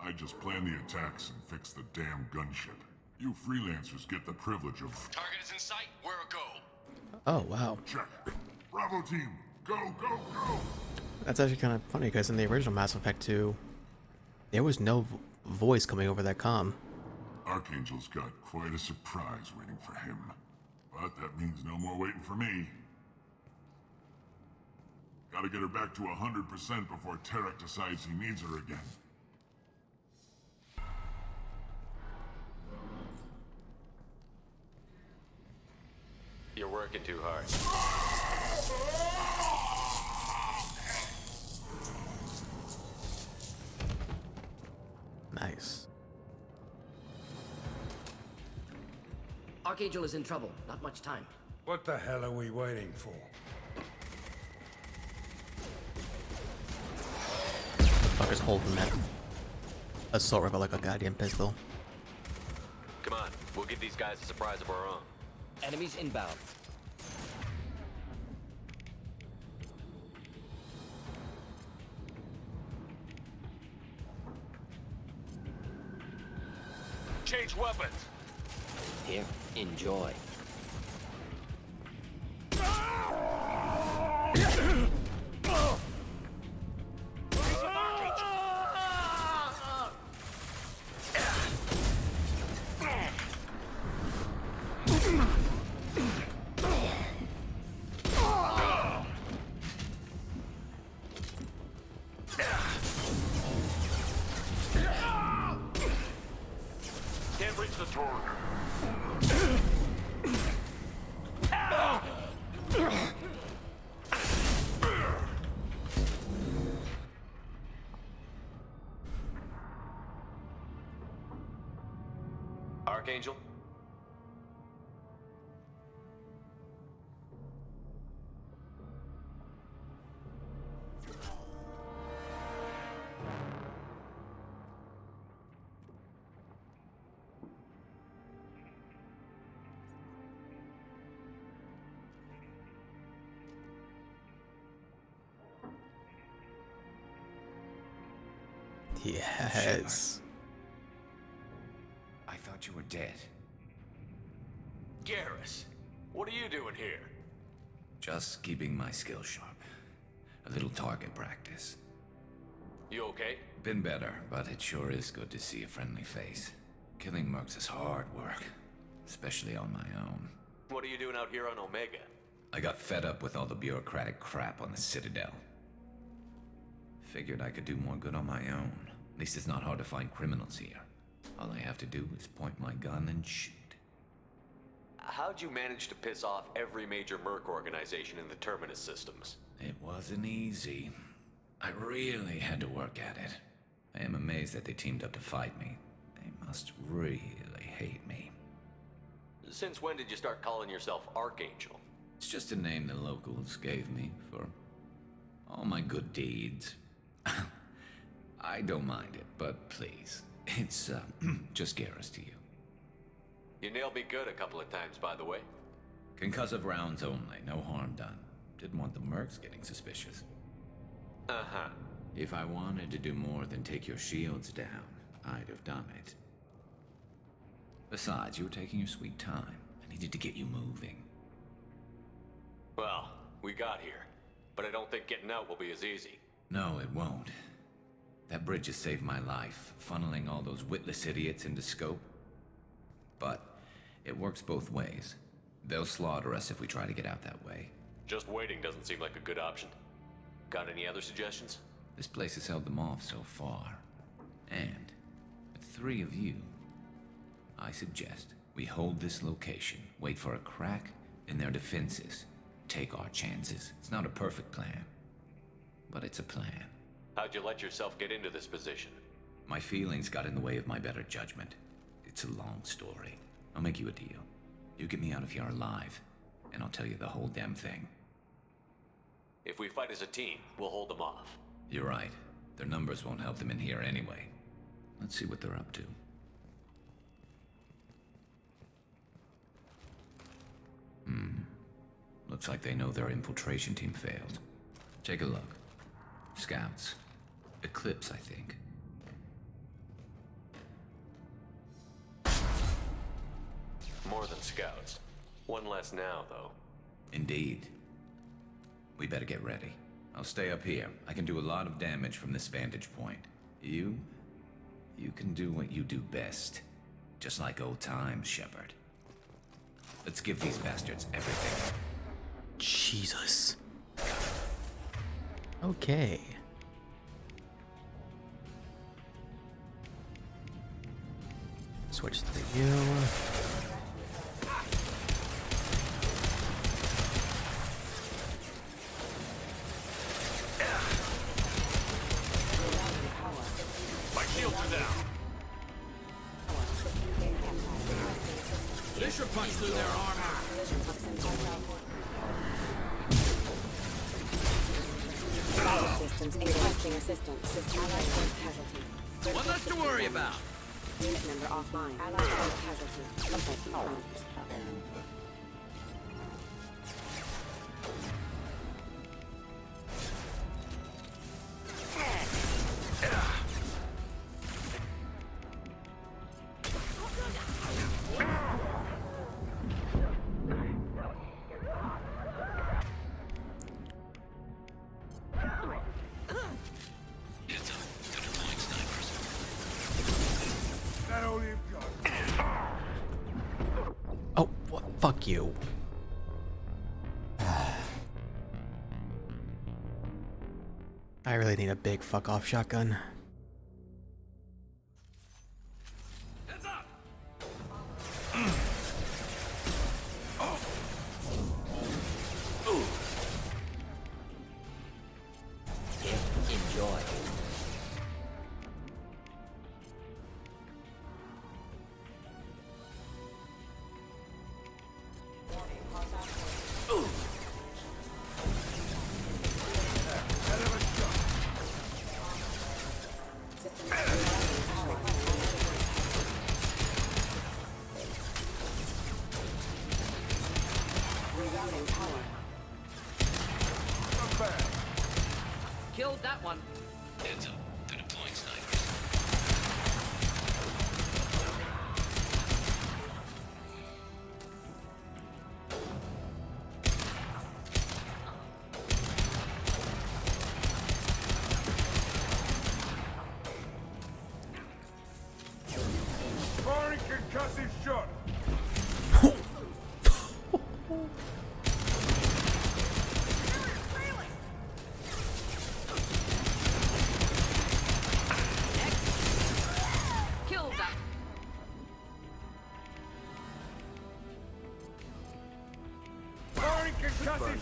I just plan the attacks and fix the damn gunship. You freelancers get the privilege of... Target is in sight. We're a go. Oh, wow. Check. Bravo team, go, go, go! That's actually kind of funny, because in the original Mass Effect 2, there was no voice coming over that comm. Archangel's got quite a surprise waiting for him. But that means no more waiting for me. Gotta get her back to 100% before Tarek decides he needs her again. You're working too hard. Nice. Archangel is in trouble. Not much time. What the hell are we waiting for? Fucker's holding that assault rifle like a goddamn pistol. Come on, we'll give these guys a surprise of our own. Enemies inbound. Change weapons. Here, enjoy. Reach the target. Archangel? Yes. I thought you were dead. Garrus, what are you doing here? Just keeping my skills sharp. A little target practice. You okay? Been better, but it sure is good to see a friendly face. Killing mercs is hard work, especially on my own. What are you doing out here on Omega? I got fed up with all the bureaucratic crap on the Citadel. Figured I could do more good on my own. At least it's not hard to find criminals here. All I have to do is point my gun and shoot. How'd you manage to piss off every major merc organization in the Terminus systems? It wasn't easy. I really had to work at it. I am amazed that they teamed up to fight me. They must really hate me. Since when did you start calling yourself Archangel? It's just a name the locals gave me for all my good deeds. I don't mind it, but please, it's just Garrus to you. You nailed me good a couple of times, by the way. Concussive rounds only, no harm done. Didn't want the mercs getting suspicious. Uh-huh. If I wanted to do more than take your shields down, I'd have done it. Besides, you were taking your sweet time. I needed to get you moving. Well, we got here, but I don't think getting out will be as easy. No, it won't. That bridge has saved my life, funneling all those witless idiots into scope. But it works both ways. They'll slaughter us if we try to get out that way. Just waiting doesn't seem like a good option. Got any other suggestions? This place has held them off so far. And with 3 of you, I suggest we hold this location, wait for a crack in their defenses, take our chances. It's not a perfect plan, but it's a plan. How'd you let yourself get into this position? My feelings got in the way of my better judgment. It's a long story. I'll make you a deal. You get me out of here alive, and I'll tell you the whole damn thing. If we fight as a team, we'll hold them off. You're right. Their numbers won't help them in here anyway. Let's see what they're up to. Looks like they know their infiltration team failed. Take a look. Scouts. Eclipse, I think. More than scouts. One less now, though. Indeed. We better get ready. I'll stay up here. I can do a lot of damage from this vantage point. You can do what you do best. Just like old times, Shepard. Let's give these bastards everything. Jesus. Okay. Switch to you. My shields are down. They should punch through their armor. Systems requesting assistance. System casualty. One less to worry about. Unit member offline. Allied casualty. Confirmed. Oh, fuck you. I really need a big fuck off shotgun. Heads up!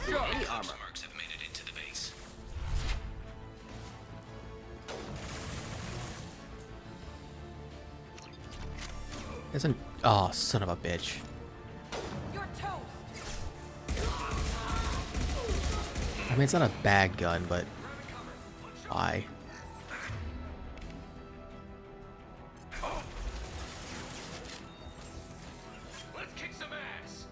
Sure. Any armor. Marks have made it into the base. Isn't... Oh, son of a bitch. You're toast. I mean, it's not a bad gun, but... Why? Let's kick some ass.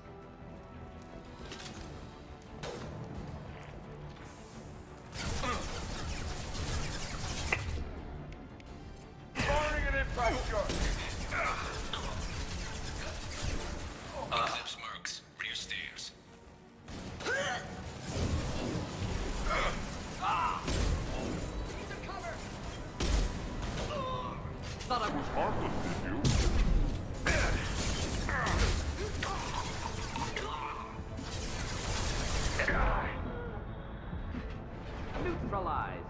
Firing an impact gun. Eclipse marks. Rear stairs. Thought I was Harmless, did you? neutralized.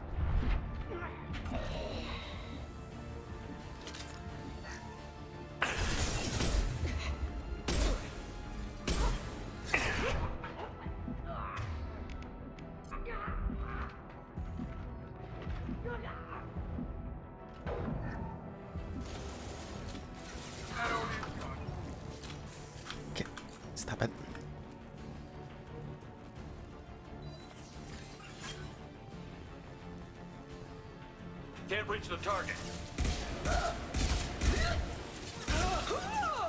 Okay, stop it. Can't reach the target.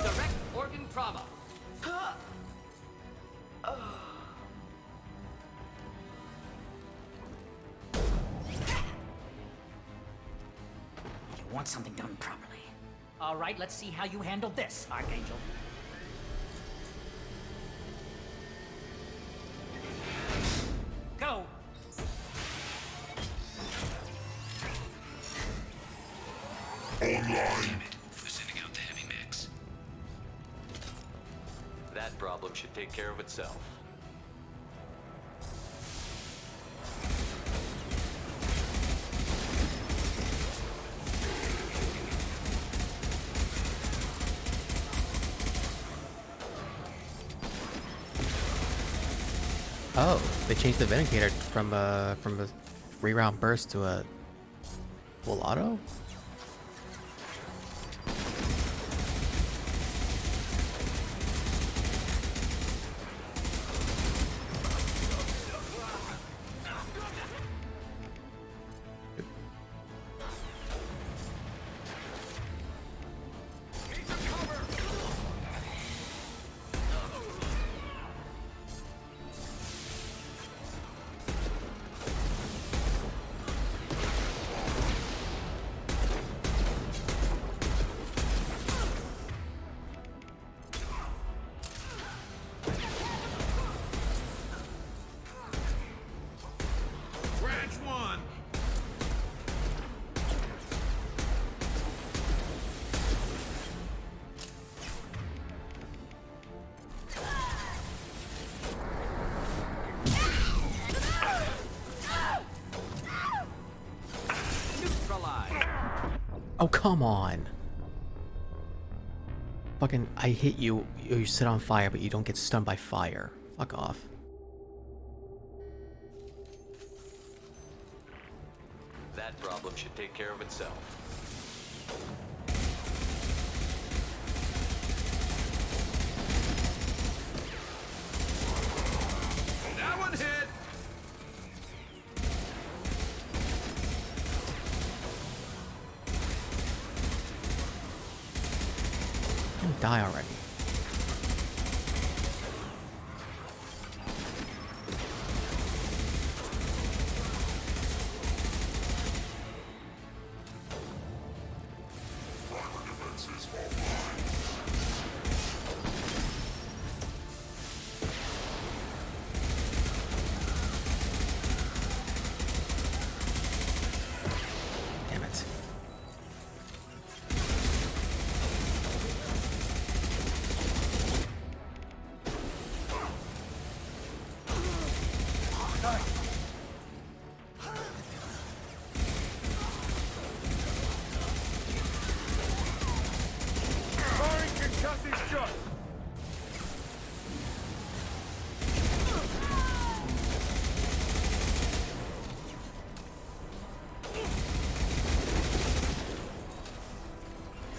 Direct organ trauma. You want something done properly. All right, let's see how you handle this, Archangel. Go! Damn it. They're sending out the heavy mix. That problem should take care of itself. Oh, they changed the Vindicator from a 3-round burst to a full auto? Branch one. Neutralized. Oh, come on. Fucking, I hit you, you set on fire, but you don't get stunned by fire. Fuck off. That problem should take care of itself. That one hit. Die already. Damn it.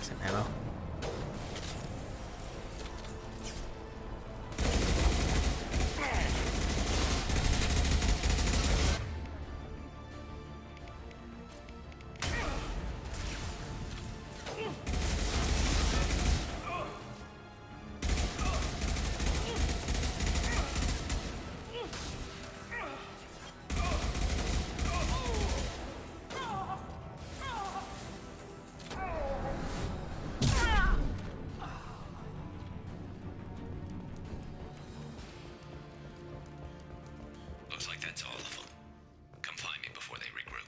Some ammo. Looks like that's all of them. Come find me before they regroup.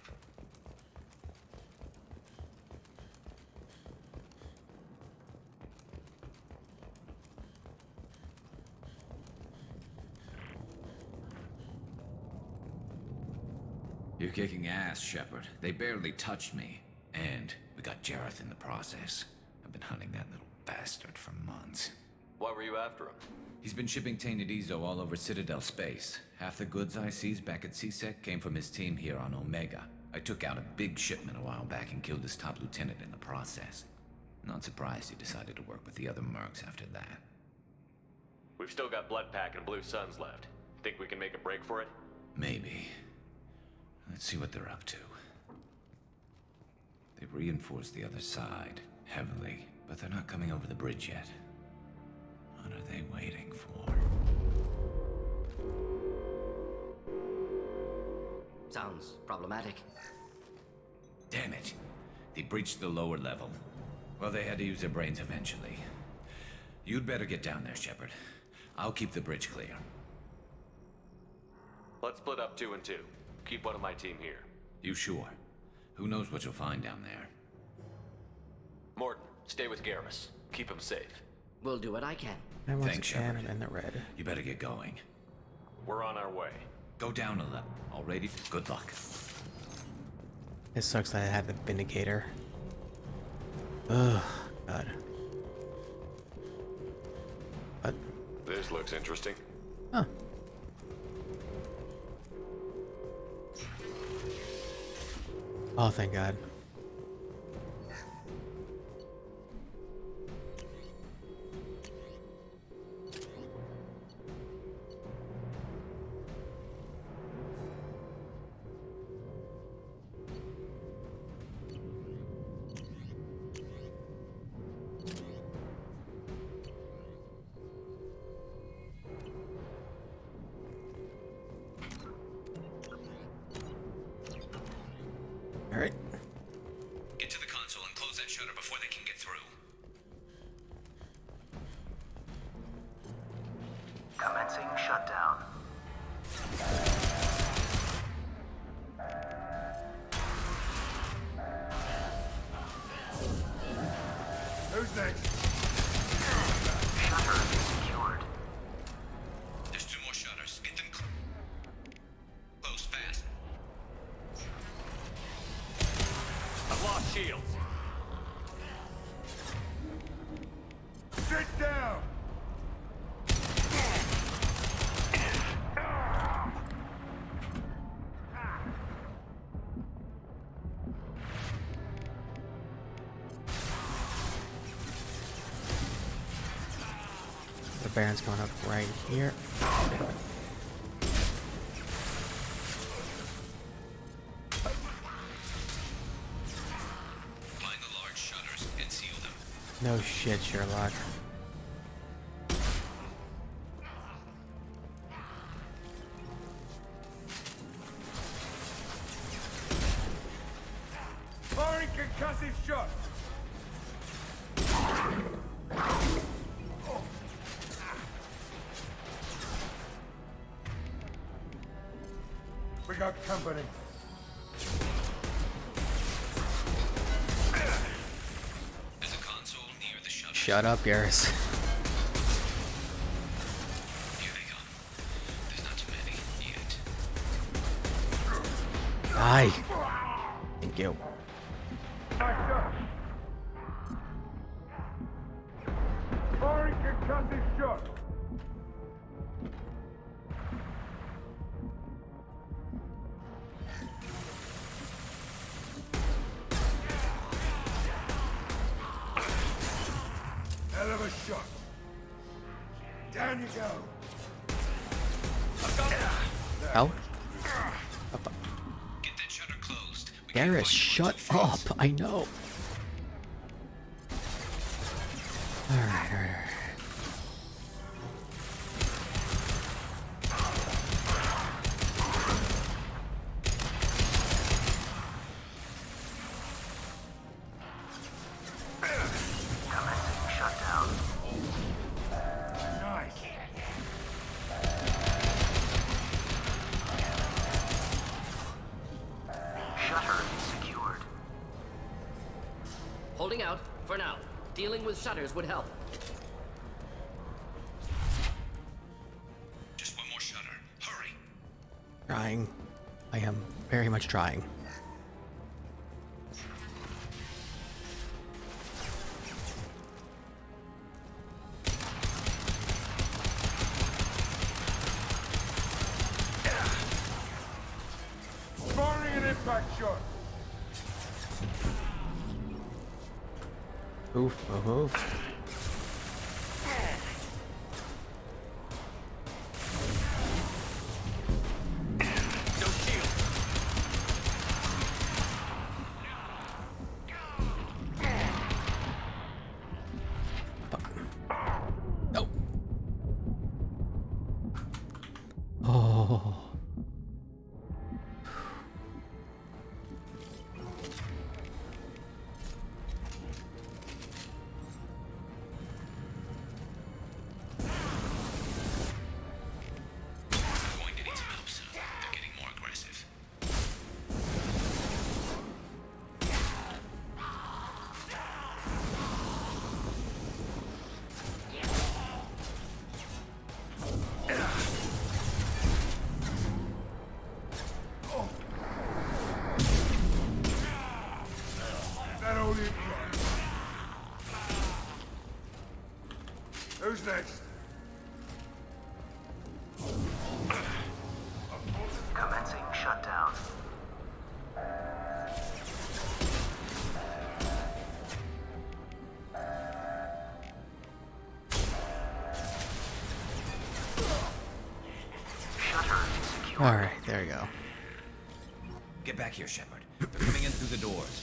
You're kicking ass, Shepard. They barely touched me. And we got Jareth in the process. I've been hunting that little bastard for months. Why were you after him? He's been shipping tainted Ezo all over Citadel space. Half the goods I seized back at CSEC came from his team here on Omega. I took out a big shipment a while back and killed his top lieutenant in the process. Not surprised he decided to work with the other mercs after that. We've still got Bloodpack and Blue Suns left. Think we can make a break for it? Maybe. Let's see what they're up to. They've reinforced the other side, heavily, but they're not coming over the bridge yet. What are they waiting for? Sounds problematic. Damn it. They breached the lower level. Well, they had to use their brains eventually. You'd better get down there, Shepard. I'll keep the bridge clear. Let's split up 2 and 2. Keep one of my team here. You sure? Who knows what you'll find down there? Morton, stay with Garrus. Keep him safe. We'll do what I can. And once Thanks, again, Shepard. I'm in the red. You better get going. We're on our way. Go down a level. All ready? Good luck. It sucks that I had the Vindicator. Ugh, God. What? This looks interesting. Huh. Oh, thank God. All right. Get to the console and close that shutter before they can get through. Commencing shutdown. Who's next? Shutter secured. There's 2 more shutters. Get them closed fast. I've lost shields. Sit down! The Baron's going up right here. Find the large shutters and seal them. No shit, Sherlock. Firing concussive shot! We got company. There's a console near the shutters. Shut up, Garrus. Here they come. There's not too many yet. Die. Thank you. Backed up. Firing concussive shot! Hell of a shot. Down you go. Hell? Get that shutter closed. Garrus, shut up. I know. Alright. Commencing shutdown. Nice. Shutter secured. Holding out, for now. Dealing with shutters would help. Just one more shutter. Hurry. Trying. I am very much trying. Firing an impact shot. Move, move, move. No. Oh. Going to need some help soon. They're getting more aggressive. That only Who's next? Commencing shutdown. Shutter secured. Alright, there we go. Get back here, Shepard. They're coming in through the doors.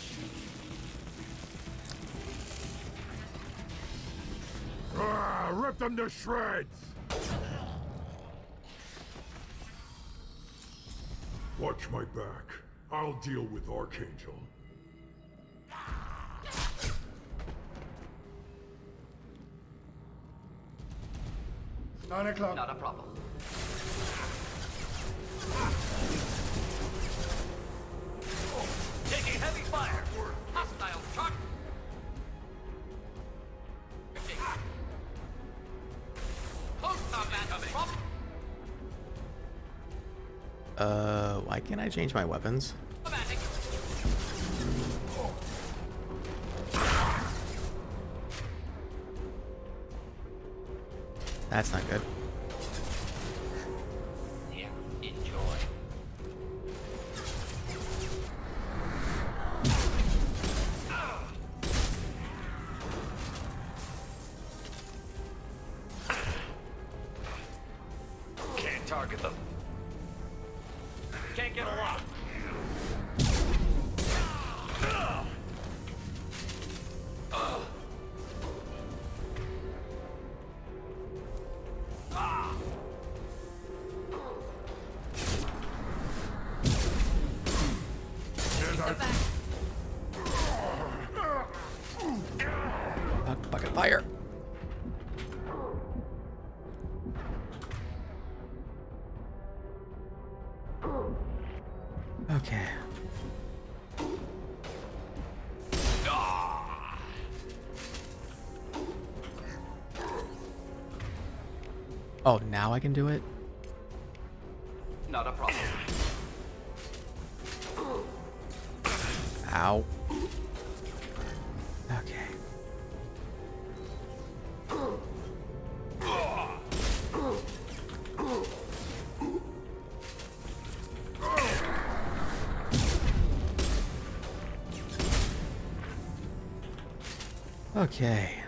Rip them to shreds! Watch my back. I'll deal with Archangel. 9 o'clock. Not a problem. Taking heavy fire. Hostile truck. Close combat coming. Why can't I change my weapons? That's not good. Yeah, enjoy. Can't target them. Can't get a lock. Bucket fire. Okay. Oh, now I can do it? Not a problem. Ow. Okay. Okay.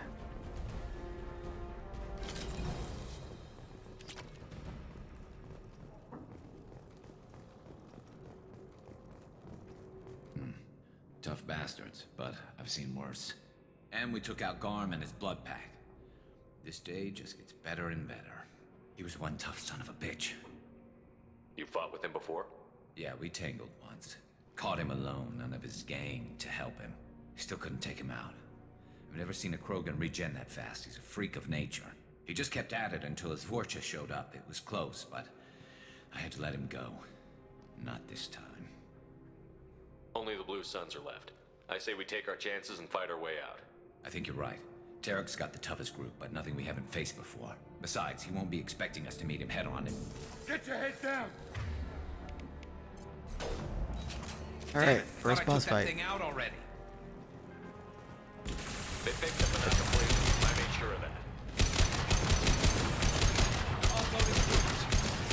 bastards, but I've seen worse. And we took out Garm and his blood pack. This day just gets better and better. He was one tough son of a bitch. You fought with him before? Yeah, we tangled once. Caught him alone, none of his gang to help him. Still couldn't take him out. I've never seen a Krogan regen that fast. He's a freak of nature. He just kept at it until his Vorcha showed up. It was close, but I had to let him go. Not this time. Only the Blue Suns are left. I say we take our chances and fight our way out. I think you're right. Tarek's got the toughest group, but nothing we haven't faced before. Besides, he won't be expecting us to meet him head-on and... Get your head down! Alright, first boss fight. out already. They picked up another complete. I made sure of that.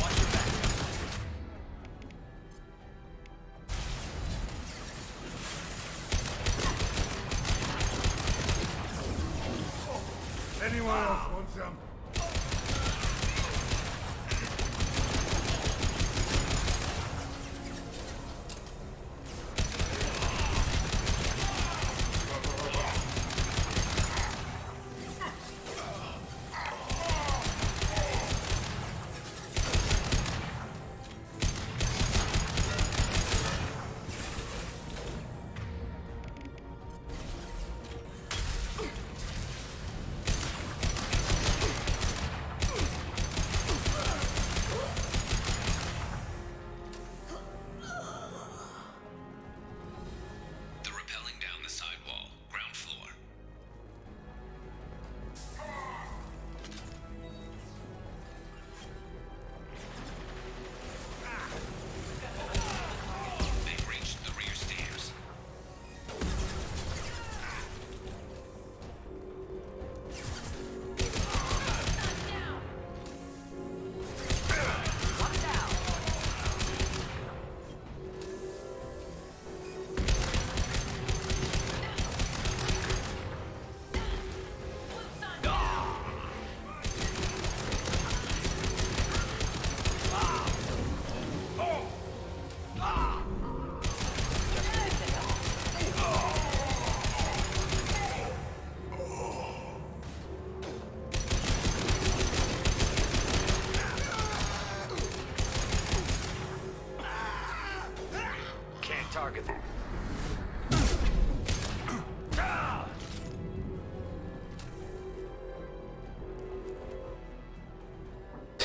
Watch your back. Anyone else want some? Target them.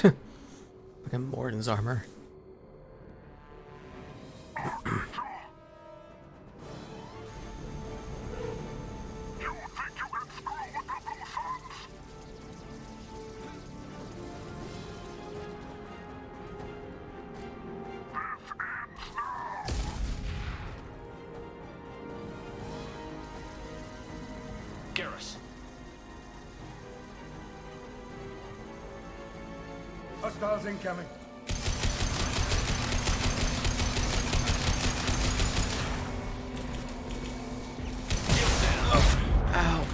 Look at Morden's armor. Hostiles incoming. Ow.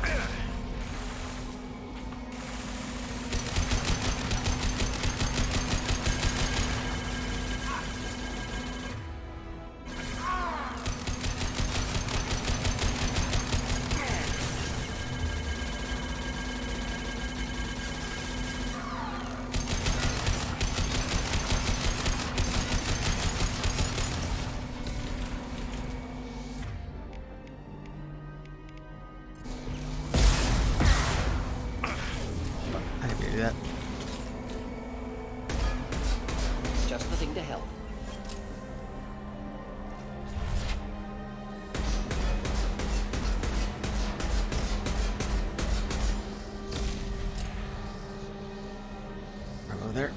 That. Just the thing to help. I'll go there.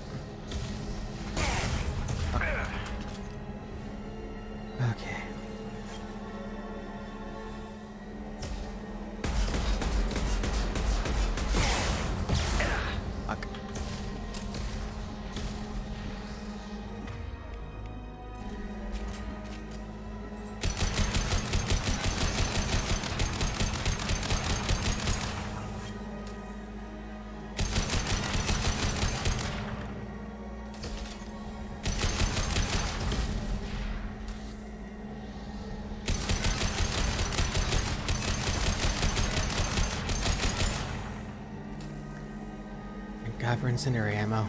Okay. God for incendiary ammo.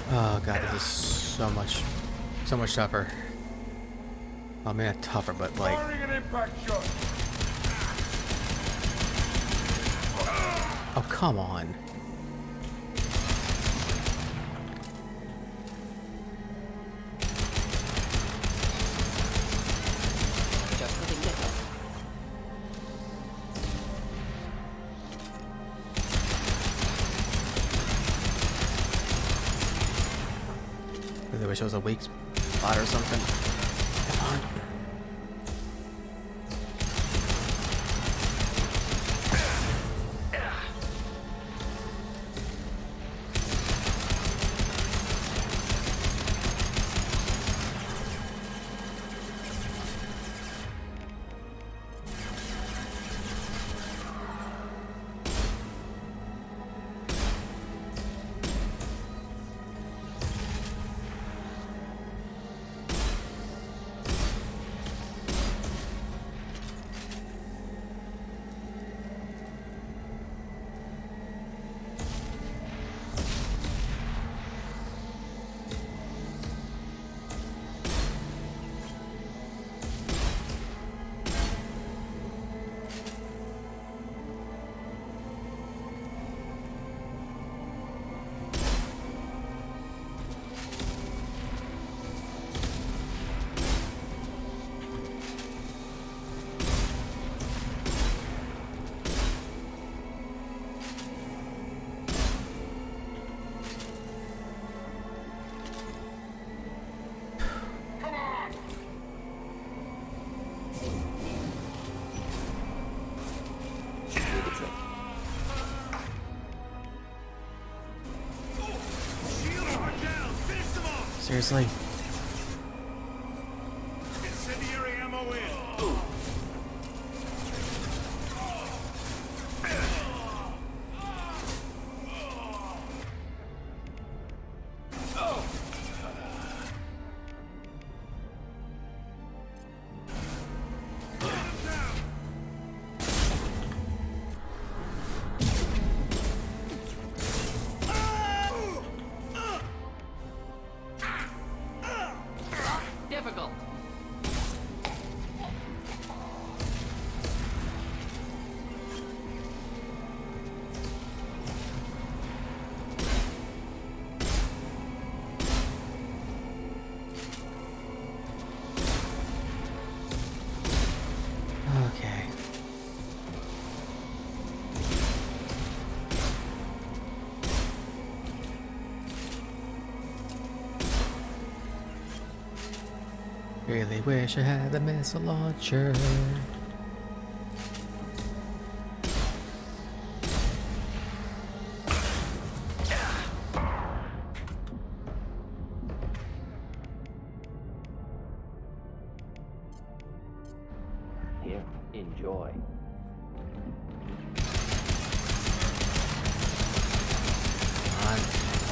Oh god, this is so much tougher. I mean, not tougher, but like. Oh, come on. I wish it was a weak spot or something. Come on. Seriously? Incendiary ammo in. Really wish I had the missile launcher. Here, enjoy.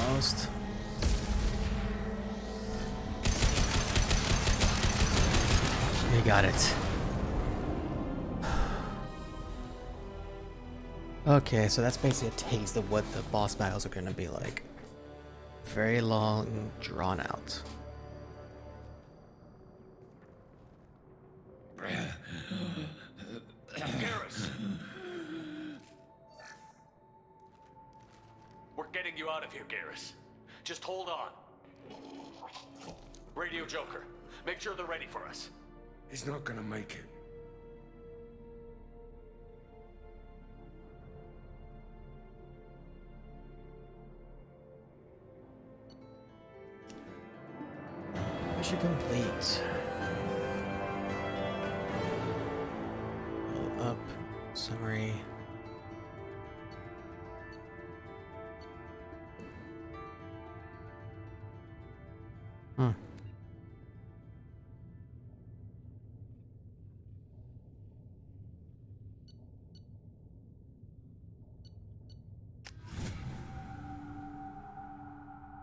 Almost. You got it. Okay, so that's basically a taste of what the boss battles are going to be like. Very long and drawn out. Garrus! We're getting you out of here, Garrus. Just hold on. Radio Joker, make sure they're ready for us. He's not gonna make it. Mission complete. Up. Summary.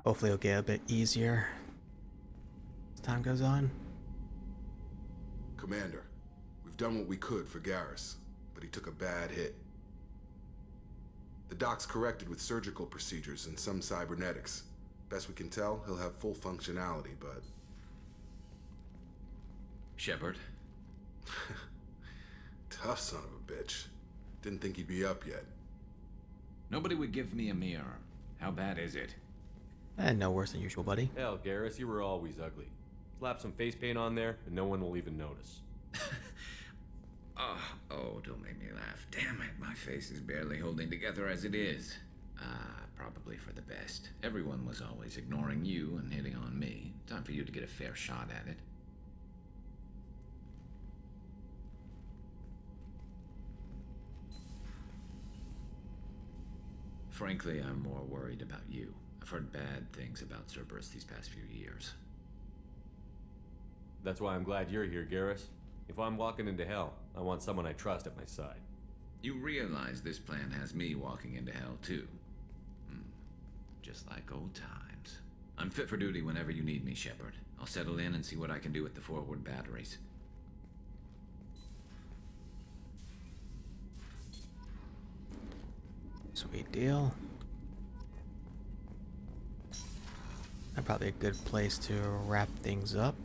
Hopefully it'll get a bit easier as time goes on. Commander, we've done what we could for Garrus, but he took a bad hit. The doc's corrected with surgical procedures and some cybernetics. Best we can tell, he'll have full functionality, but... Shepard? Tough son of a bitch. Didn't think he'd be up yet. Nobody would give me a mirror. How bad is it? No worse than usual, buddy. Hell, Garrus, you were always ugly. Slap some face paint on there, and no one will even notice. Oh, don't make me laugh. Damn it, my face is barely holding together as it is. Probably for the best. Everyone was always ignoring you and hitting on me. Time for you to get a fair shot at it. Frankly, I'm more worried about you. I've heard bad things about Cerberus these past few years. That's why I'm glad you're here, Garrus. If I'm walking into hell, I want someone I trust at my side. You realize this plan has me walking into hell, too. Just like old times. I'm fit for duty whenever you need me, Shepard. I'll settle in and see what I can do with the forward batteries. Sweet deal. That's probably a good place to wrap things up.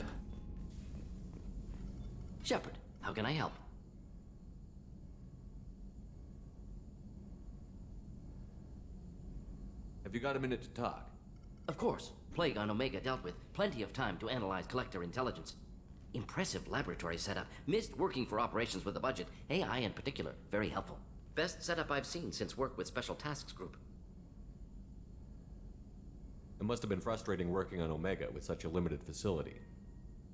Shepard, how can I help? Have you got a minute to talk? Of course. Plague on Omega dealt with. Plenty of time to analyze collector intelligence. Impressive laboratory setup. Missed working for operations with a budget. AI in particular. Very helpful. Best setup I've seen since work with Special Tasks Group. It must have been frustrating working on Omega with such a limited facility.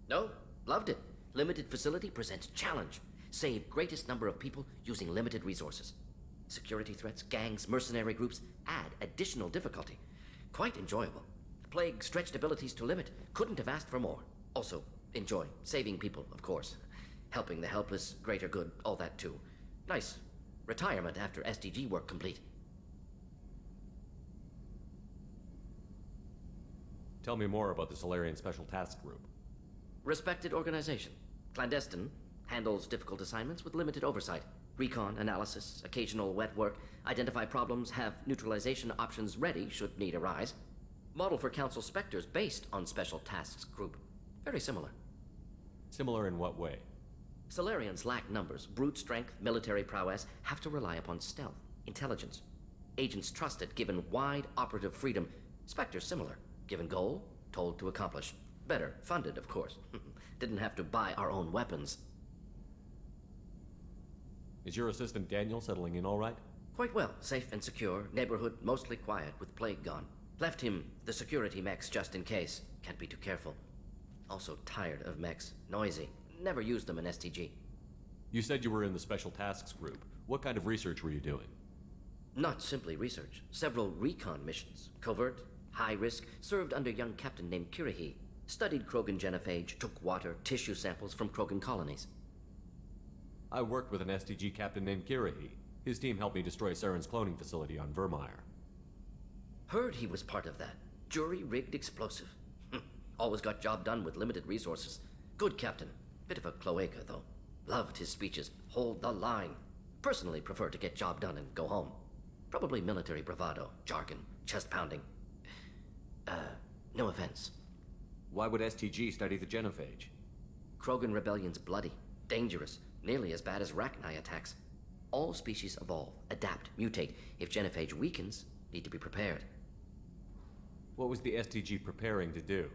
No, loved it. Limited facility presents challenge. Save greatest number of people using limited resources. Security threats, gangs, mercenary groups add additional difficulty. Quite enjoyable. Plague stretched abilities to limit. Couldn't have asked for more. Also, enjoy. Saving people, of course. Helping the helpless, greater good, all that too. Nice. Retirement after SDG work complete. Tell me more about the Solarian Special Task Group. Respected organization. Clandestine. Handles difficult assignments with limited oversight. Recon, analysis, occasional wet work. Identify problems, have neutralization options ready should need arise. Model for Council Spectres based on Special Tasks Group. Very similar. Similar in what way? Solarians lack numbers, brute strength, military prowess, have to rely upon stealth, intelligence. Agents trusted, given wide operative freedom. Spectres similar, given goal, told to accomplish. Better, funded, of course. Didn't have to buy our own weapons. Is your assistant Daniel settling in all right? Quite well, safe and secure, neighborhood mostly quiet with Plague gone. Left him the security mechs just in case. Can't be too careful. Also tired of mechs. Noisy. Never used them in STG. You said you were in the Special Tasks Group. What kind of research were you doing? Not simply research. Several recon missions. Covert, high risk, served under a young captain named Kirahi. Studied Krogan genophage, took water, tissue samples from Krogan colonies. I worked with an STG captain named Kirahi. His team helped me destroy Saren's cloning facility on Vermeer. Heard he was part of that. Jury-rigged explosive. Always got job done with limited resources. Good captain. Bit of a cloaca, though. Loved his speeches. Hold the line. Personally prefer to get job done and go home. Probably military bravado, jargon, chest pounding. No offense. Why would STG study the genophage? Krogan rebellion's bloody, dangerous, nearly as bad as Rachni attacks. All species evolve, adapt, mutate. If genophage weakens, need to be prepared. What was the STG preparing to do?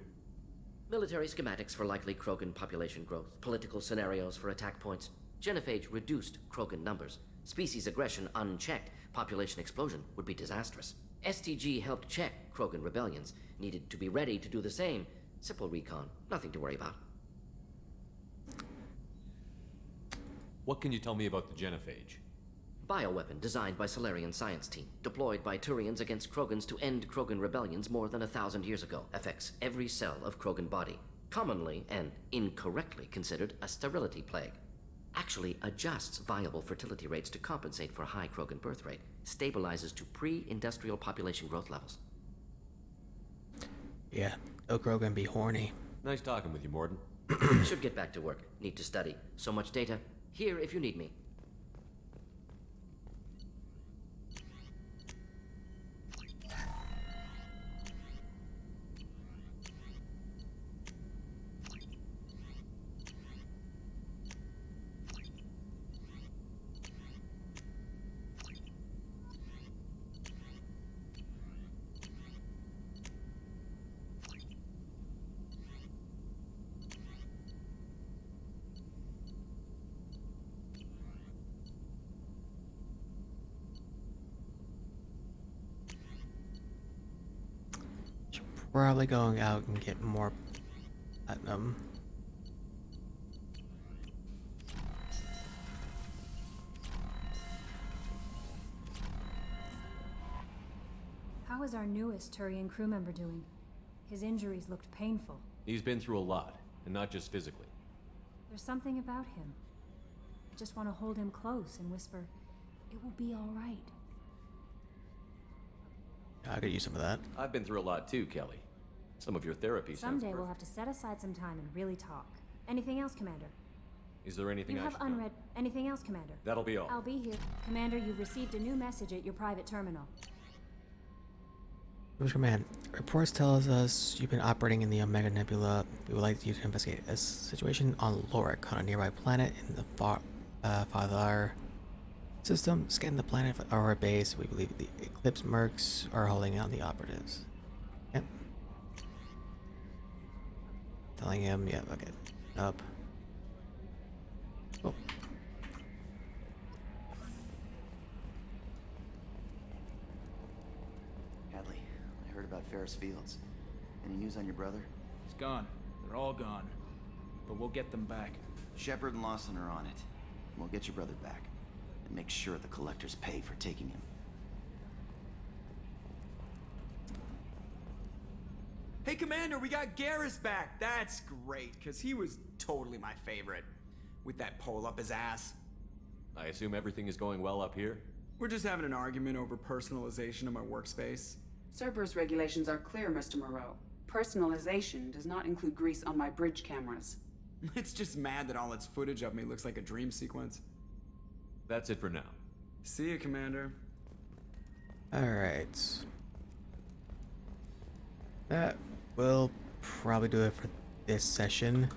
Military schematics for likely Krogan population growth, political scenarios for attack points. Genophage reduced Krogan numbers. Species aggression unchecked, population explosion would be disastrous. STG helped check Krogan rebellions, needed to be ready to do the same. Simple recon, nothing to worry about. What can you tell me about the genophage? Bioweapon designed by Solarian science team, deployed by Turians against Krogans to end Krogan rebellions more than 1,000 years ago. Affects every cell of Krogan body. Commonly and incorrectly considered a sterility plague. Actually adjusts viable fertility rates to compensate for a high Krogan birth rate. Stabilizes to pre-industrial population growth levels. Yeah, no Krogan be horny. Nice talking with you, Morden. Should get back to work. Need to study. So much data. Here if you need me. Probably going out and get more platinum. How is our newest Turian crew member doing? His injuries looked painful. He's been through a lot, and not just physically. There's something about him. I just want to hold him close and whisper, "It will be all right." I could use some of that. I've been through a lot too, Kelly. Some of your therapy sounds Someday we'll have to set aside some time and really talk. Anything else, Commander? Is there anything You I have should know? unread... Anything else, Commander? That'll be all. I'll be here. Commander, you've received a new message at your private terminal. Who's command? Reports tells us you've been operating in the Omega Nebula. We would like you to investigate a situation on Lorik, on a nearby planet in the Father system. Scan the planet for our base. We believe the Eclipse Mercs are holding out the operatives. Yep. Telling him, yeah, okay. Up. Oh. Hadley, I heard about Ferris Fields. Any news on your brother? He's gone. They're all gone. But we'll get them back. Shepard and Lawson are on it. We'll get your brother back. And make sure the collectors pay for taking him. Hey, Commander, we got Garrus back. That's great, because he was totally my favorite. With that pole up his ass. I assume everything is going well up here? We're just having an argument over personalization of my workspace. Cerberus regulations are clear, Mr. Moreau. Personalization does not include grease on my bridge cameras. It's just mad that all its footage of me looks like a dream sequence. That's it for now. See you, Commander. Alright. That will probably do it for this session.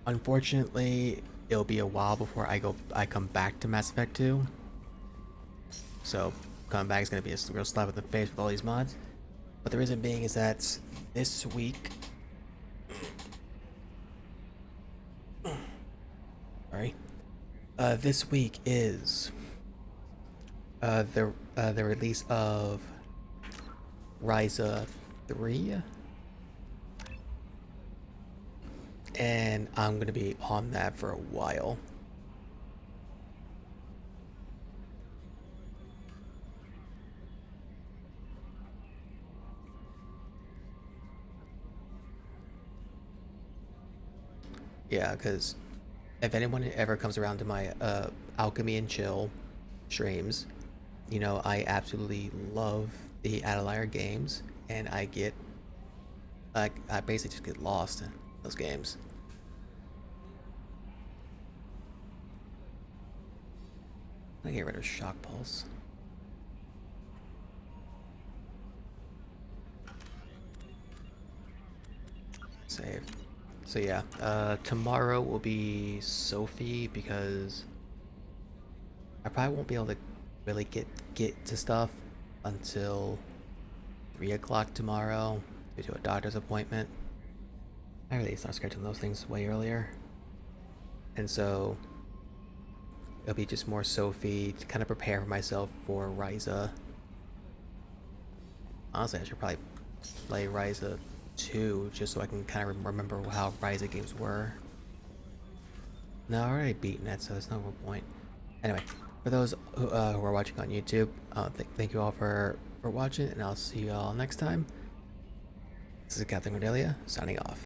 Unfortunately, it'll be a while before I come back to Mass Effect 2. So, coming back is going to be a real slap in the face with all these mods. But the reason being is that this week... Sorry. This week is the release of Ryza 3. and I'm gonna be on that for a while. Yeah, because if anyone ever comes around to my alchemy and chill streams, you know I absolutely love the Adelier games, and I basically just get lost in those games. I get rid of shock pulse. Save. So yeah, tomorrow will be Sophie, because I probably won't be able to really get to stuff until 3 o'clock tomorrow due to a doctor's appointment. I really start scheduling those things way earlier, and so it'll be just more Sophie to kind of prepare myself for Ryza. Honestly, I should probably play Ryza 2 just so I can kind of remember how Ryza games were. No, I already beaten it, so there's no real point. Anyway, for those who are watching on YouTube, thank you all for watching, and I'll see you all next time. This is Captain Cordelia, signing off.